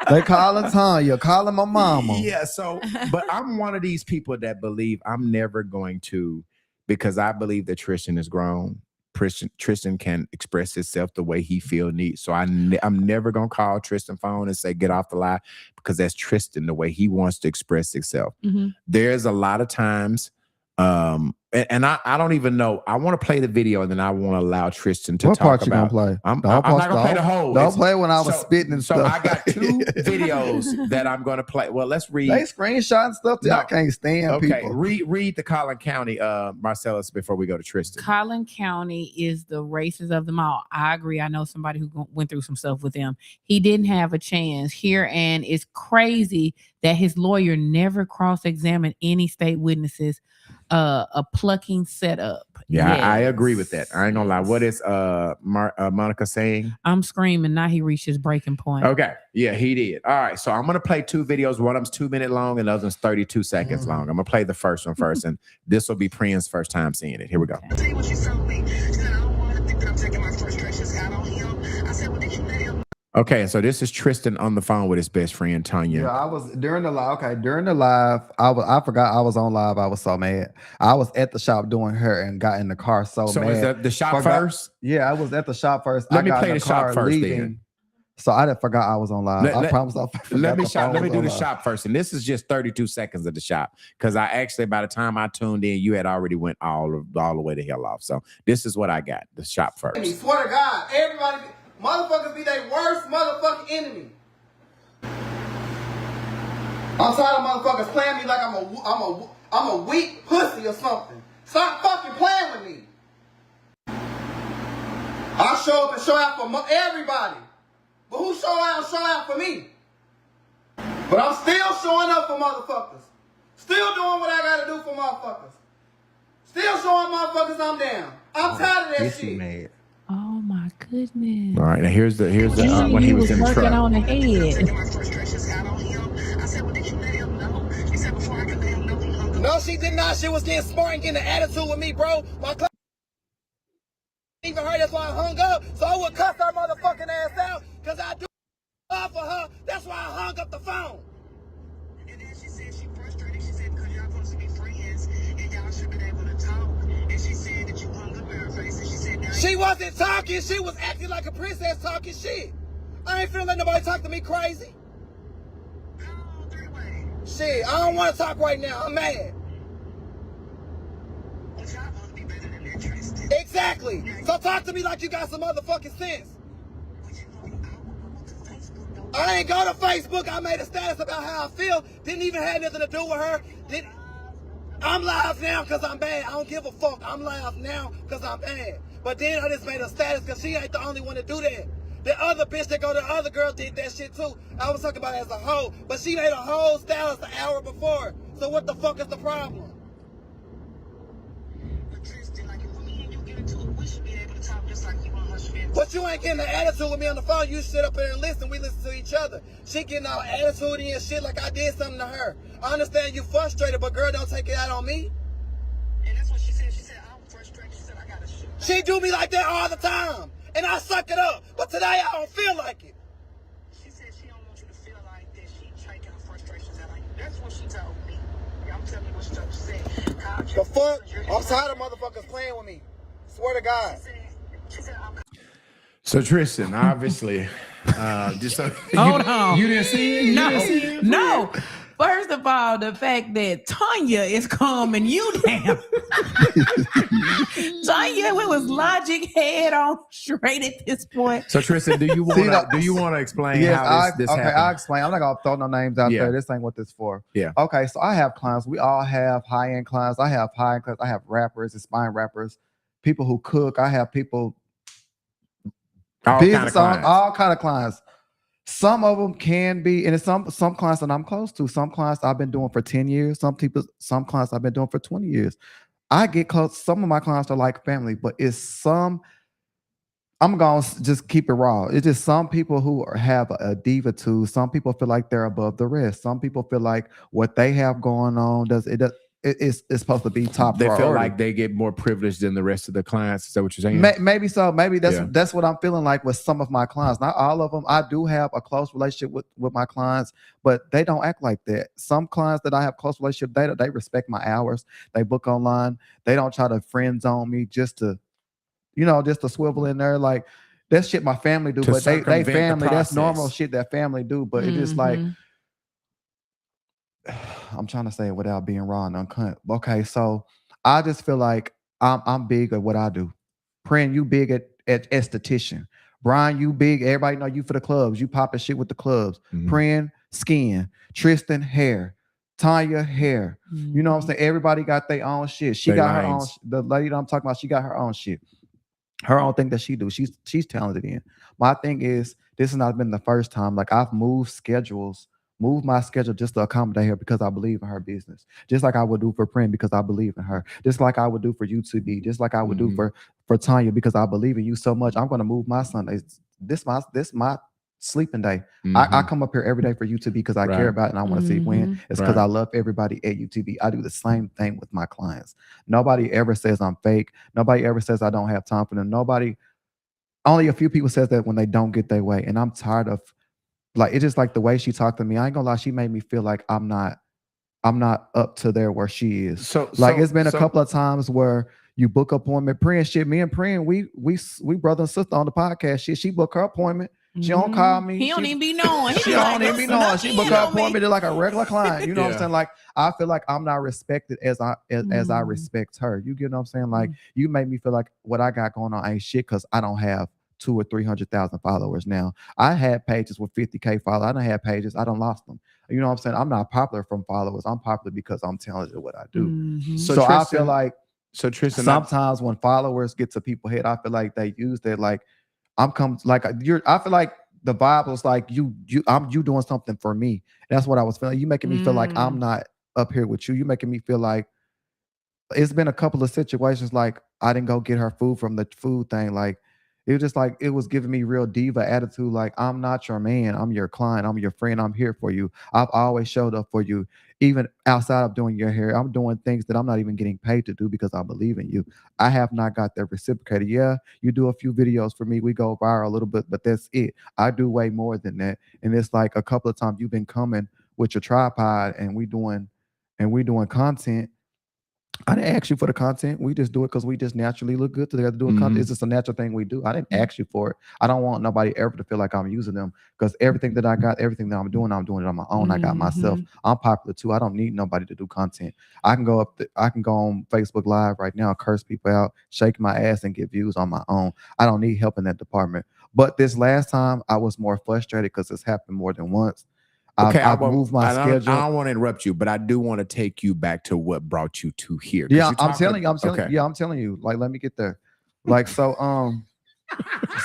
They calling Tanya, calling my mama.
Yeah, so, but I'm one of these people that believe I'm never going to, because I believe that Tristan is grown. Tristan can express himself the way he feel needs. So I'm never going to call Tristan phone and say, get off the line, because that's Tristan, the way he wants to express himself. There's a lot of times, and I don't even know. I want to play the video and then I want to allow Tristan to
What
talk
part you
about.
gonna play?
I'm not going to play the whole.
Don't
It's-
play when I was
so-
spitting and
So
stuff.
I got 2 videos that I'm going to play. Well, let's read.
They screenshotting stuff that I
No.
can't stand
Okay,
people.
read the Collin County, Marcellus, before we go to Tristan.
Collin County is the racist of them all. I agree. I know somebody who went through some stuff with him. He didn't have a chance here, and it's crazy that his lawyer never cross-examined any state witnesses. A plucking setup.
Yeah, I
Yes.
agree with that. I ain't gonna lie. What is Monica saying?
I'm screaming. Now he reached his breaking point.
Okay, yeah, he did. All right, so I'm gonna play 2 videos. One of them's 2 minutes long, and the other one's 32 seconds long. I'm gonna play the first one first, and this will be Priyan's first time seeing it. Here we go.
Tell you what she told me. She said, I don't want to think that I'm taking my frustrations out on him. I said, well, did you let him?
Okay, so this is Tristan on the phone with his best friend Tanya.
Yeah, I was during the live. Okay, during the live, I forgot I was on live. I was so mad. I was at the shop doing hair and got in the car so
So
mad.
is that the shop
Forgot-
first?
Yeah, I was at the shop first.
Let
I
me
got
play
in
the shop
car
first then.
So I didn't forgot I was on live. I promise.
Let me do the shop first, and this is just 32 seconds of the shop because I actually, by the time I tuned in, you had already went all the way the hell off. So this is what I got. The shop first.
Swear to God, everybody, motherfuckers be their worst motherfucking enemy. I'm tired of motherfuckers playing me like I'm a weak pussy or something. Stop fucking playing with me. I show up and show out for everybody. But who show out for me? But I'm still showing up for motherfuckers. Still doing what I gotta do for motherfuckers. Still showing motherfuckers I'm down. I'm tired of that shit.
Mad.
Oh my goodness.
All right, now here's the when he was in the
working
truck.
on the head.
No, she did not. She was getting smart and getting an attitude with me, bro. My club even her. That's why I hung up. So I would cuss her motherfucking ass out because I do love for her. That's why I hung up the phone. And then she said she frustrated. She said because y'all supposed to be friends and y'all should be able to talk. And she said that you hung up in her face. And she said now she wasn't talking. She was acting like a princess talking shit. I ain't finna let nobody talk to me crazy. Shit, I don't want to talk right now. I'm mad. Exactly. So talk to me like you got some motherfucking sense. I ain't go to Facebook. I made a status about how I feel. Didn't even have nothing to do with her. I'm live now because I'm bad. I don't give a fuck. I'm live now because I'm bad. But then I just made a status because she ain't the only one to do that. The other bitch that go to the other girl did that shit too. I was talking about it as a hoe. But she made a whole status an hour before. So what the fuck is the problem? But you ain't getting an attitude with me on the phone. You sit up here and listen. We listen to each other. She getting all attitude and shit like I did something to her. I understand you frustrated, but girl, don't take it out on me. And that's what she said. She said, I'm frustrated. She said, I gotta shoot. She do me like that all the time. And I suck it up. But today I don't feel like it. She said she don't want you to feel like that. She taking her frustrations out on you. That's what she told me. I'm telling you what she told me. She said, the fuck? I'm tired of motherfuckers playing with me. Swear to God. She said,
So Tristan, obviously, just so
Hold on.
you didn't see it. You
No,
didn't see it?
no. First of all, the fact that Tanya is calming you down. Tanya was logic head on straight at this point.
So Tristan, do you want to explain how this
okay,
happened?
I'll explain. I'm not gonna throw no names out
Yeah.
there. This ain't what this for.
Yeah.
Okay, so I have clients. We all have high-end clients. I have high-end clients. I have rappers, aspiring rappers, people who cook. I have people,
All
business
kind of clients.
all kind of clients. Some of them can be, and it's some clients that I'm close to. Some clients I've been doing for 10 years. Some clients I've been doing for 20 years. I get close. Some of my clients are like family, but it's some. I'm gonna just keep it raw. It's just some people who have a diva too. Some people feel like they're above the rest. Some people feel like what they have going on it's supposed to be top
They
priority.
feel like they get more privileged than the rest of the clients. Is that what you're saying?
Maybe so. Maybe
Yeah.
that's what I'm feeling like with some of my clients. Not all of them. I do have a close relationship with my clients, but they don't act like that. Some clients that I have close relationship, they respect my hours. They book online. They don't try to friend zone me just to swivel in there. Like that's shit my family do,
To
but they
circumvent the
family. That's
process.
normal shit that family do. But it's just like
Mhm.
I'm trying to say it without being raw and uncut. Okay, so I just feel like I'm big at what I do. Prin, you big at esthetician. Brian, you big. Everybody know you for the clubs. You popping shit with the clubs.
Mhm.
Prin, skin. Tristan, hair. Tanya, hair. You know what I'm saying? Everybody got their own shit. She
They
got her own.
lanes.
The lady that I'm talking about, she got her own shit. Her own thing that she do. She's talented in. My thing is, this has not been the first time. Like I've moved my schedule just to accommodate her because I believe in her business. Just like I would do for Prin because I believe in her. Just like I would do for UTB. Just like I would do for Tanya because I believe in you so much. I'm gonna move my Sundays. This my sleeping day. I come up here every day for UTB because I care about it and I want to see win. It's because
Right.
I love everybody at UTB. I do the same thing with my clients. Nobody ever says I'm fake. Nobody ever says I don't have time for them. Only a few people says that when they don't get their way. And I'm tired of it's just like the way she talked to me. I ain't gonna lie, she made me feel like I'm not up to there where she is. It's been a couple of times where you book appointment, Prin shit. Me and Prin, we brother and sister on the podcast. Shit, she book her appointment. She don't call me.
He don't even be knowing.
She don't even be knowing. She book her appointment just like a regular client. You know what I'm
Yeah.
saying? Like I feel like I'm not respected as I respect her. You get what I'm saying? Like you made me feel like what I got going on ain't shit because I don't have 200,000 or 300,000 followers now. I had pages with 50K followers. I don't have pages. I don't lost them. You know what I'm saying? I'm not popular from followers. I'm popular because I'm talented at what I do.
Mhm.
So I feel like
Tristan,
sometimes when followers get to people's head, I feel like they use that like I feel like the Bible's like you doing something for me. That's what I was feeling. You making me feel like I'm not up here with you. You making me feel like it's been a couple of situations like I didn't go get her food from the food thing. Like it was just like it was giving me real diva attitude. Like I'm not your man. I'm your client. I'm your friend. I'm here for you. I've always showed up for you, even outside of doing your hair. I'm doing things that I'm not even getting paid to do because I believe in you. I have not got that reciprocated. Yeah, you do a few videos for me. We go viral a little bit, but that's it. I do way more than that. And it's like a couple of times you've been coming with your tripod and we doing content. I didn't ask you for the content. We just do it because we just naturally look good together doing content. It's just a natural thing we do. I didn't ask you for it. I don't want nobody ever to feel like I'm using them because everything that I got, everything that I'm doing it on my own. I got myself. I'm popular too. I don't need nobody to do content. I can go on Facebook Live right now, curse people out, shake my ass and get views on my own. I don't need help in that department. But this last time I was more frustrated because it's happened more than once.
Okay,
I've moved my schedule.
I don't want to interrupt you, but I do want to take you back to what brought you to here.
Yeah, I'm telling you. Like, let me get there. Like, so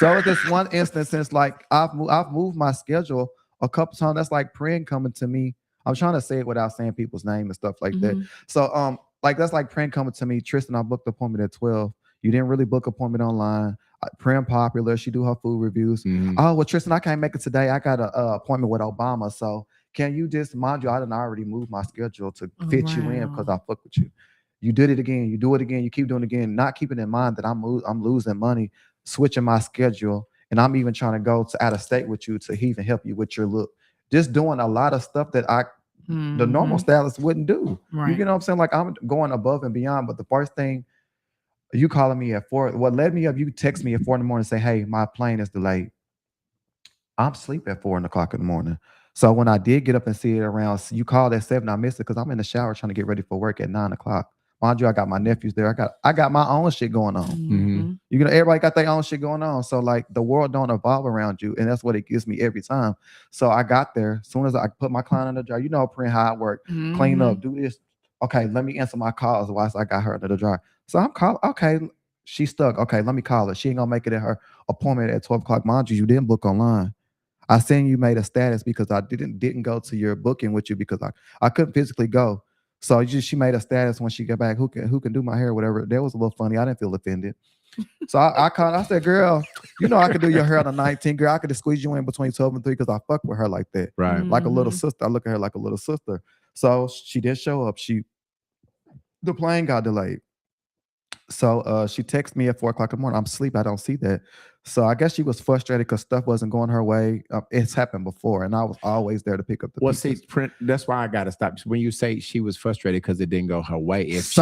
at this one instance, since like I've moved my schedule a couple times. That's like Prin coming to me. I'm trying to say it without saying people's name and stuff like that. So like that's like Prin coming to me. Tristan, I booked the appointment at 12. You didn't really book appointment online. Prim popular. She do her food reviews.
Mhm.
Oh, well, Tristan, I can't make it today. I got a appointment with Obama. So can you just, mind you, I done already moved my schedule to fit you in because I fuck with you. You did it again. You do it again. You keep doing it again. Not keeping in mind that I'm losing money, switching my schedule. And I'm even trying to go to out of state with you to even help you with your look. Just doing a lot of stuff that the normal stylist wouldn't do.
Right.
You know what I'm saying? Like I'm going above and beyond. But the first thing, you calling me at 4, what led me up, you text me at 4 in the morning and say, hey, my plane is delayed. I'm asleep at 4 o'clock in the morning. So when I did get up and see it around, you called at 7, I missed it because I'm in the shower trying to get ready for work at 9 o'clock. Mind you, I got my nephews there. I got my own shit going on.
Mhm.
You know, everybody got their own shit going on. So like the world don't evolve around you, and that's what it gives me every time. So I got there as soon as I put my client in the dryer. You know, print how I work, clean up, do this. Okay, let me answer my calls whilst I got her under the dryer. So I'm calling. Okay, she's stuck. Okay, let me call her. She ain't gonna make it at her appointment at 12 o'clock. Mind you, you didn't book online. I seen you made a status because I didn't go to your booking with you because I couldn't physically go. So she made a status when she got back. Who can do my hair, whatever. That was a little funny. I didn't feel offended. So I called. I said, girl, you know I could do your hair on the 19th. Girl, I could just squeeze you in between 12 and 3 because I fuck with her like that.
Right.
Like a little sister. I look at her like a little sister. So she did show up. The plane got delayed. So she texted me at 4 o'clock in the morning. I'm asleep. I don't see that. So I guess she was frustrated because stuff wasn't going her way. It's happened before, and I was always there to pick up the
Well,
pieces.
see, that's why I got to stop. When you say she was frustrated because it didn't go her way, if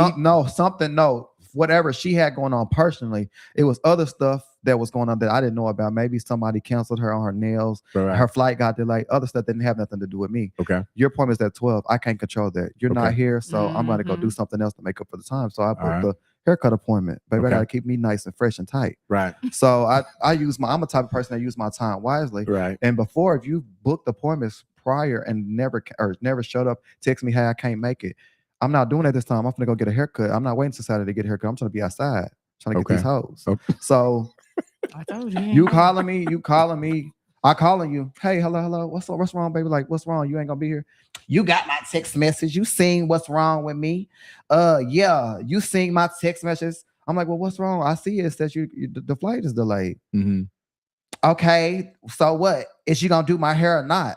whatever she had going on personally, it was other stuff that was going on that I didn't know about. Maybe somebody canceled her on her nails,
Right.
her flight got delayed, other stuff didn't have nothing to do with me.
Okay.
Your appointment's at 12. I can't control that. You're not
Okay.
here, so I'm going to go do something else to make up for the time. So I booked
right.
the haircut appointment. Baby,
Okay.
I got to keep me nice and fresh and tight.
Right.
So I'm a type of person that use my time wisely.
Right.
And before, if you booked appointments prior and never showed up, text me, hey, I can't make it. I'm not doing it this time. I'm gonna go get a haircut. I'm not waiting till Saturday to get a haircut. I'm trying to be outside, trying to get these hoes.
Okay.
So
I told you.
you calling me. I calling you. Hey, hello. What's wrong, baby? Like, what's wrong? You ain't gonna be here. You got my text message. You seen what's wrong with me? Yeah, you seen my text messages. I'm like, well, what's wrong? I see it says the flight is delayed.
Mm-hmm.
Okay, so what? Is she gonna do my hair or not?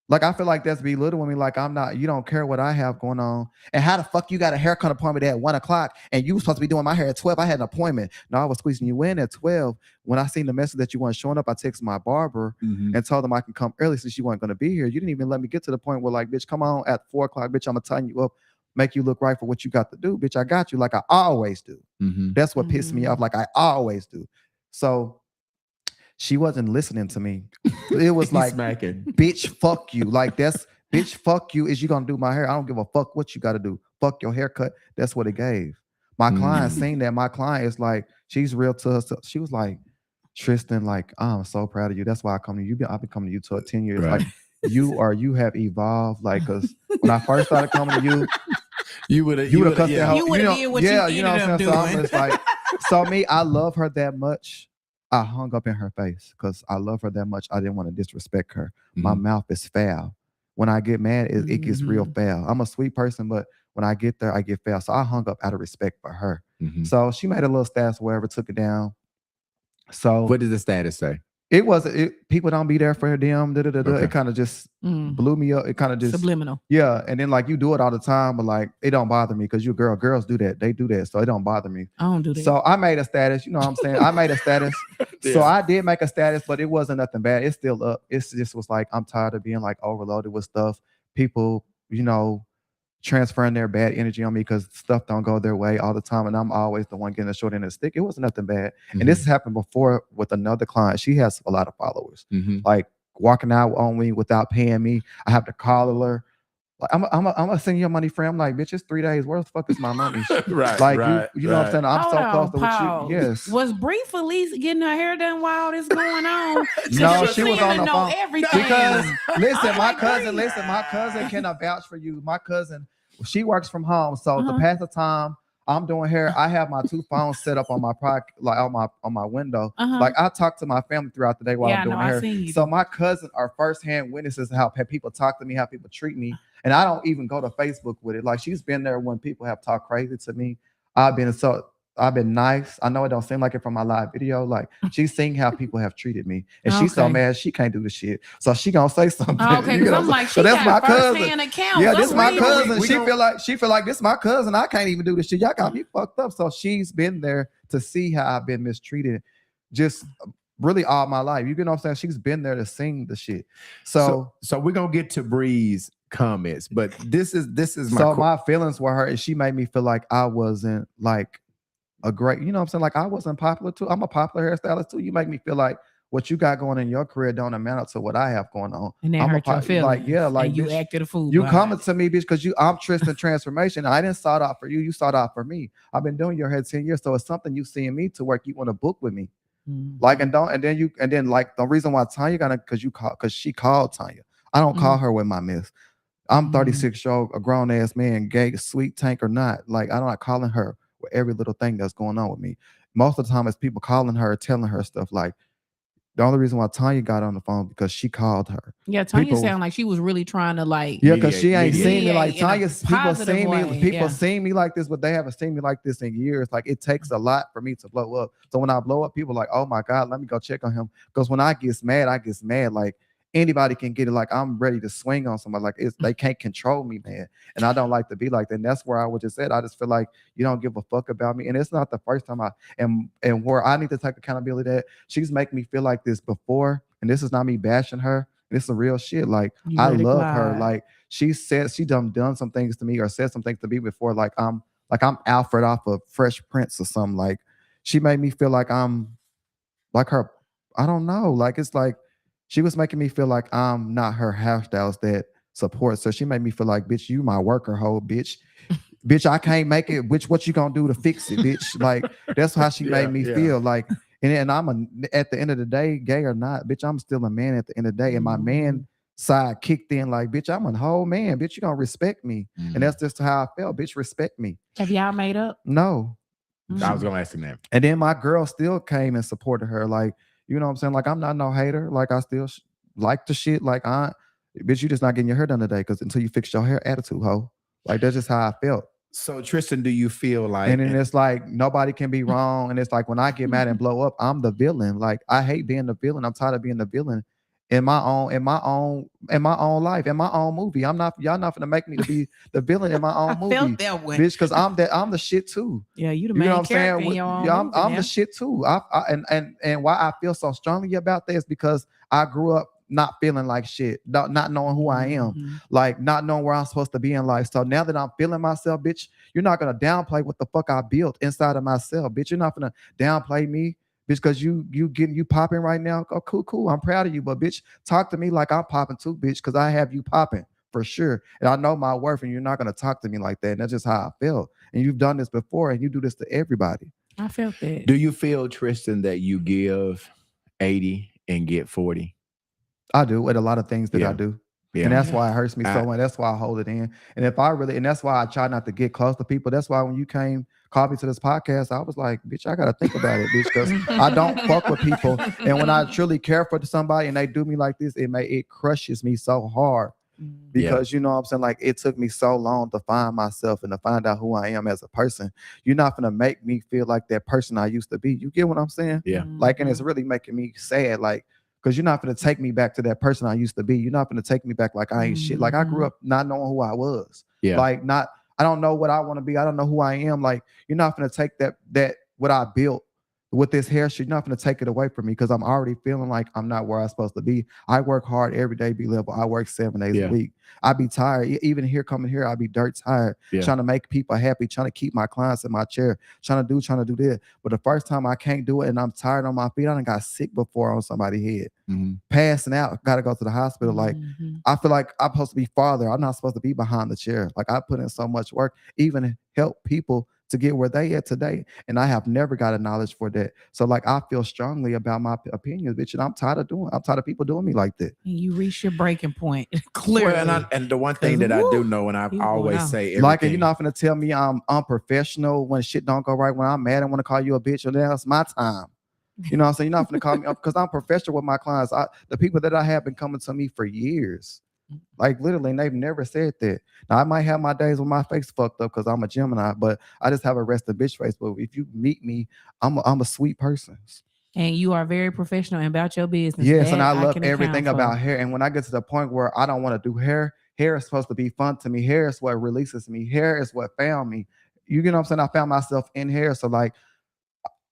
Like, I feel like that's belittling me. Like, you don't care what I have going on. And how the fuck you got a haircut appointment at 1 o'clock and you were supposed to be doing my hair at 12? I had an appointment. No, I was squeezing you in at 12. When I seen the message that you weren't showing up, I texted my barber and told them I can come early since you weren't going to be here. You didn't even let me get to the point where, like, bitch, come on at 4 o'clock, bitch, I'm going to tighten you up, make you look right for what you got to do. Bitch, I got you like I always do. That's what pissed me off, like I always do. So she wasn't listening to me. It was like,
smacking.
Bitch, fuck you. Like, that's, bitch, fuck you. Is you gonna do my hair? I don't give a fuck what you gotta do. Fuck your haircut. That's what it gave. My client seen that. My client is like, she's real to herself. She was like, Tristan, like, I'm so proud of you. That's why I come to you. I've been coming to you for 10 years.
Right.
Like, you have evolved. Like, cause when I first started coming to you, you would have cut that hoe.
You would have did what you ended up
So I'm
doing.
just like, so me, I love her that much. I hung up in her face because I love her that much. I didn't want to disrespect her. My mouth is foul. When I get mad, it gets real foul. I'm a sweet person, but when I get there, I get foul. So I hung up out of respect for her. So she made a little status, wherever, took it down. So
what does the status say?
It was people don't be there for them.
Okay.
It kind of just blew me up. It kind of just
subliminal.
Yeah, and then like you do it all the time, but like it don't bother me because you girl. Girls do that. They do that, so it don't bother me.
I don't do that.
So I made a status. You know what I'm saying? I made a status. So I did make a status, but it wasn't nothing bad. It's still up. It's just was like I'm tired of being like overloaded with stuff. People, transferring their bad energy on me because stuff don't go their way all the time, and I'm always the one getting the short end of the stick. It wasn't nothing bad, and this has happened before with another client. She has a lot of followers, like walking out on me without paying me. I have to call her. Like, I'm gonna send you your money, friend. I'm like, bitch, it's 3 days. Where the fuck is my money?
Right,
like
right,
you know what I'm saying? I'm so close to
Pause.
what you. Yes.
Was Bree Felice getting her hair done while this going on?
No, she was on the phone.
Everything.
Because listen, my cousin can vouch for you. My cousin, she works from home, so to pass the time, I'm doing hair. I have my 2 phones set up on my like on my window. Like I talk to my family throughout the day while I'm doing hair. So my cousin are firsthand witnesses of how people talk to me, how people treat me, and I don't even go to Facebook with it. Like she's been there when people have talked crazy to me. I've been so I've been nice. I know it don't seem like it from my live video. Like she's seen how people have treated me, and she's so
Okay.
mad she can't do the shit. So she gonna say something.
Okay,
You
because
know
I'm
what
like,
So
she
that's my
got
cousin.
first-hand accounts.
Yeah,
I'm
this is my
reading.
cousin.
We
She
gon-
feel like this my cousin. I can't even do this shit. Y'all got me fucked up. So she's been there to see how I've been mistreated, just really all my life. You know what I'm saying? She's been there to sing the shit. So
we're gonna get to Bree's comments, but this is my
so my feelings were hurt, and she made me feel like I wasn't like a great, you know what I'm saying? Like I wasn't popular too. I'm a popular hairstylist too. You make me feel like what you got going in your career don't amount to what I have going on.
And that
I'm
hurt your
like,
feelings.
yeah, like
and you
bitch,
acted a fool.
you
behind
coming to me, bitch, because I'm Tristan Transformation. I didn't start out for you. You started out for me. I've been doing your hair 10 years. So it's something you see in me to work. You want to book with me.
Mhm.
Like, and then like the reason why Tanya got it, because she called Tanya. I don't call her with my mess. I'm 36-year-old, a grown ass man, gay, sweet tank or not. Like, I'm not calling her with every little thing that's going on with me. Most of the time, it's people calling her, telling her stuff. Like, the only reason why Tanya got on the phone because she called her.
Yeah, Tanya
People-
sounded like she was really trying to like.
Yeah, because she ain't
mediate.
seen me like
Mediate in a
Tanya. People
positive
seen
way,
me. People
yeah.
seen me like this, but they haven't seen me like this in years. Like it takes a lot for me to blow up. So when I blow up, people are like, oh my God, let me go check on him. Because when I get mad. Like anybody can get it. Like I'm ready to swing on somebody. Like they can't control me, man. And I don't like to be like that. And that's where I would just said. I just feel like you don't give a fuck about me. And it's not the first time I am, and where I need to take accountability. That she's making me feel like this before. And this is not me bashing her. This is real shit. Like
You
I
let it
love her.
glide.
Like she said she done some things to me or said some things to me before. Like I'm Alfred off of Fresh Prince or something. Like she made me feel like I'm like her. I don't know. Like it's like she was making me feel like I'm not her hairstylist that supports. So she made me feel like, bitch, you my worker hoe, bitch. Bitch, I can't make it. Bitch, what you gonna do to fix it, bitch? Like that's how she made me feel. Like, and I'm at the end of the day, gay or not, bitch, I'm still a man at the end of the day. And my man side kicked in, like, bitch, I'm a whole man. Bitch, you gonna respect me. And that's just how I felt. Bitch, respect me.
Have y'all made up?
No.
I was gonna ask him that.
And then my girl still came and supported her. Like, you know what I'm saying? Like, I'm not no hater. Like, I still like the shit. Like, bitch, you just not getting your hair done today because until you fix your hair attitude, hoe. Like, that's just how I felt.
So Tristan, do you feel like?
And then it's like nobody can be wrong. And it's like when I get mad and blow up, I'm the villain. Like I hate being the villain. I'm tired of being the villain in my own life, in my own movie. Y'all not gonna make me to be the villain in my own movie.
felt that way.
Bitch, because I'm the shit too.
Yeah, you the
You
main
know what I'm
character
saying?
in your own
Yeah,
movie
I'm
now.
the shit too. And why I feel so strongly about that is because I grew up not feeling like shit, not knowing who I am, like not knowing where I'm supposed to be in life. So now that I'm feeling myself, bitch, you're not gonna downplay what the fuck I built inside of myself, bitch. You're not gonna downplay me, bitch, because you popping right now. Oh, cool. I'm proud of you, but bitch, talk to me like I'm popping too, bitch, because I have you popping for sure. And I know my worth, and you're not gonna talk to me like that. And that's just how I feel. And you've done this before, and you do this to everybody.
I felt that.
Do you feel, Tristan, that you give 80 and get 40?
I do with a lot of things that
Yeah.
I do.
Yeah.
And that's why it hurts me so much. That's why I hold it in. And that's why I try not to get close to people. That's why when you called me to this podcast, I was like, bitch, I got to think about it, bitch, because I don't fuck with people. And when I truly care for somebody and they do me like this, it crushes me so hard. Because you know what I'm saying? Like it took me so long to find myself and to find out who I am as a person. You're not gonna make me feel like that person I used to be. You get what I'm saying?
Yeah.
Like, and it's really making me sad. Like, because you're not gonna take me back to that person I used to be. You're not gonna take me back like I ain't shit. Like I grew up not knowing who I was.
Yeah.
Like I don't know what I want to be. I don't know who I am. Like you're not gonna take that what I built with this hair shit, you're not going to take it away from me because I'm already feeling like I'm not where I'm supposed to be. I work hard every day, be level. I work 7 days a week. I be tired. Even coming here, I be dirt tired, trying to make people happy, trying to keep my clients in my chair, trying to do this. But the first time I can't do it and I'm tired on my feet, I done got sick before on somebody's head. Passing out, got to go to the hospital. Like, I feel like I'm supposed to be farther. I'm not supposed to be behind the chair. Like, I put in so much work, even help people to get where they at today. And I have never got a knowledge for that. So like, I feel strongly about my opinions, bitch. And I'm tired of people doing me like that.
And you reach your breaking point. Clearly.
Well, and the one thing that I do know, and I always say everything.
Like, you're not going to tell me I'm unprofessional when shit don't go right, when I'm mad and want to call you a bitch, or that's my time. You know what I'm saying? You're not going to call me up because I'm professional with my clients. The people that I have been coming to me for years. Like literally, and they've never said that. Now I might have my days with my face fucked up because I'm a Gemini, but I just have a rested bitch face. But if you meet me, I'm a sweet person.
And you are very professional and about your business.
Yes, and
That
I love
can
everything
account for.
about hair. And when I get to the point where I don't want to do hair, hair is supposed to be fun to me. Hair is what releases me. Hair is what found me. You get what I'm saying? I found myself in hair. So like,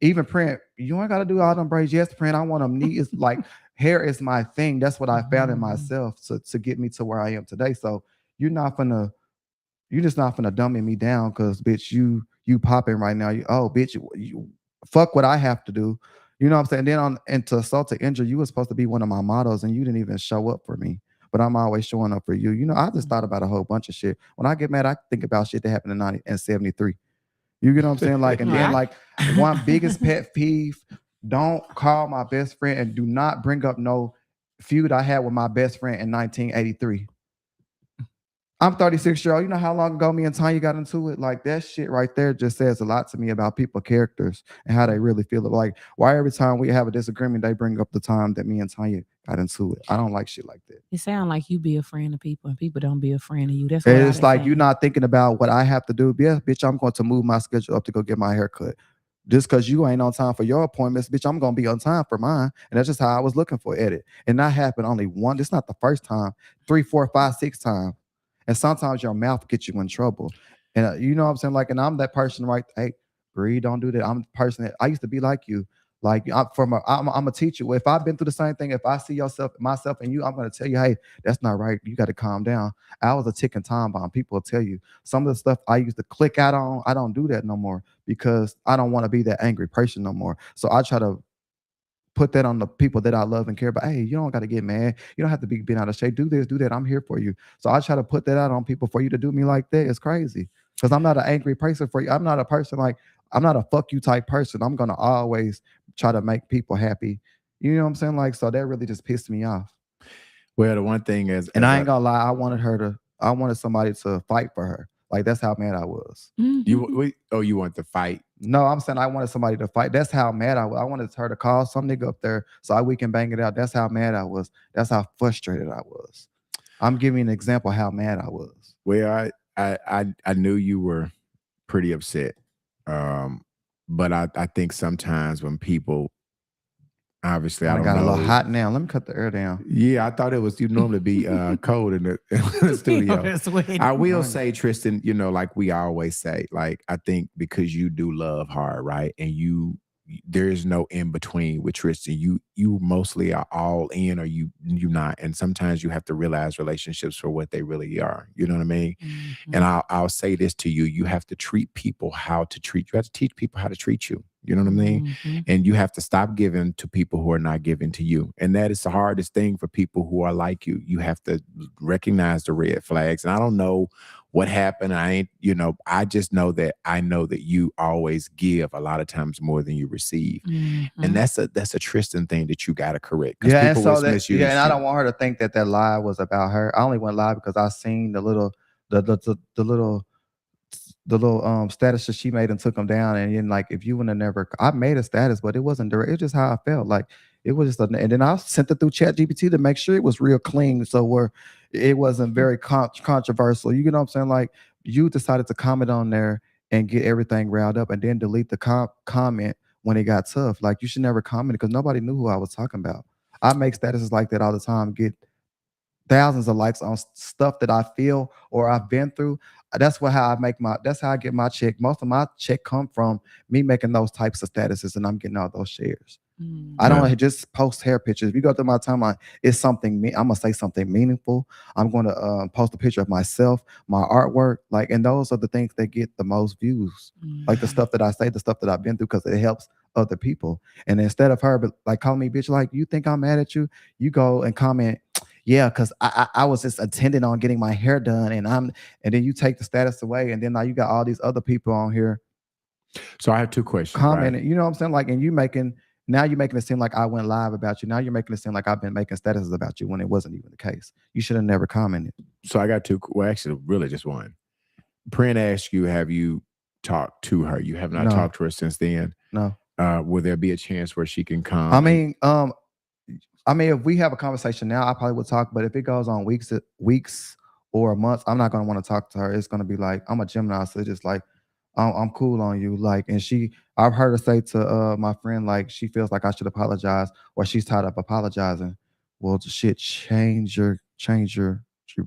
even print, you ain't got to do all them braids. Yes, print, I want them neat. It's like hair is my thing. That's what I found in myself to get me to where I am today. So you're just not finna dummy me down because bitch, you popping right now. Bitch, you fuck what I have to do. You know what I'm saying? Then and to assault to injure, you were supposed to be one of my models and you didn't even show up for me. But I'm always showing up for you. You know, I just thought about a whole bunch of shit. When I get mad, I think about shit that happened in 73. You get what I'm saying? Like, and then like one biggest pet peeve, don't call my best friend and do not bring up no feud I had with my best friend in 1983. I'm 36 years old. You know how long ago me and Tanya got into it? Like that shit right there just says a lot to me about people's characters and how they really feel. Like why every time we have a disagreement, they bring up the time that me and Tanya got into it. I don't like shit like that.
It sounds like you be a friend of people and people don't be a friend of you. That's what
it's like you're not thinking about what I have to do. Yeah, bitch, I'm going to move my schedule up to go get my hair cut. Just because you ain't on time for your appointments, bitch, I'm going to be on time for mine. And that's just how I was looking for edit. And that happened only one. It's not the first time. 3, 4, 5, 6 times. And sometimes your mouth gets you in trouble. And you know what I'm saying? Like, and I'm that person, right? Hey, breathe, don't do that. I'm the person that I used to be like you. Like I'm a teacher. If I've been through the same thing, if I see myself and you, I'm going to tell you, hey, that's not right. You got to calm down. I was a ticking time bomb. People will tell you some of the stuff I used to click out on. I don't do that no more because I don't want to be that angry person no more. So I try to put that on the people that I love and care about. Hey, you don't got to get mad. You don't have to be out of shape. Do this, do that. I'm here for you. So I try to put that out on people. For you to do me like that is crazy because I'm not an angry person for you. I'm not a person like, I'm not a fuck you type person. I'm going to always try to make people happy. You know what I'm saying? Like, so that really just pissed me off.
Well, the one thing is,
and I ain't gonna lie, I wanted somebody to fight for her. Like, that's how mad I was.
You want to fight?
No, I'm saying I wanted somebody to fight. That's how mad I was. I wanted her to call some nigga up there so we can bang it out. That's how mad I was. That's how frustrated I was. I'm giving you an example of how mad I was.
Well, I knew you were pretty upset. But I think sometimes when people, obviously, I don't
got
know.
a little hot now. Let me cut the air down.
Yeah, I thought it was, you normally be cold in the studio. I will say, Tristan, you know, like we always say, like, I think because you do love hard, right? And there is no in between with Tristan. You mostly are all in, or you not. And sometimes you have to realize relationships for what they really are. You know what I mean? Mm-hmm. And I'll say this to you: you have to treat people how to treat you. You have to teach people how to treat you. You know what I mean? Mm-hmm. And you have to stop giving to people who are not giving to you. And that is the hardest thing for people who are like you. You have to recognize the red flags. And I don't know what happened. I just know that you always give a lot of times more than you receive. Mm-hmm. And that's a Tristan thing that you got to correct.
Yeah, and so and I don't want her to think that lie was about her. I only went live because I seen the little status that she made and took them down. And then, like, if you would have never, I made a status, but it wasn't direct. It's just how I felt. Like, it was just, and then I sent it through ChatGPT to make sure it was real clean. So where it wasn't very controversial. You know what I'm saying? Like, you decided to comment on there and get everything riled up and then delete the comment when it got tough. Like, you should never comment because nobody knew who I was talking about. I make statuses like that all the time, get thousands of likes on stuff that I feel or I've been through. That's how I get my check. Most of my check come from me making those types of statuses, and I'm getting all those shares. I don't just post hair pictures. If you go through my timeline, it's something. I'm gonna say something meaningful. I'm gonna post a picture of myself, my artwork, like, and those are the things that get the most views. Like the stuff that I say, the stuff that I've been through, because it helps other people. And instead of her, but like calling me bitch, like, you think I'm mad at you? You go and comment, yeah, because I was just intending on getting my hair done, and then you take the status away, and then now you got all these other people on here.
So I have two questions.
Commenting,
right?
You know what I'm saying? Like, and you're making it seem like I went live about you. Now you're making it seem like I've been making statuses about you when it wasn't even the case. You should have never commented.
So I got two. Well, actually, really just one. Prin asked you, have you talked to her? You have not talked to her since then.
No.
Will there be a chance where she can come?
I mean, I mean, if we have a conversation now, I probably would talk. But if it goes on weeks or months, I'm not gonna want to talk to her. It's gonna be like I'm a Gemini, so it's just like I'm cool on you. Like, and I've heard her say to my friend, like she feels like I should apologize, or she's tired of apologizing. Well, shit, change your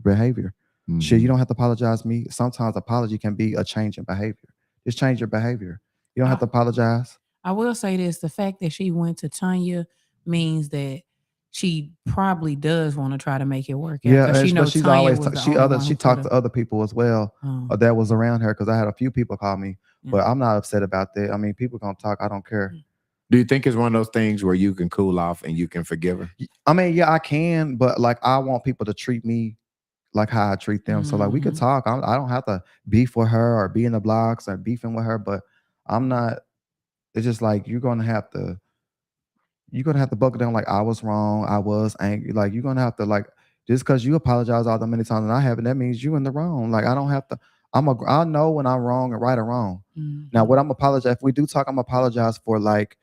behavior. Shit, you don't have to apologize to me. Sometimes apology can be a change in behavior. Just change your behavior. You don't have to apologize.
I will say this: the fact that she went to Tanya means that she probably does want to try to make it work out.
Yeah,
'cause she
but
knows
she's
Tanya
always
was the
she
only one who
talked
coulda-
to other people as well that was around her, because I had a few people call me, but I'm not upset about that. I mean, people gonna talk. I don't care.
Do you think it's one of those things where you can cool off and you can forgive her?
I mean, yeah, I can, but like I want people to treat me like how I treat them. So like we could talk. I don't have to beef with her or be in the blocks or beefing with her, but I'm not. It's just like you're gonna have to buckle down. Like I was wrong. I was angry. Like you're gonna have to like just because you apologize all the many times and I haven't, that means you in the wrong. Like I don't have to. I know when I'm wrong and right or wrong. Now, what I'm apologize if we do talk, I'm apologize for like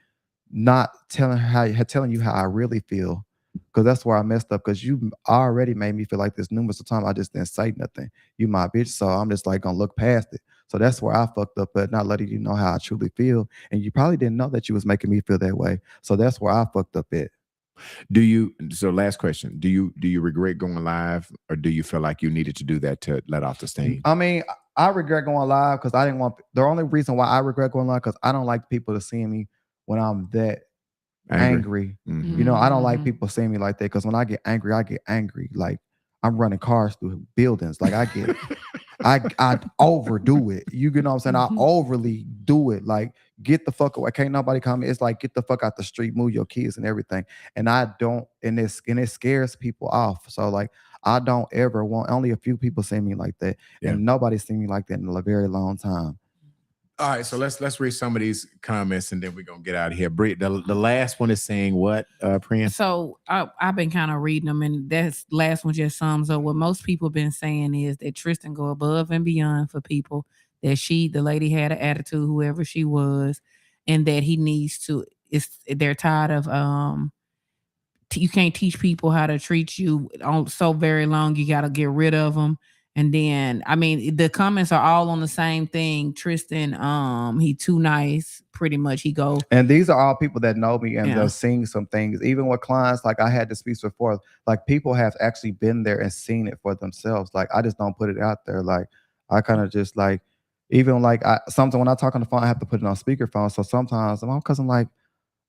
not telling you how I really feel, because that's where I messed up. Because you already made me feel like this numerous of times. I just didn't say nothing. You my bitch, so I'm just like gonna look past it. So that's where I fucked up, but not letting you know how I truly feel. And you probably didn't know that you was making me feel that way. So that's where I fucked up at.
So last question, do you regret going live, or do you feel like you needed to do that to let off the steam?
I mean, I regret going live because I didn't want. The only reason why I regret going live because I don't like people to see me when I'm that angry. You know, I don't like people seeing me like that, because when I get angry. Like I'm running cars through buildings. Like I overdo it. You know what I'm saying? I overly do it. Like get the fuck away. Can't nobody come. It's like get the fuck out the street, move your kids and everything. And I don't, and it scares people off. So like I don't ever want, only a few people see me like that. And nobody's seen me like that in a very long time.
All right, so let's read some of these comments and then we're gonna get out of here. Brit, the last one is saying what, Prince?
So I've been kind of reading them, and that last one just sums up what most people been saying is that Tristan go above and beyond for people. That the lady had an attitude, whoever she was, and that he needs to. They're tired of you can't teach people how to treat you on so very long. You got to get rid of them. And then, I mean, the comments are all on the same thing. Tristan, he too nice, pretty much. He go.
And these are all people that know me and they're seeing some things. Even with clients, like I had to speak before, like people have actually been there and seen it for themselves. Like I just don't put it out there. Like I kind of just like, even like something when I talk on the phone, I have to put it on speakerphone. So sometimes because I'm like,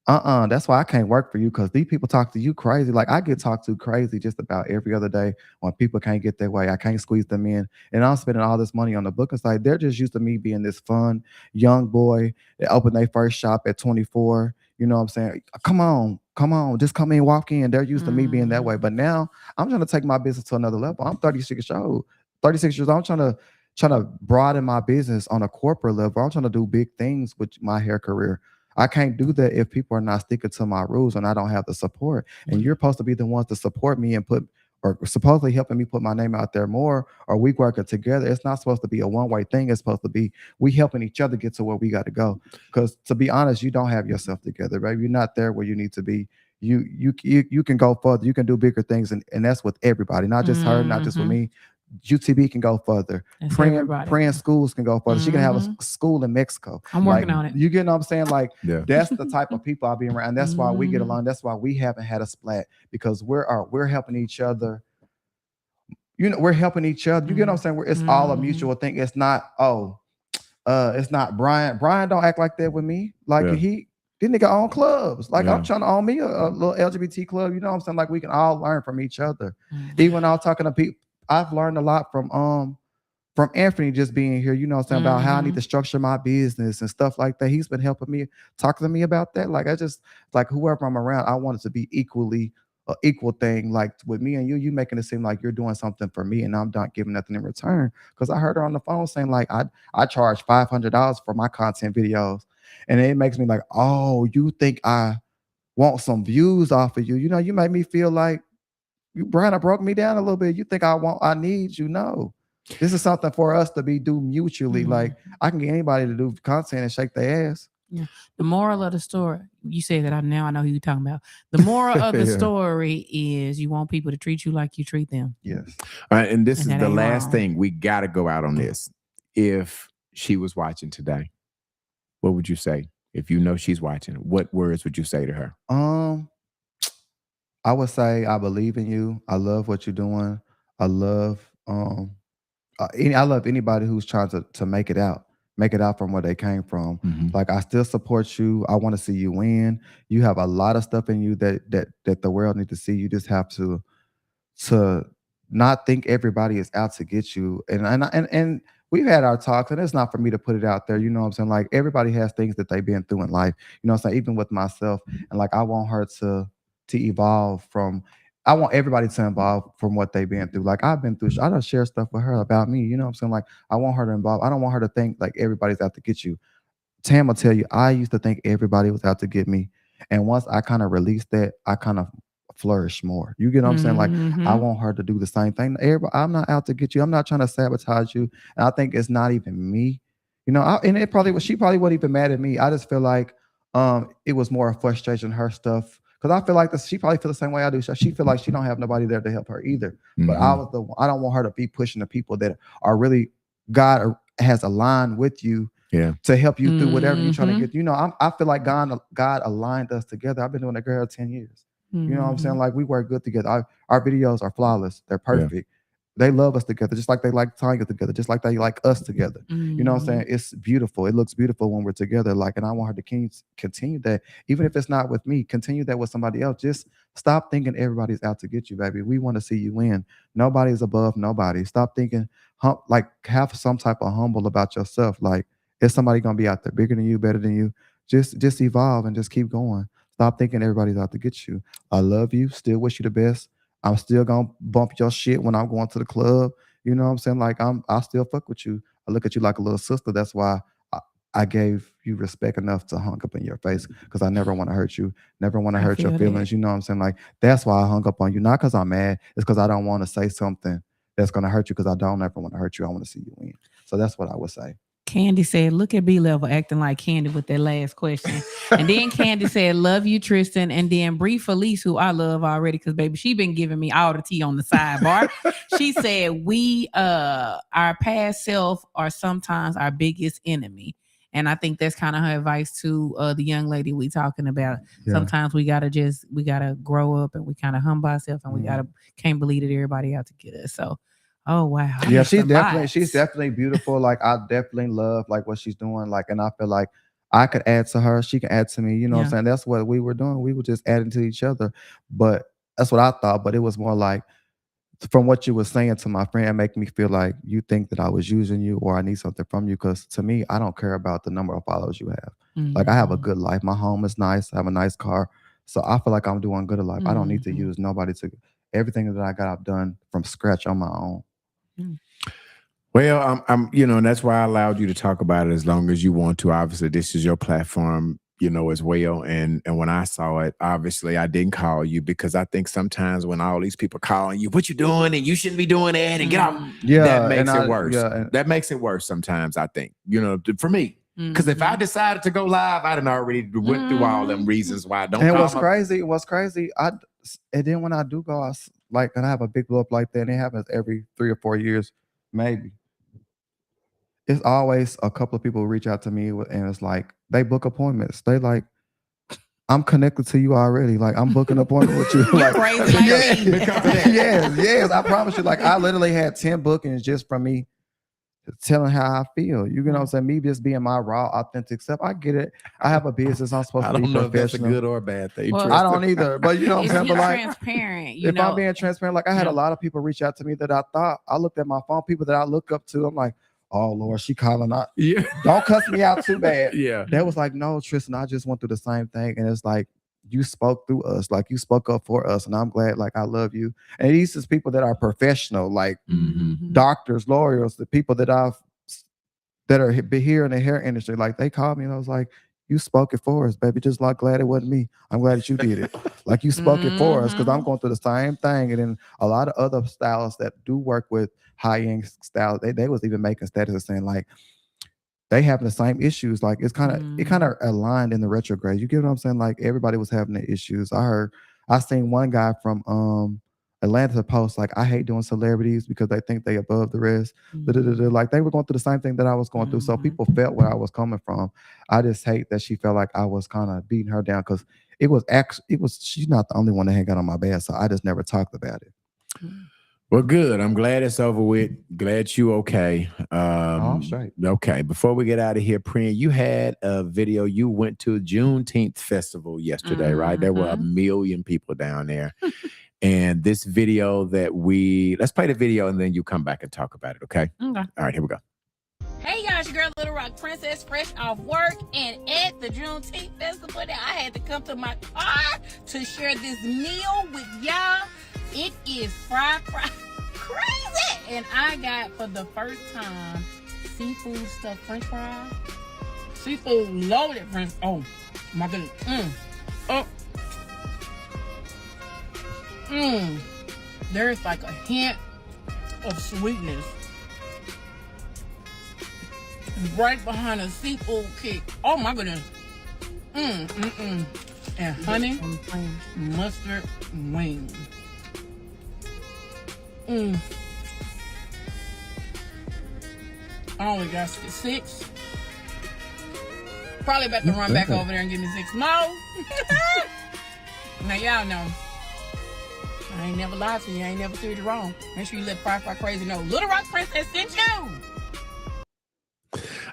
that's why I can't work for you, because these people talk to you crazy. Like I get talked to crazy just about every other day when people can't get their way. I can't squeeze them in. And I'm spending all this money on the booking site. They're just used to me being this fun young boy that opened their first shop at 24. You know what I'm saying? Come on, just come in, walk in. They're used to me being that way. But now I'm trying to take my business to another level. I'm 36 years old. I'm trying to broaden my business on a corporate level. I'm trying to do big things with my hair career. I can't do that if people are not sticking to my rules and I don't have the support. And you're supposed to be the ones to support me and or supposedly helping me put my name out there more, or we working together. It's not supposed to be a one-way thing. It's supposed to be we helping each other get to where we got to go. Because to be honest, you don't have yourself together, right? You're not there where you need to be. You can go further. You can do bigger things, and that's with everybody, not just her, not just with me. UTB can go further. Praying schools can go further. She can have a school in Mexico.
I'm working on it.
You get what I'm saying? Like that's the type of people I'll be around. That's why we get along. That's why we haven't had a splat, because we're helping each other. You know, we're helping each other. You get what I'm saying? It's all a mutual thing. It's not, it's not Brian. Brian don't act like that with me. Like this nigga own clubs. Like I'm trying to own me a little LGBT club. You know what I'm saying? Like we can all learn from each other. Even when I'm talking to people, I've learned a lot from Anthony just being here, you know what I'm saying, about how I need to structure my business and stuff like that. He's been helping me, talking to me about that. Like I just, like whoever I'm around, I want it to be equal thing. Like with me and you making it seem like you're doing something for me and I'm not giving nothing in return. Because I heard her on the phone saying like, I charge $500 for my content videos. And it makes me like, oh, you think I want some views off of you? You know, you make me feel like, you, Brian, broke me down a little bit. You think I need you? No. This is something for us to do mutually. Like I can get anybody to do content and shake their ass.
Yeah. The moral of the story, you said that now I know who you're talking about. The moral of the
Yeah.
story is you want people to treat you like you treat them.
Yes.
All right, and this
And
is
that
the
ain't
last
wrong.
thing. We got to go out on this. If she was watching today, what would you say? If you know she's watching, what words would you say to her?
I would say I believe in you. I love what you're doing. I love I love anybody who's trying to make it out from where they came from. Like I still support you. I want to see you win. You have a lot of stuff in you that the world needs to see. You just have to not think everybody is out to get you. And we've had our talks, and it's not for me to put it out there. You know what I'm saying? Like everybody has things that they've been through in life. You know what I'm saying? Even with myself, and like I want her to evolve from. I want everybody to evolve from what they've been through. Like I've been through. I don't share stuff with her about me. You know what I'm saying? Like I want her to evolve. I don't want her to think like everybody's out to get you. Tam will tell you, I used to think everybody was out to get me. And once I kind of released that, I kind of flourish more. You get what I'm saying? Like I want her to do the same thing. I'm not out to get you. I'm not trying to sabotage you. And I think it's not even me. You know, and it probably was, she probably wasn't even mad at me. I just feel like it was more a frustration, her stuff. Because I feel like she probably feel the same way I do. She feel like she don't have nobody there to help her either. But I don't want her to be pushing the people that are really God has aligned with you to help you through whatever you're trying to get. You know, I feel like God aligned us together. I've been doing that girl 10 years. You know what I'm saying? Like we work good together. Our videos are flawless. They're perfect. They love us together, just like they like Tanya together, just like they like us together. You know what I'm saying? It's beautiful. It looks beautiful when we're together. Like, and I want her to continue that, even if it's not with me, continue that with somebody else. Just stop thinking everybody's out to get you, baby. We want to see you win. Nobody's above nobody. Stop thinking, like have some type of humble about yourself. Like, is somebody gonna be out there bigger than you, better than you? Just evolve and just keep going. Stop thinking everybody's out to get you. I love you. Still wish you the best. I'm still gonna bump your shit when I'm going to the club. You know what I'm saying? Like I still fuck with you. I look at you like a little sister. That's why I gave you respect enough to hung up in your face, because I never want to hurt you. Never want to hurt your feelings. You know what I'm saying? Like that's why I hung up on you. Not because I'm mad. It's because I don't want to say something that's gonna hurt you, because I don't ever want to hurt you. I want to see you win. So that's what I would say.
Candy said, look at B-Level acting like Candy with that last question. And then Candy said, love you, Tristan. And then Bree Felice, who I love already, because baby, she been giving me all the tea on the sidebar. She said, our past self are sometimes our biggest enemy. And I think that's kind of her advice to the young lady we talking about.
Yeah.
Sometimes we gotta grow up, and we kind of humble ourselves, and we can't believe that everybody out to get us. So oh wow.
Yeah, she's definitely beautiful. Like I definitely love like what she's doing. Like, and I feel like I could add to her, she can add to me. You know what I'm saying? That's what we were doing. We were just adding to each other. But that's what I thought. But it was more like, from what you were saying to my friend, it make me feel like you think that I was using you or I need something from you. Because to me, I don't care about the number of followers you have. Like I have a good life. My home is nice. I have a nice car. So I feel like I'm doing good in life. I don't need to use nobody to. Everything that I got, I've done from scratch on my own.
Well, I'm, and that's why I allowed you to talk about it as long as you want to. Obviously, this is your platform, as well. And when I saw it, obviously, I didn't call you, because I think sometimes when all these people calling you, what you doing, and you shouldn't be doing that, and get out, that makes it worse. That makes it worse sometimes, I think, for me. Because if I decided to go live, I'd already went through all them reasons why I don't.
And what's crazy, and then when I do go, and I have a big blow up like that, and it happens every 3 or 4 years, maybe. It's always a couple of people who reach out to me, and it's like they book appointments. They like, I'm connected to you already. Like I'm booking an appointment with you. Like, yes. I promise you. Like I literally had 10 bookings just from me telling how I feel. You know what I'm saying? Me just being my raw, authentic self. I get it. I have a business. I'm supposed to be professional. If that's a
good or a bad thing.
Well, I don't either. But you know what I'm saying? But like,
transparent.
If I'm being transparent, like I had a lot of people reach out to me that I looked at my phone, people that I look up to. I'm like, oh Lord, she calling out.
Yeah.
Don't cuss me out too bad.
Yeah.
That was like, no, Tristan, I just went through the same thing. And it's like, you spoke through us, like you spoke up for us. And I'm glad, like I love you. And these is people that are professional, like doctors, lawyers, the people that are here in the hair industry. Like they called me and I was like, you spoke it for us, baby. Just like glad it wasn't me. I'm glad that you did it. Like you spoke it for us, because I'm going through the same thing. And then a lot of other stylists that do work with high-end styles, they was even making statuses saying like, they having the same issues. Like it kind of aligned in the retrograde. You get what I'm saying? Like everybody was having the issues. I seen one guy from Atlanta post like, I hate doing celebrities because they think they above the rest. Like they were going through the same thing that I was going through. So people felt where I was coming from. I just hate that she felt like I was kind of beating her down because she's not the only one that had got on my bed. So I just never talked about it.
Well, good. I'm glad it's over with. Glad you okay.
I'm straight.
Okay. Before we get out of here, Priyan, you had a video. You went to Juneteenth festival yesterday, right? There were 1 million people down there. And this video let's play the video and then you come back and talk about it, okay?
Okay.
All right, here we go.
Hey y'all, it's your girl Little Rock Princess, fresh off work, and at the Juneteenth Festival, I had to come to my car to share this meal with y'all. It is fried crazy, and I got for the first time seafood stuffed French fries, seafood loaded French. Oh my goodness, There's like a hint of sweetness right behind a seafood kick. Oh my goodness. And honey mustard wings. I only got 6. Probably about to run back over there and give me 6 more. Now y'all know, I ain't never lied to you. I ain't never steered you wrong. Make sure you let Fry Crazy know Little Rock Princess sent you.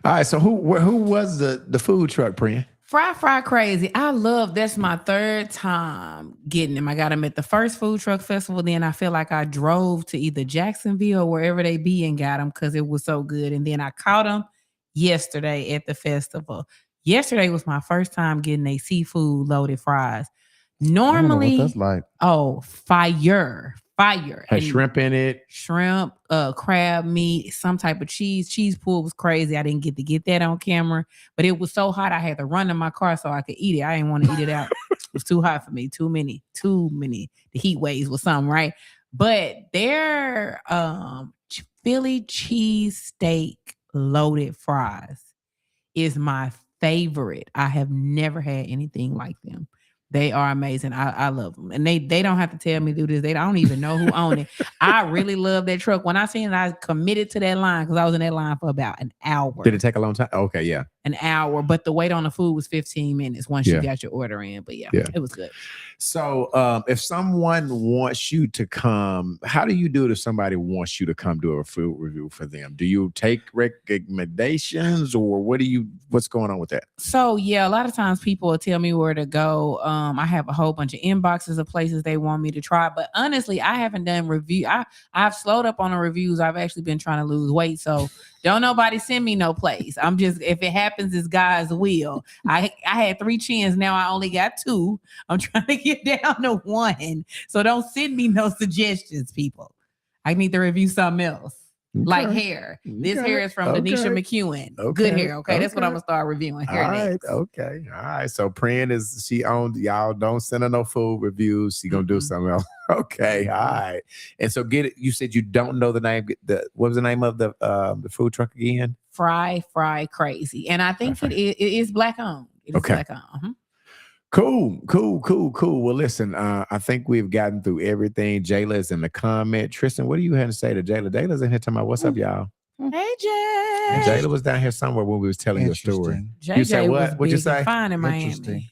All right, so who was the food truck, Priyan?
Fry Crazy. I love, that's my 3rd time getting them. I got them at the first food truck festival. Then I feel like I drove to either Jacksonville or wherever they be and got them because it was so good. And then I caught them yesterday at the festival. Yesterday was my first time getting a seafood loaded fries. Normally,
that's like
fire.
Had shrimp in it.
Shrimp, crab meat, some type of cheese. Cheese pool was crazy. I didn't get to get that on camera, but it was so hot I had to run in my car so I could eat it. I didn't want to eat it out. It was too hot for me. Too many. The heat waves was something, right? But their Philly cheesesteak loaded fries is my favorite. I have never had anything like them. They are amazing. I love them. And they don't have to tell me to do this. They don't even know who own it. I really love that truck. When I seen it, I committed to that line because I was in that line for about an hour.
Did it take a long time? Okay, yeah.
An hour, but the wait on the food was 15 minutes once you got your order in. But yeah, it was good.
So if someone wants you to come, how do you do it if somebody wants you to come do a food review for them? Do you take recommendations or what's going on with that?
So yeah, a lot of times people will tell me where to go. I have a whole bunch of inboxes of places they want me to try, but honestly, I haven't done review. I've slowed up on the reviews. I've actually been trying to lose weight. So don't nobody send me no place. I'm just, if it happens, it's God's will. I had 3 chins. Now I only got 2. I'm trying to get down to 1. So don't send me no suggestions, people. I need to review something else. Okay. Like hair. This hair is from Denisha McEwen. Good hair. Okay. That's what I'm gonna start reviewing. Hair next.
Okay. All right. So Priyan she owns, y'all don't send her no food reviews. She gonna do something else. Okay. All right. And so you said you don't know the name. What was the name of the food truck again?
Fry Crazy. And I think it is Black owned. It is Black owned.
Cool. Well, listen, I think we've gotten through everything. Jayla is in the comment. Tristan, what do you have to say to Jayla? Jayla's in here talking about what's up, y'all?
Hey, Jay.
And Jayla was down here somewhere when we was telling your story.
You say what? What'd you say? Fine in Miami.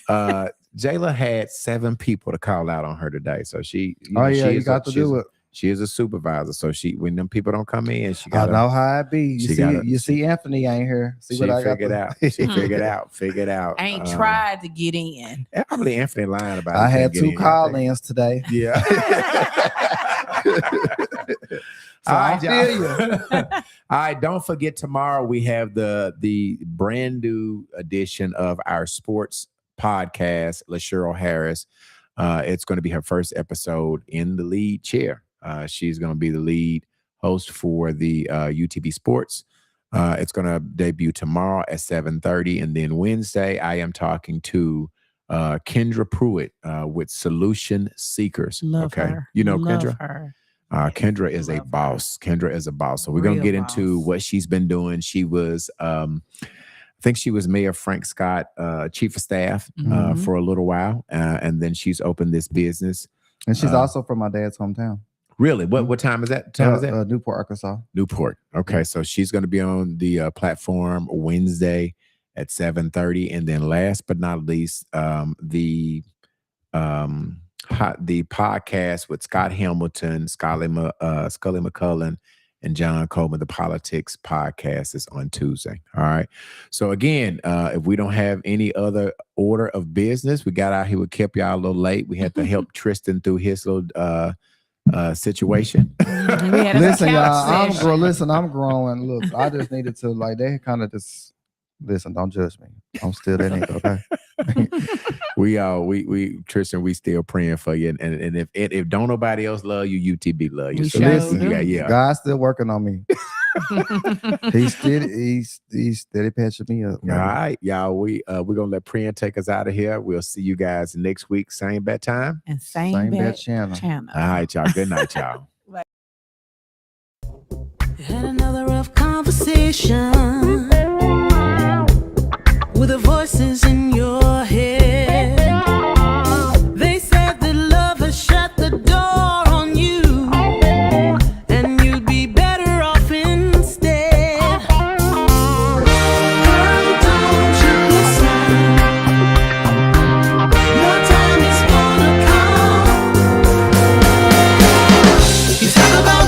Jayla had 7 people to call out on her today. So she,
you got to do it.
She is a supervisor, so when them people don't come in, she got.
I know how it be. You see, Anthony ain't here. See what I got
out. She figured out.
I ain't tried to get in.
Probably Anthony lying about it.
I had 2 call-ins today.
Yeah.
So I feel you.
All right, don't forget tomorrow we have the brand new edition of our sports podcast, LaCheryl Harris. It's going to be her first episode in the lead chair. She's going to be the lead host for the UTB Sports. It's going to debut tomorrow at 7:30. And then Wednesday, I am talking to Kendra Pruitt with Solution Seekers.
Love her.
You know
Love
Kendra?
Her.
Kendra is a boss. Kendra is a boss. So we're gonna
Real
get into what she's been doing. She was, I think she was Mayor Frank Scott, chief of staff for a little while, and then she's opened this business.
And she's also from my dad's hometown.
Really? What time is that?
Newport, Arkansas.
Newport. Okay, so she's going to be on the platform Wednesday at 7:30, and then last but not least, the podcast with Scott Hamilton, Scully McCullen, and John Coleman, the Politics Podcast, is on Tuesday. All right. So again, if we don't have any other order of business, we got out here. We kept y'all a little late. We had to help Tristan through his little situation.
Listen, y'all, I'm growing. Look, I just needed to they kind of just listen. Don't judge me. I'm still that nigga, okay?
we Tristan, we still praying for you. And if don't nobody else love you, UTB love you.
We
So
sure
listen,
do.
yeah.
God's still working on me. He's steady patching me up.
All right, y'all. We're gonna let Priyan take us out of here. We'll see you guys next week, same bad time
and same
bad
bad
channel.
All right, y'all. Good night, y'all.
Had another rough conversation with the voices in your head.